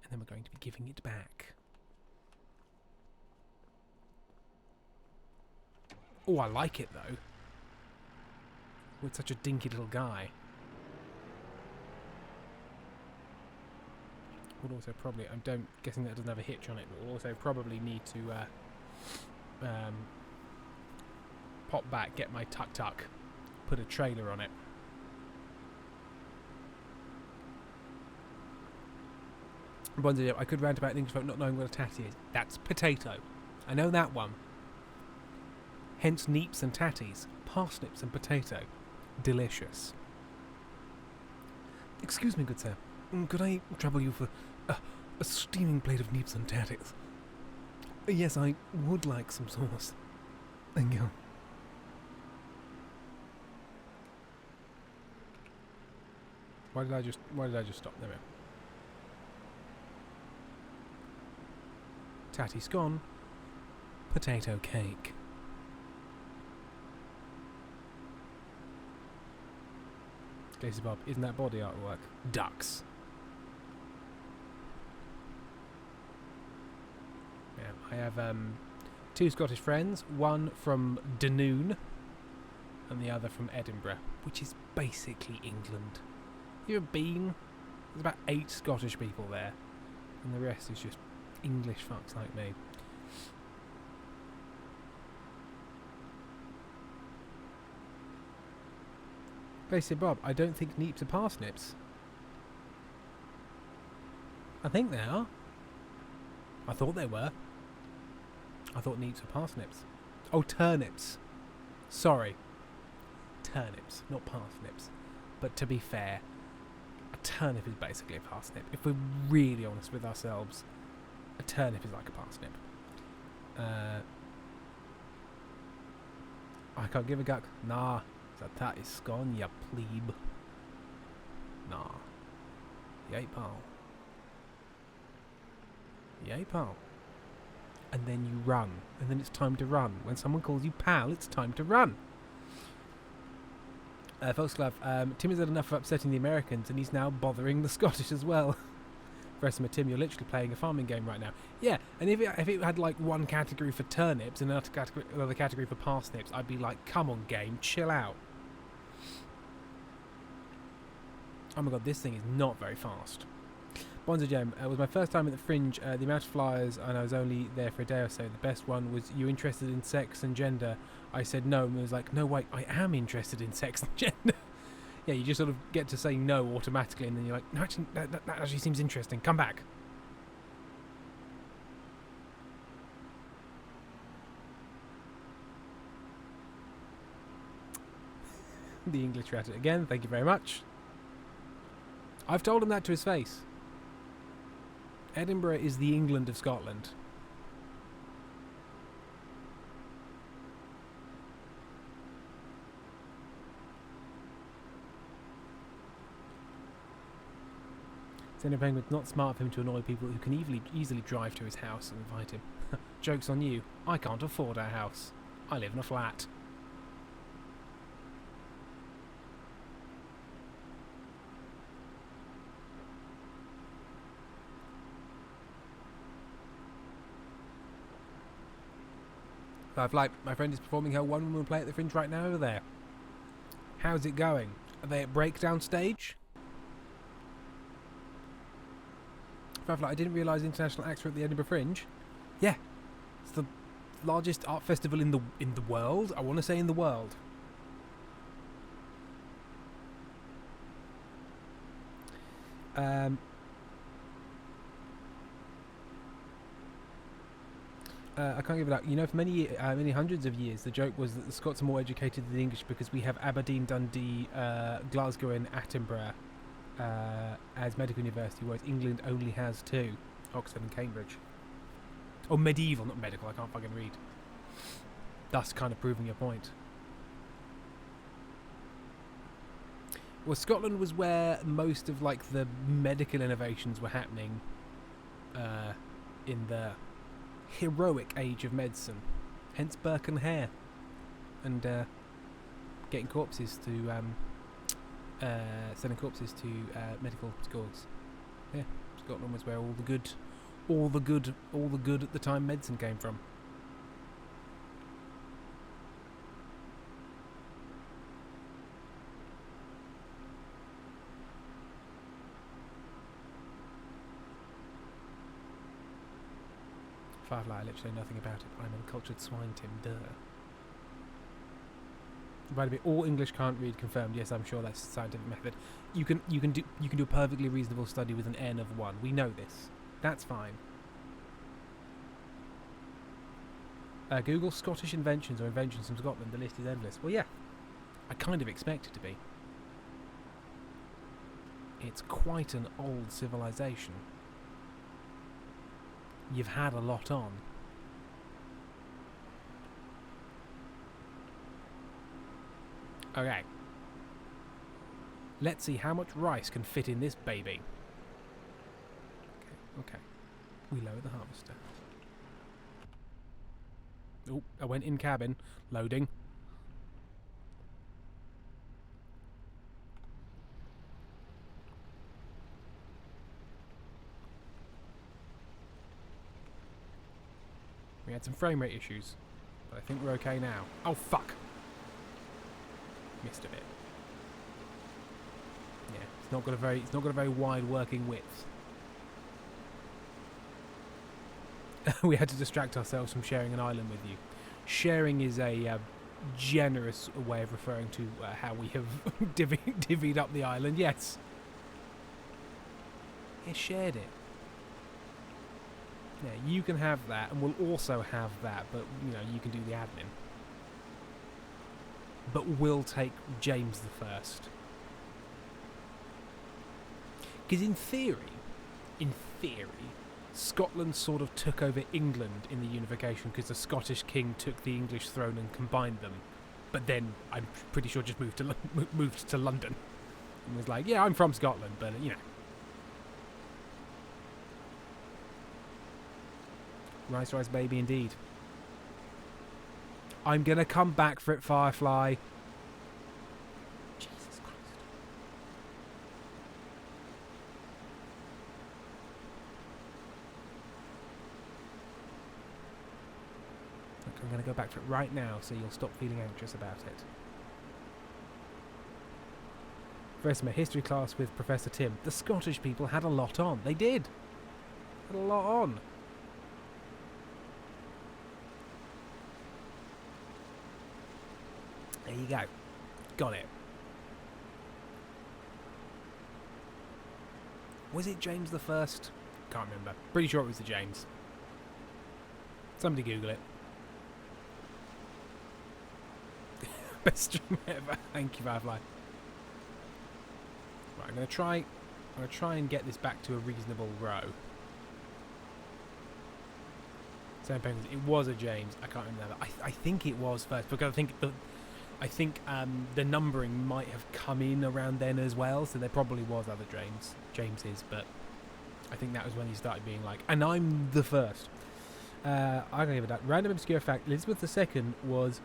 And then we're going to be giving it back. Oh, I like it though. With such a dinky little guy. Would also probably, I'm guessing that doesn't have a hitch on it, but we'll also probably need to pop back, get my tuk-tuk, put a trailer on it. I could rant about English folk not knowing what a tatty is. That's potato. I know that one. Hence neeps and tatties. Parsnips and potato. Delicious. Excuse me, good sir. Could I trouble you for a steaming plate of neeps and tatties? Yes, I would like some sauce. Thank you. Why did I just stop? There we go. Tatty scone. Potato cake. Casey Bob, isn't that body artwork? Ducks. Yeah, I have 2 Scottish friends, one from Dunoon and the other from Edinburgh, which is basically England. You ever been? There's about 8 Scottish people there, and the rest is just English fucks like me. Basically, Bob, I don't think neeps are parsnips. I think they are. I thought they were. I thought neeps were parsnips. Oh, turnips. Sorry. Turnips, not parsnips. But to be fair, a turnip is basically a parsnip. If we're really honest with ourselves, a turnip is like a parsnip. I can't give a guck. Nah, that is scone, ya plebe. Nah. Yay, pal. Yay, pal. And then you run. And then it's time to run. When someone calls you pal, it's time to run. Folks Club, Tim has had enough of upsetting the Americans, and he's now bothering the Scottish as well. For estimate, Tim, you're literally playing a farming game right now. Yeah, and if it had like one category for turnips and another category for parsnips, I'd be like, come on, game, chill out. Oh my god, this thing is not very fast. Bonza Gem, it was my first time at the Fringe. The amount of flyers, and I was only there for a day or so. The best one was, you interested in sex and gender? I said no, and it was like, no, wait, I am interested in sex and gender. Yeah, you just sort of get to say no automatically, and then you're like, no, actually, that actually seems interesting. Come back. The English read it again. Thank you very much. I've told him that to his face. Edinburgh is the England of Scotland. Senator Penguin's not smart of him to annoy people who can easily drive to his house and invite him. Joke's on you. I can't afford our house. I live in a flat. Like, my friend is performing her one-woman play at the Fringe right now over there. How's it going? Are they at breakdown stage? Like, I didn't realise international acts were at the Edinburgh Fringe. Yeah, it's the largest art festival in the world. I want to say in the world. I can't give it up. You know, for many hundreds of years, the joke was that the Scots are more educated than the English because we have Aberdeen, Dundee, Glasgow and Attenborough as medical university, whereas England only has two, Oxford and Cambridge. Or medieval, not medical, I can't fucking read. Thus kind of proving your point. Well, Scotland was where most of like the medical innovations were happening in the heroic age of medicine. Hence Burke and Hare. And getting corpses to sending corpses to medical schools. Yeah, Scotland was where all the good at the time medicine came from. Firefly, I literally know nothing about it. I'm an uncultured swine, Tim. Duh. Vitamin all English can't read confirmed. Yes, I'm sure that's a scientific method. You can do a perfectly reasonable study with an N of 1. We know this. That's fine. Google Scottish inventions or inventions from Scotland. The list is endless. Well, yeah, I kind of expect it to be. It's quite an old civilization. You've had a lot on. Okay. Let's see how much rice can fit in this baby. Okay. We lower the harvester. Oh, I went in cabin. Loading. We had some frame rate issues, but I think we're okay now. Oh fuck! Missed a bit. Yeah, it's not got a very wide working width. We had to distract ourselves from sharing an island with you. Sharing is a generous way of referring to how we have divvied up the island. Yes. Yeah, shared it. Yeah, you can have that, and we'll also have that, but, you know, you can do the admin. But we'll take James the First. Because in theory, Scotland sort of took over England in the unification because the Scottish king took the English throne and combined them. But then I'm pretty sure just moved to London and was like, yeah, I'm from Scotland, but you know. Rice, rice, baby, indeed. I'm gonna come back for it, Firefly. Jesus Christ. Look, I'm gonna go back for it right now so you'll stop feeling anxious about it. First, my history class with Professor Tim. The Scottish people had a lot on. They did. Had a lot on. There you go. Got it. Was it James the First? Can't remember. Pretty sure it was the James. Somebody Google it. Best stream ever. Thank you, Firefly. Right, I'm gonna try and get this back to a reasonable row. Same penguins. It was a James. I can't remember. I think it was first because I think the numbering might have come in around then as well, so there probably was other Jameses, but I think that was when he started being like, and I'm the first. I'm gonna give it that. Random obscure fact: Elizabeth II was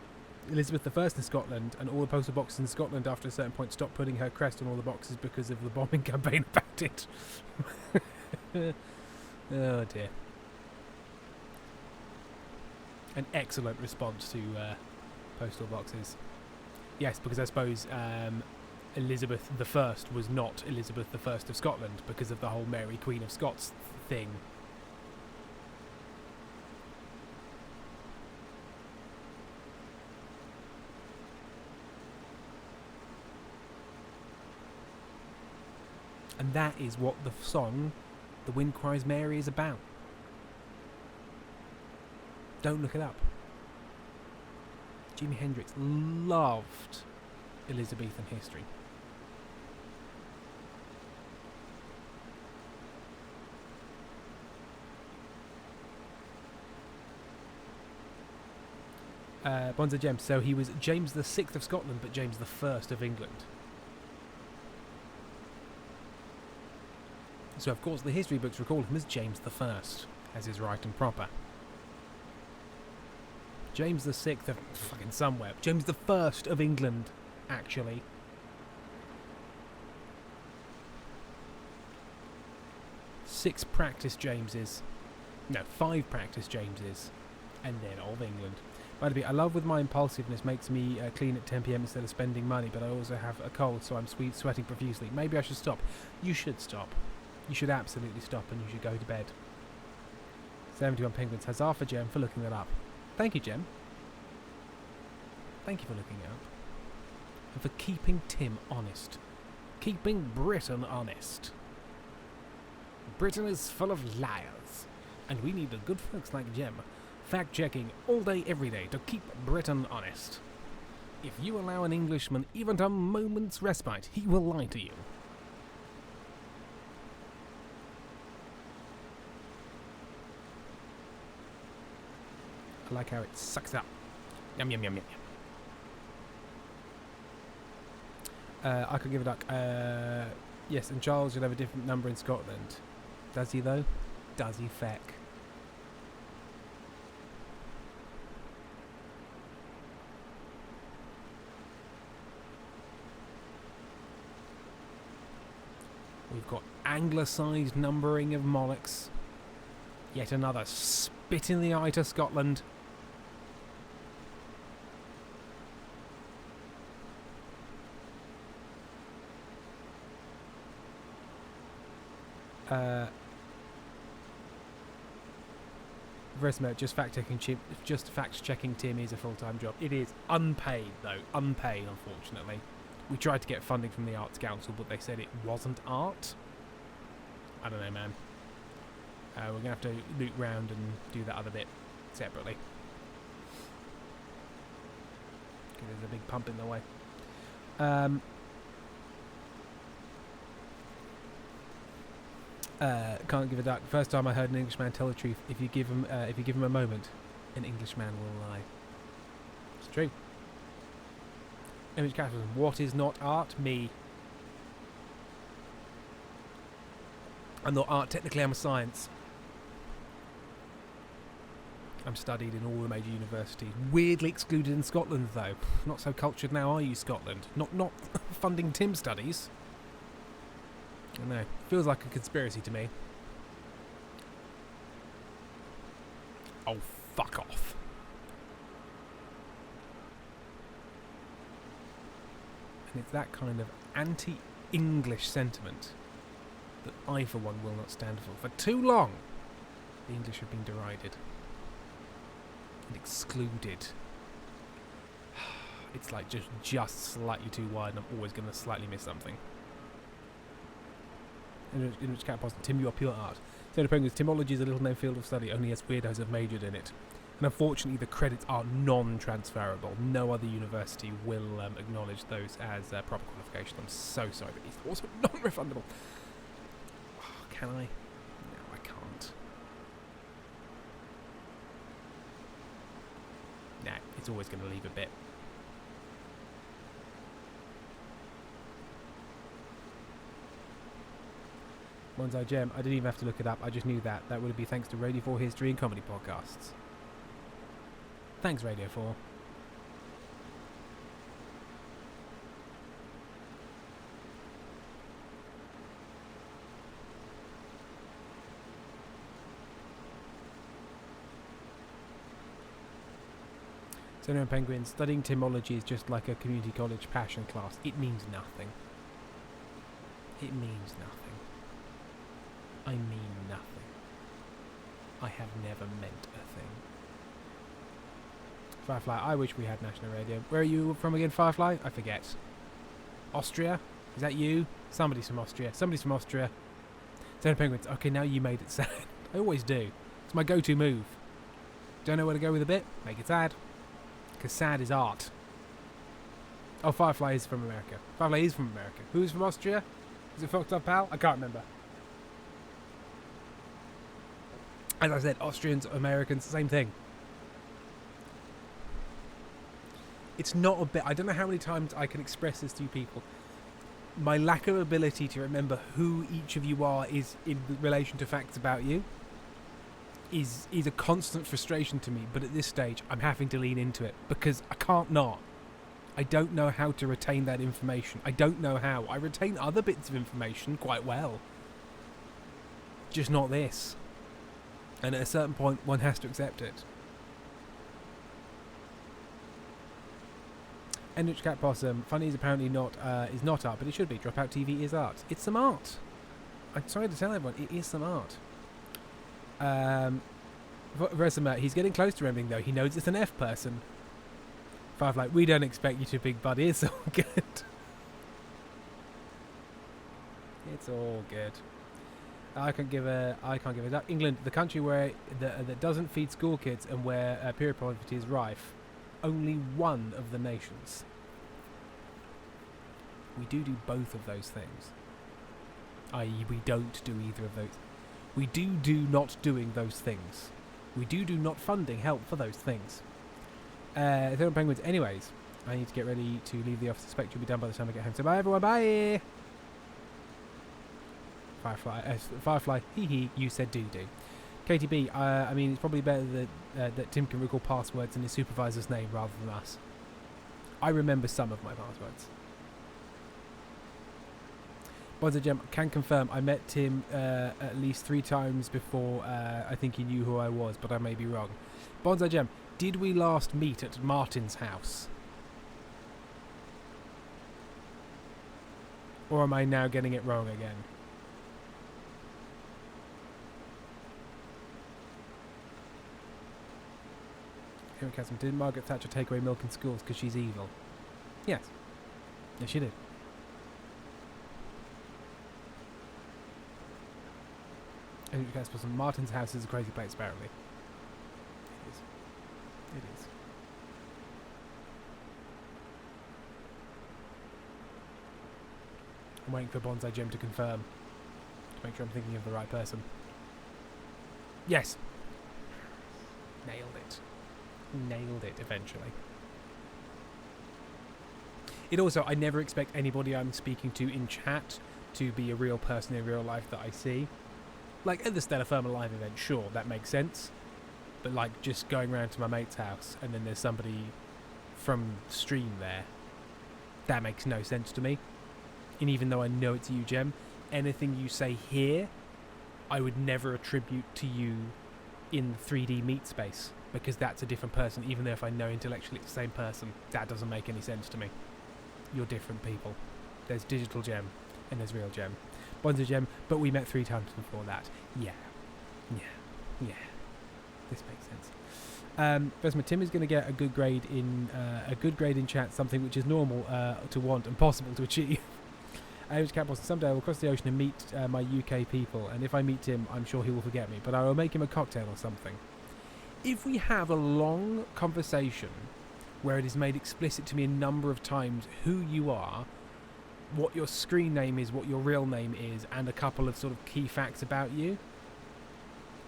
Elizabeth I in Scotland, and all the postal boxes in Scotland after a certain point stopped putting her crest on all the boxes because of the bombing campaign about it. Oh dear. An excellent response to postal boxes. Yes, because I suppose Elizabeth I was not Elizabeth I of Scotland because of the whole Mary Queen of Scots thing. And that is what the song The Wind Cries Mary is about. Don't look it up. Jimi Hendrix loved Elizabethan history. Bonza James. So he was James the VI of Scotland, but James the First of England. So of course the history books recall him as James the First, as is right and proper. James the VI of fucking somewhere. James the First of England, actually. Six practice Jameses. No, 5 practice Jameses. And then of England. By the way, I love with my impulsiveness makes me clean at 10 PM instead of spending money, but I also have a cold, so I'm sweating profusely. Maybe I should stop. You should stop. You should absolutely stop, and you should go to bed. 71 Penguins. Huzzah for Jem for looking that up. Thank you, Jem. Thank you for looking it up. And for keeping Tim honest. Keeping Britain honest. Britain is full of liars. And we need the good folks like Jem fact-checking all day, every day to keep Britain honest. If you allow an Englishman even a moment's respite, he will lie to you. I like how it sucks up. Yum, yum, yum, yum, yum. I could give a duck. Yes, and Charles should have a different number in Scotland. Does he, though? Does he, feck? We've got anglicised numbering of monarchs. Yet another spit in the eye to Scotland. Just fact-checking Tim is a full-time job. It is unpaid, though. Unpaid, unfortunately. We tried to get funding from the Arts Council, but they said it wasn't art. I don't know, man. We're going to have to loop round and do that other bit separately. There's a big pump in the way. Can't give a duck. First time I heard an Englishman tell the truth. If you give him a moment, an Englishman will lie. It's true. Image capitalism. What is not art? Me. I'm not art. Technically, I'm a science. I'm studied in all the major universities. Weirdly excluded in Scotland, though. Not so cultured now, are you, Scotland? Not funding Tim studies. I don't know. Feels like a conspiracy to me. Oh, fuck off. And it's that kind of anti-English sentiment that I, for one, will not stand for. For too long, the English have been derided and excluded. It's like just slightly too wide, and I'm always going to slightly miss something. In which cat positive, Tim, you are pure art. So the Penguins, Timology is a little known field of study, only as weirdos have majored in it. And unfortunately, the credits are non-transferable. No other university will acknowledge those as proper qualification. I'm so sorry, but it's also non-refundable. Oh, can I? No, I can't. Nah, it's always going to leave a bit. Bonsai Gem, I didn't even have to look it up, I just knew that. That would be thanks to Radio 4 History and Comedy Podcasts. Thanks, Radio 4. Sonoma Penguin, studying Timology is just like a community college passion class. It means nothing. It means nothing. I mean nothing. I have never meant a thing. Firefly, I wish we had national radio. Where are you from again, Firefly? I forget. Austria? Is that you? Somebody's from Austria. Somebody's from Austria. Sonoma Penguins. Okay, now you made it sad. I always do. It's my go-to move. Don't know where to go with a bit? Make it sad. Because sad is art. Oh, Firefly is from America. Firefly is from America. Who's from Austria? Is it Fucked Up Pal? I can't remember. As I said, Austrians, Americans, same thing. It's not a bit... I don't know how many times I can express this to you people. My lack of ability to remember who each of you are is in relation to facts about you is a constant frustration to me. But at this stage, I'm having to lean into it because I can't not. I don't know how to retain that information. I don't know how. I retain other bits of information quite well. Just not this. And at a certain point, one has to accept it. Enrich Cat Possum. Funny is apparently not is not art, but it should be. Dropout TV is art. It's some art. I'm sorry to tell everyone, it is some art. Versima, he's getting close to remembering though. He knows it's an F person. Firefly, we don't expect you to, big buddy. It's all good. It's all good. I can't give a duck. England, the country where that doesn't feed school kids and where period poverty is rife. Only one of the nations. We do both of those things. I.e., we don't do either of those. We do not doing those things. We do not funding help for those things. Third Penguins. Anyways, I need to get ready to leave the office. I suspect you'll be done by the time I get home. So bye everyone. Bye. Firefly, hee, you said do. KTB, I mean, it's probably better that Tim can recall passwords in his supervisor's name rather than us. I remember some of my passwords. Bonza Gem, can confirm, I met Tim at least 3 times before I think he knew who I was, but I may be wrong. Bonza Gem, did we last meet at Martin's house? Or am I now getting it wrong again? Did Margaret Thatcher take away milk in schools because she's evil? Yes. Yes, she did. Martin's house is a crazy place, apparently. It is. It is. I'm waiting for Bonsai Jim to confirm. to make sure I'm thinking of the right person. Yes. Nailed it. Nailed it eventually. It also, I never expect anybody I'm speaking to in chat to be a real person in real life that I see. Like at the Stellar Firma live event, sure, that makes sense. But like just going around to my mate's house and then there's somebody from stream there, that makes no sense to me. And even though I know it's you, Gem, anything you say here, I would never attribute to you in 3D meet space, because that's a different person, even though if I know intellectually it's the same person, that doesn't make any sense to me. You're different people. There's digital Gem and there's real Gem. Bonzo Gem, but we met 3 times before that. Yeah. This makes sense. Vesma, Tim is going to get a good grade in chat, something which is normal to want and possible to achieve. Someday I will cross the ocean and meet my UK people, and if I meet Tim, I'm sure he will forget me, but I will make him a cocktail or something. If we have a long conversation where it is made explicit to me a number of times who you are, what your screen name is, what your real name is, and a couple of sort of key facts about you,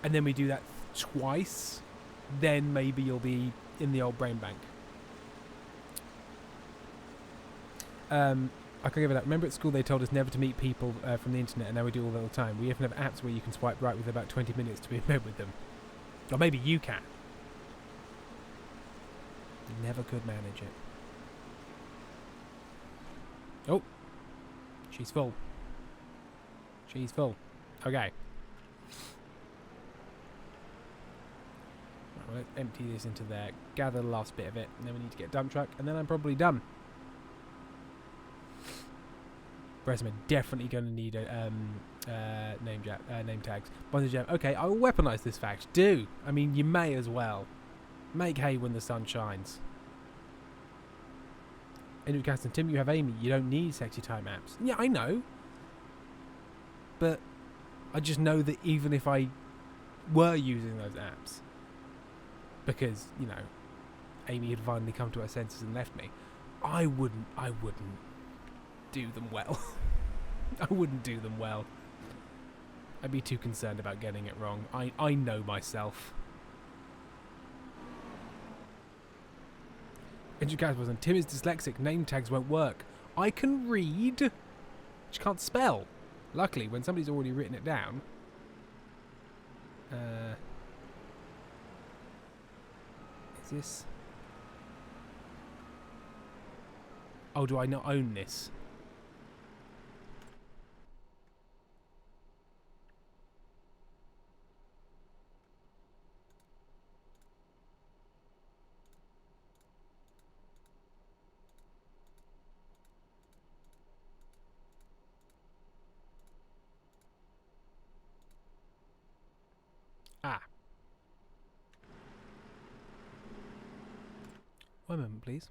and then we do that twice, then maybe you'll be in the old brain bank. I can give it that. Remember at school they told us never to meet people from the internet, and now we do all the time. We even have apps where you can swipe right with about 20 minutes to be in bed with them. Or maybe you can. You never could manage it. Oh. She's full. She's full. Okay. Right, well, let's empty this into there, gather the last bit of it, and then we need to get a dump truck, and then I'm probably done. Bresman definitely going to need a name tags. Bonzo Gem. Okay, I will weaponize this fact. Do. I mean, you may as well. Make hay when the sun shines. Andrew Caston, Tim, you have Amy. You don't need sexy time apps. Yeah, I know. But I just know that even if I were using those apps, because, you know, Amy had finally come to her senses and left me, I wouldn't do them well. I wouldn't do them well. I'd be too concerned about getting it wrong. I know myself. Andrew Casperson, Tim is dyslexic. Name tags won't work. I can read. Just can't spell. Luckily, when somebody's already written it down. Is this? Oh, do I not own this? Ah. One moment, please.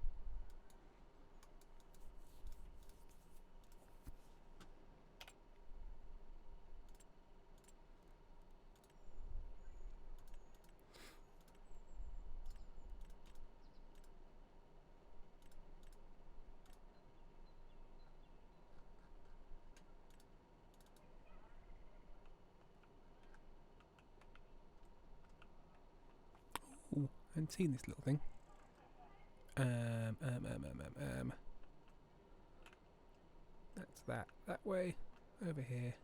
Ooh, I hadn't seen this little thing. That's that way, over here.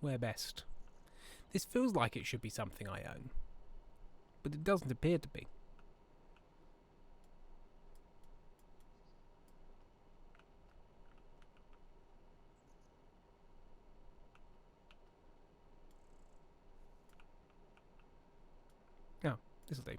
Where best? This feels like it should be something I own, but it doesn't appear to be. Oh, this'll do.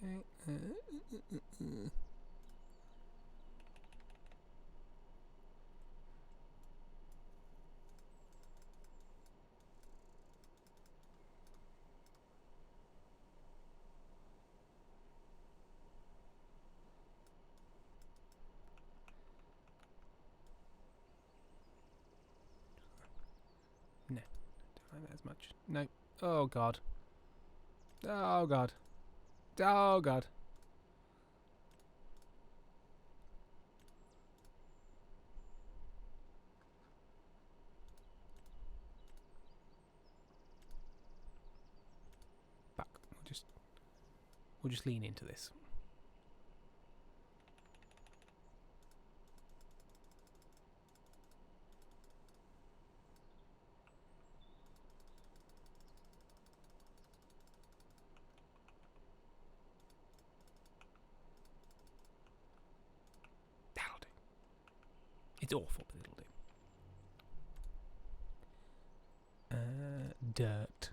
Okay. No, don't like that as much. No. Oh god. Oh god. Oh god. Fuck. We'll just lean into this. That'll do. It's awful, but it'll do. Dirt.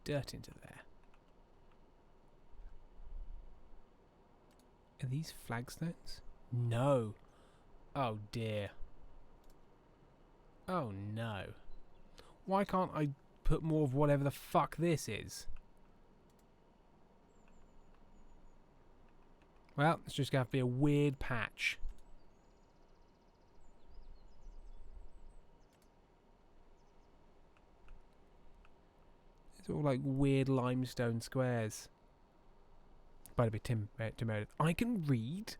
Dirt into there. Are these flagstones? No. Oh dear. Oh no. Why can't I put more of whatever the fuck this is? Well, it's just going to have to be a weird patch. It's all like weird limestone squares. By the way, Tim Meredith. I can read.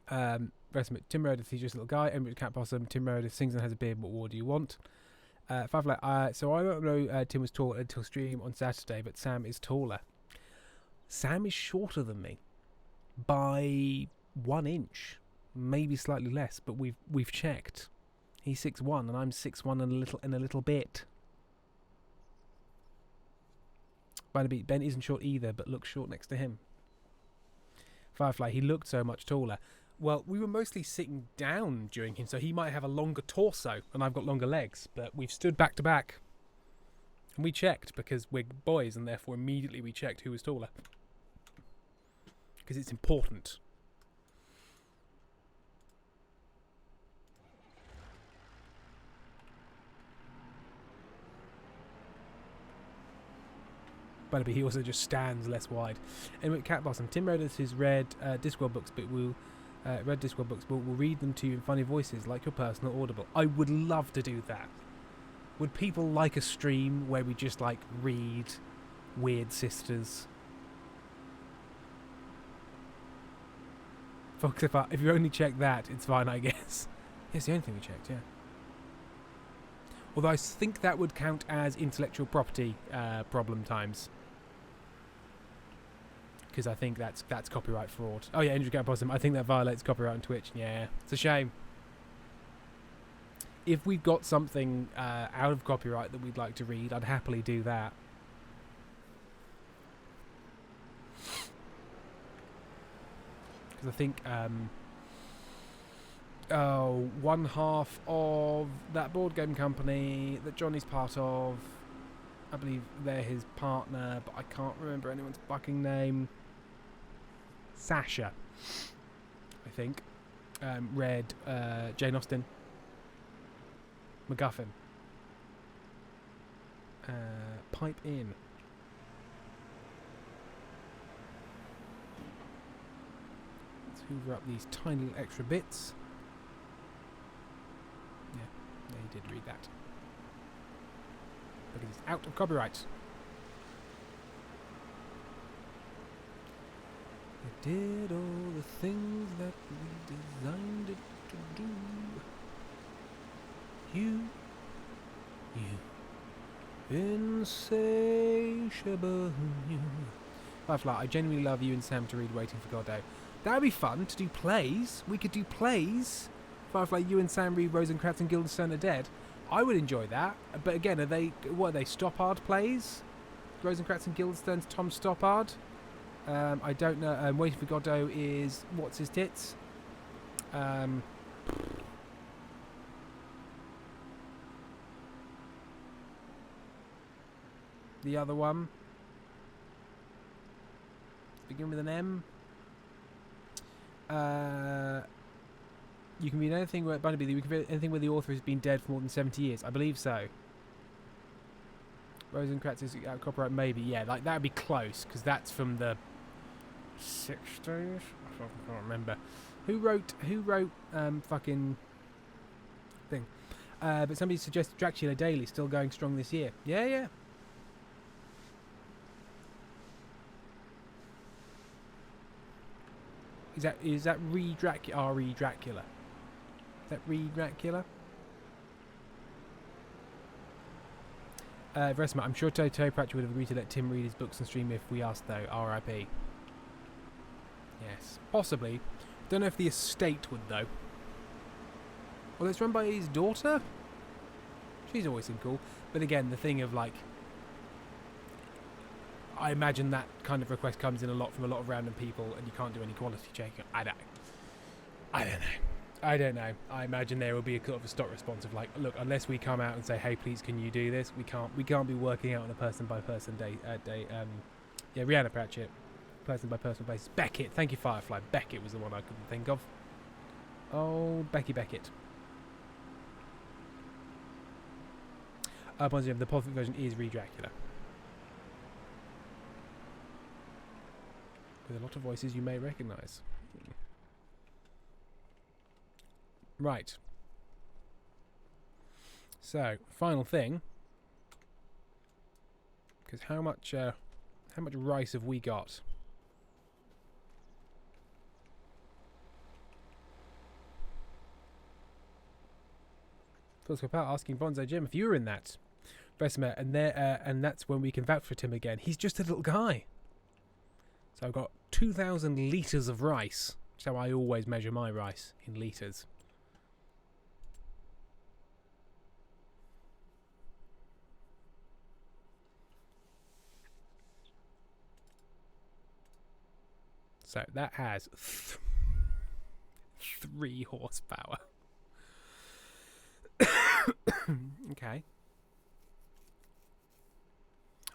Rest of it. Tim Meredith, he's just a little guy. Emily Cat Possum. Tim Meredith sings and has a beard. What more do you want? So I don't know Tim was tall until stream on Saturday, but Sam is taller. Sam is shorter than me by 1 inch, maybe slightly less, but we've checked. He's 6'1" and I'm 6'1" and a little bit. By the way, Ben isn't short either, but looks short next to him. Firefly, he looked so much taller. Well, we were mostly sitting down during him, so he might have a longer torso, and I've got longer legs, but we've stood back to back. And we checked, because we're boys, and therefore immediately we checked who was taller. Because it's important. But he also just stands less wide. Anyway, Cat Blossom. Tim wrote us his red Discworld books, but we'll read them to you in funny voices, like your personal Audible. I would love to do that. Would people like a stream where we just like read Weird Sisters? Folks, if you only check that, it's fine, I guess. Yeah, it's the only thing we checked, yeah. Although I think that would count as intellectual property problem times. Because I think that's copyright fraud. Oh yeah, Andrew Cat-Possum, I think that violates copyright on Twitch. Yeah, it's a shame. If we've got something out of copyright that we'd like to read, I'd happily do that. Because I think one half of that board game company that Johnny's part of, I believe they're his partner, but I can't remember anyone's fucking name. Sasha, I think. Read Jane Austen. MacGuffin. Pipe in. Let's hoover up these tiny little extra bits. Yeah, you did read that. Because it's out of copyright. It did all the things that we designed it to do. You, insatiable you. Firefly, I genuinely love you and Sam to read Waiting for Godot. That would be fun to do plays. We could do plays Firefly, you and Sam Reed, Rosencrantz and Guildenstern are dead. I would enjoy that, but again, what are they, Stoppard plays? Rosencrantz and Guildenstern's Tom Stoppard. I don't know. Waiting for Godot is what's his tits. The other one. Begin with an M. You can read anything where you can read anything where the author has been dead for more than 70 years. I believe so. Rosencrantz is copyright, maybe. Yeah, like that would be close because that's from the 60s. I can't remember. Who wrote fucking thing? But somebody suggested Dracula Daily still going strong this year. Yeah. Is that Dracula? Re Dracula? Is that Re Dracula? Versma, I'm sure Terry Pratchett would have agreed to let Tim read his books and stream if we asked, though. R.I.P. Yes, possibly. Don't know if the estate would, though. Well, it's run by his daughter. She's always been cool. But again, the thing of like, I imagine that kind of request comes in a lot from a lot of random people, and you can't do any quality checking. I don't know. I imagine there will be a sort of a stock response of like, look, unless we come out and say, hey, please, can you do this? We can't be working out on a person by person day. Yeah, Rihanna Pratchett, person by person basis. Beckett, thank you, Firefly. Beckett was the one I couldn't think of. Oh, Becky Beckett. Positive, the profit version is Re Dracula. With a lot of voices you may recognise. Right. So, final thing. Because how much rice have we got? Phil's asking Bonzo Jim if you were in that. Bessemer, and that's when we can vouch for Tim again. He's just a little guy. So I've got 2,000 litres of rice. That's how I always measure my rice, in litres. So that has 3 horsepower. Okay.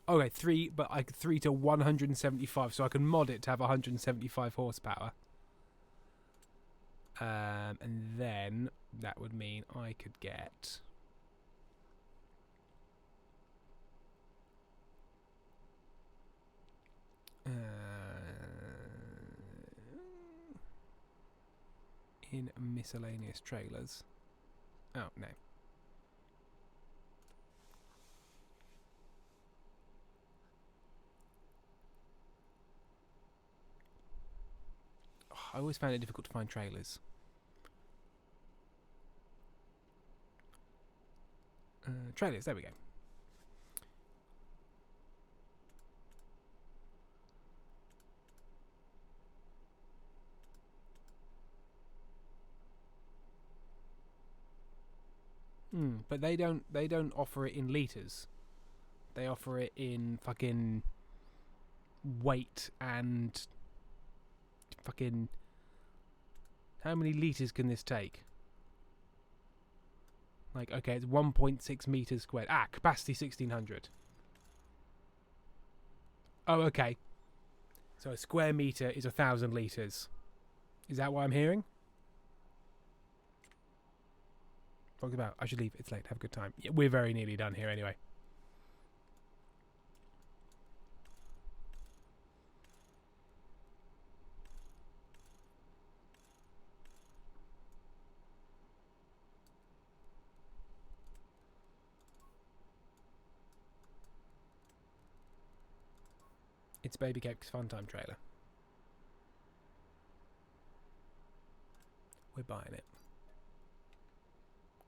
Okay, 3, but 3 to 175, so I can mod it to have 175 horsepower. And then that would mean I could get... in miscellaneous trailers. Oh, no. I always found it difficult to find trailers. Trailers, there we go. But they don't offer it in litres. They offer it in fucking weight and fucking... How many litres can this take? Like, okay, it's 1.6 metres squared. Capacity 1,600. Oh, okay. So a square metre is 1,000 litres. Is that what I'm hearing? Talk about. I should leave. It's late. Have a good time. Yeah, we're very nearly done here anyway. It's Baby Cake's Fun Time trailer. We're buying it.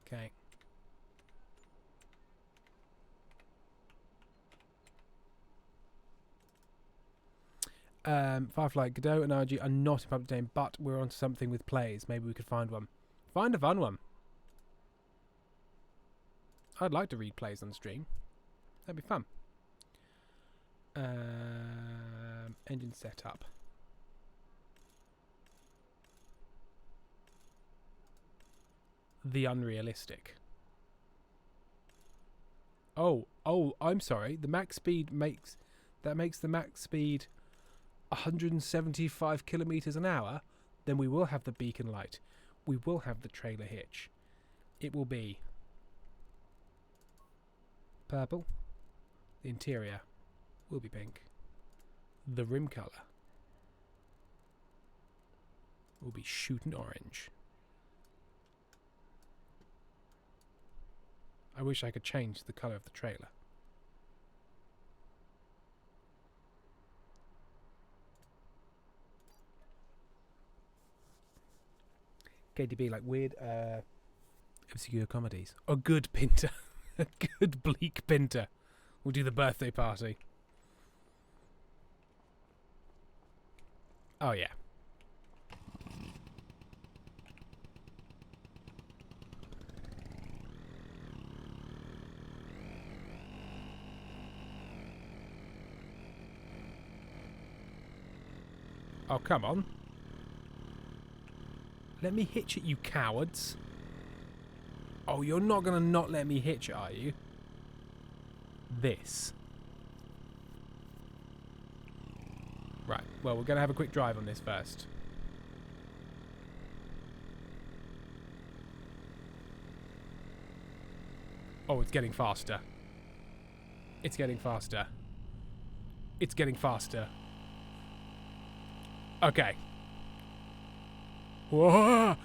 Okay. Firefly, Godot and RG are not in public domain, but we're onto something with plays. Maybe we could find one. Find a fun one. I'd like to read plays on stream. That'd be fun. Engine setup. The unrealistic. Oh, I'm sorry. The max speed makes the max speed 175 kilometers an hour. Then we will have the beacon light. We will have the trailer hitch. It will be purple. The interior will be pink. The rim colour will be shooting orange. I wish I could change the colour of the trailer. KDB, like weird obscure comedies. A good Pinter. A good bleak Pinter. We'll do the birthday party. Oh yeah. Oh, come on. Let me hitch it, you cowards. Oh, you're not going to not let me hitch it, are you? This. Right, well, we're going to have a quick drive on this first. Oh, it's getting faster. It's getting faster. It's getting faster. Okay. Whoa! Oh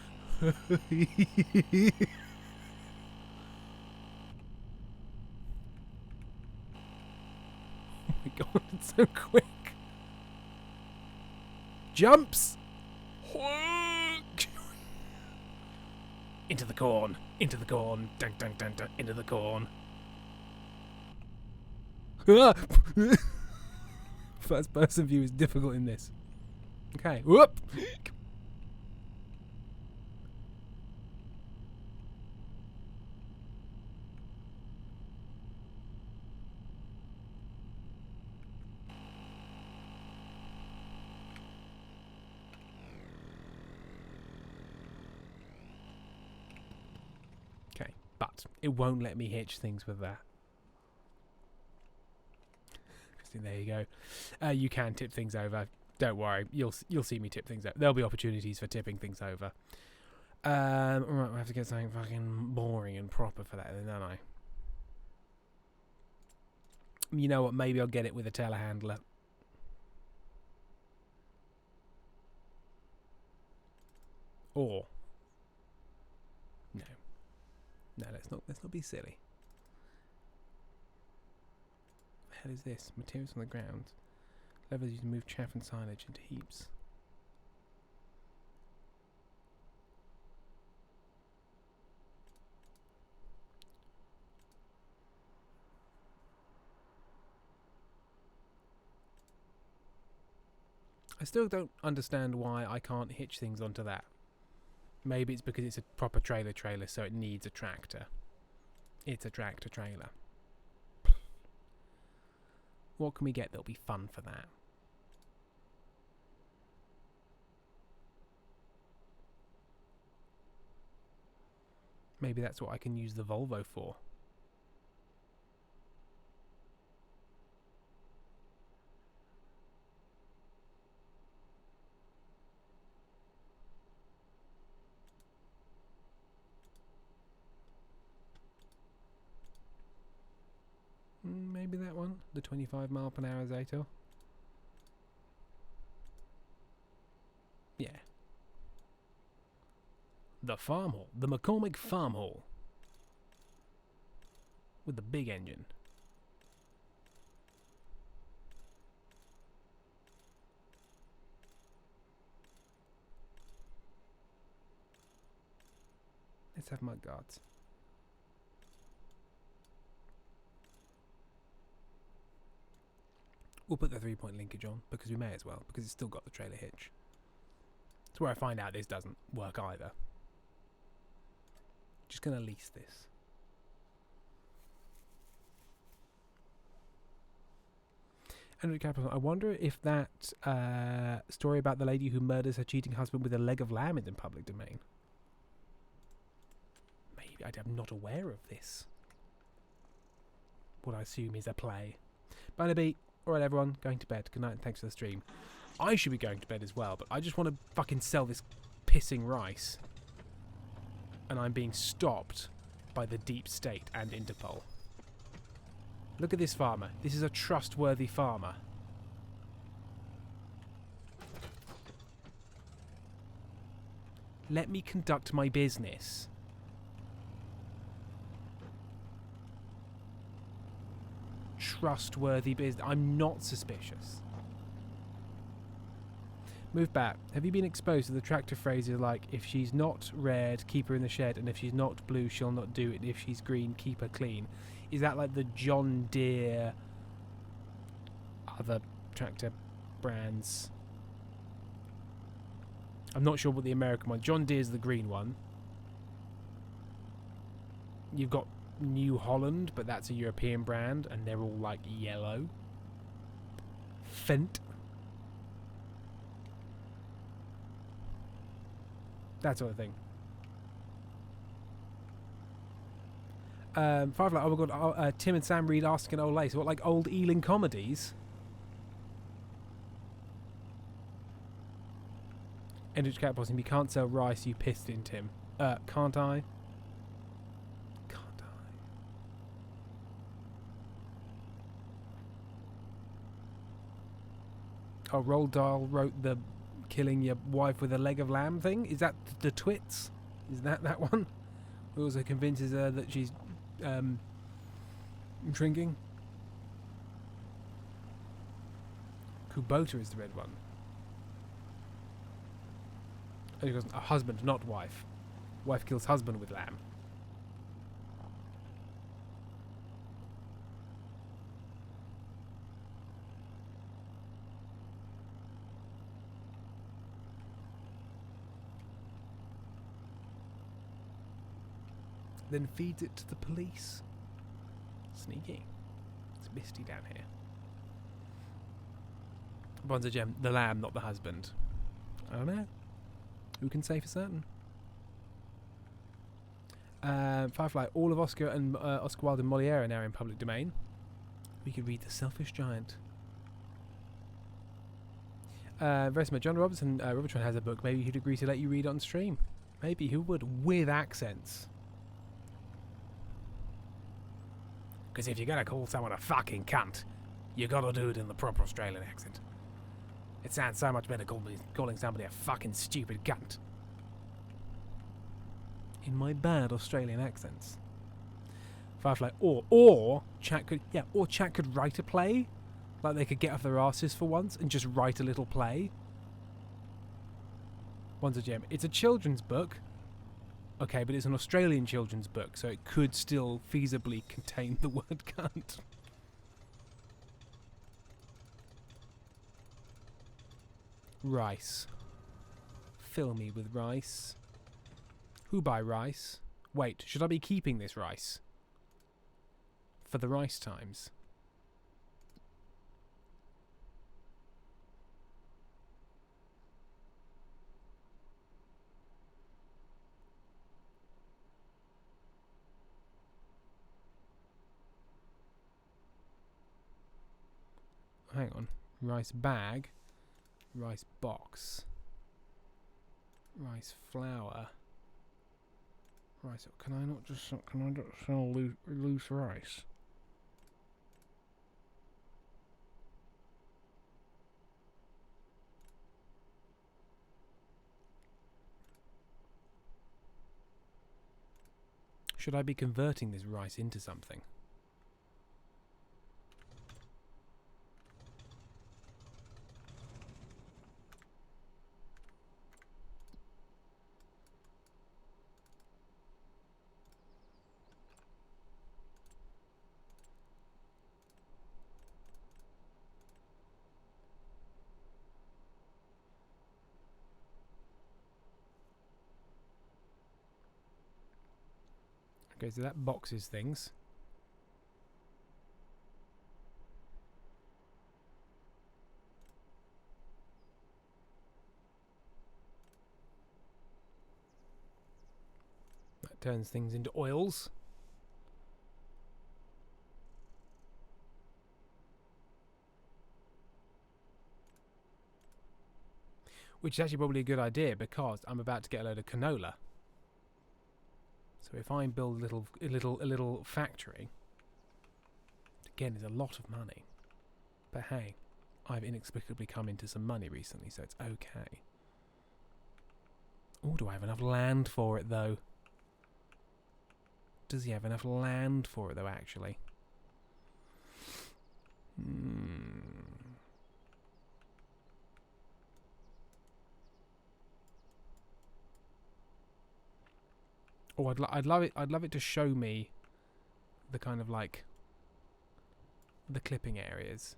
my god, it's so quick. Jumps! Into the corn. Into the corn. Dun, dun, dun, dun. Into the corn. First person view is difficult in this. Okay. Whoop! Okay, but it won't let me hitch things with that. Christine, there you go. You can tip things over. Don't worry, you'll see me tip things over. There'll be opportunities for tipping things over. Right, we'll have to get something fucking boring and proper for that, then, don't I? You know what? Maybe I'll get it with a telehandler. Or no, let's not be silly. What the hell is this? Materials on the ground. Levers used to move chaff and silage into heaps. I still don't understand why I can't hitch things onto that. Maybe it's because it's a proper trailer, so it needs a tractor. It's a tractor trailer. What can we get that'll be fun for that? Maybe that's what I can use the Volvo for. Maybe that one, the 25 mile per hour Zato. Yeah. The farm hall, the McCormick farm hall. With the big engine. Let's have mud guards. We'll put the 3-point linkage on, because we may as well, because it's still got the trailer hitch. It's where I find out this doesn't work either. Just going to lease this. Andrew Capital, I wonder if that story about the lady who murders her cheating husband with a leg of lamb is in public domain. Maybe. I'm not aware of this. What I assume is a play. Barnaby, alright everyone, going to bed. Good night and thanks for the stream. I should be going to bed as well, but I just want to fucking sell this pissing rice. And I'm being stopped by the deep state and Interpol. Look at this farmer. This is a trustworthy farmer. Let me conduct my business. Trustworthy business. I'm not suspicious. Move back. Have you been exposed to the tractor phrases like, if she's not red, keep her in the shed, and if she's not blue, she'll not do it, and if she's green, keep her clean? Is that like the John Deere, other tractor brands? I'm not sure what the American one. John Deere's the green one. You've got New Holland, but that's a European brand, and they're all like yellow. Fendt. That sort of thing. Firefly, oh my god, Tim and Sam Reed asking old lace. What, like old Ealing comedies? Endrich Cat Bossing, you can't sell rice, you pissed in, Tim. Can't I? Can't I? Oh, Roald Dahl wrote the killing your wife with a leg of lamb thing? Is that the twits? Is that one? Who also convinces her that she's drinking? Kubota is the red one. Oh, he goes, a husband, not wife. Wife kills husband with lamb. Then feeds it to the police. Sneaky. It's misty down here. Bonza Gem, the lamb, not the husband. I don't know. Who can say for certain? Firefly, all of Oscar and Oscar Wilde and Moliere are now in public domain. We could read The Selfish Giant. Verisma, John Robertson, Robertson has a book. Maybe he'd agree to let you read it on stream. Maybe who would, with accents. Because if you're going to call someone a fucking cunt, you got to do it in the proper Australian accent. It sounds so much better calling somebody a fucking stupid cunt. In my bad Australian accents. Firefly, or chat could write a play. Like they could get off their asses for once and just write a little play. One's a gem. It's a children's book. Okay, but it's an Australian children's book, so it could still feasibly contain the word cunt. Rice. Fill me with rice. Who buy rice? Wait, should I be keeping this rice? For the rice times. Hang on. Rice bag. Rice box. Rice flour. Rice. Can I not just sell loose rice? Should I be converting this rice into something? Okay, so that boxes things. That turns things into oils. Which is actually probably a good idea because I'm about to get a load of canola. So if I build a little factory, again, is a lot of money. But hey, I've inexplicably come into some money recently, so it's okay. Oh, do I have enough land for it though? Does he have enough land for it though? Actually. Oh, I'd love it. I'd love it to show me the kind of like the clipping areas.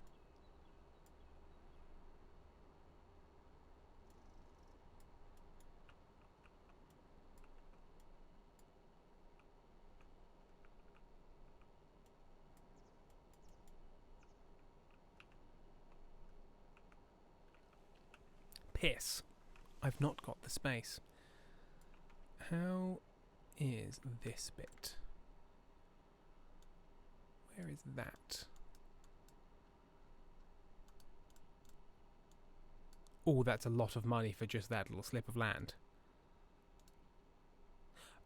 Piss. I've not got the space. How is this bit? Where is that? Oh, that's a lot of money for just that little slip of land.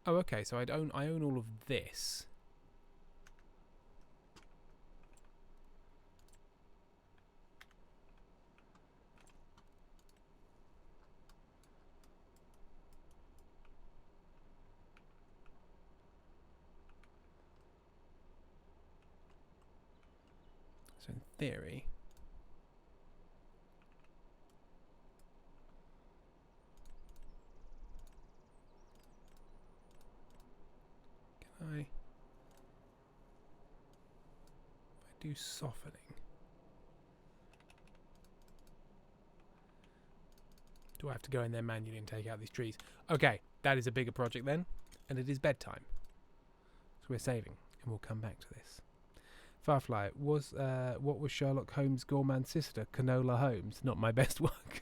Oh, okay, so I own all of this. So in theory, can I do softening? Do I have to go in there manually and take out these trees? Okay, that is a bigger project then, and it is bedtime. So we're saving, and we'll come back to this. Firefly, what was Sherlock Holmes' gourmand sister, Canola Holmes? Not my best work.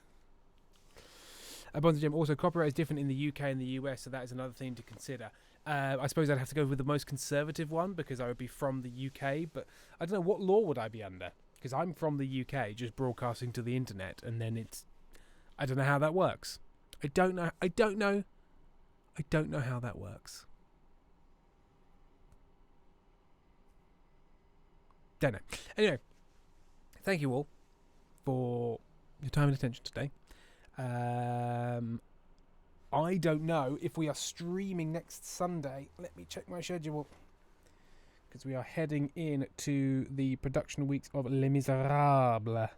Bonds Jim, also copyright is different in the UK and the US, so that is another thing to consider. I suppose I'd have to go with the most conservative one because I would be from the UK, but I don't know, what law would I be under? Because I'm from the UK, just broadcasting to the internet, and then I don't know how that works. I don't know how that works. Don't know. Anyway, thank you all for your time and attention today. I don't know if we are streaming next Sunday. Let me check my schedule. Because we are heading in to the production weeks of Les Miserables.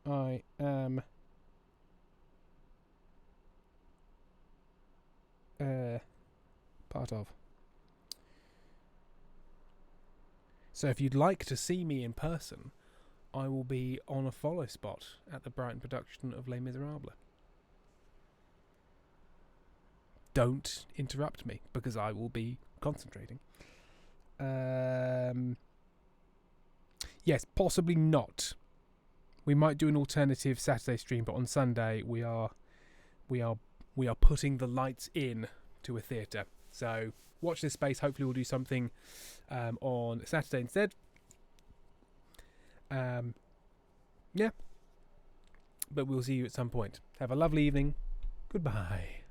I am part of. So if you'd like to see me in person, I will be on a follow spot at the Brighton production of Les Miserables. Don't interrupt me, because I will be concentrating. Yes, possibly not. We might do an alternative Saturday stream, but on Sunday we are putting the lights in to a theatre. So watch this space. Hopefully we'll do something on Saturday instead. Yeah. But we'll see you at some point. Have a lovely evening. Goodbye.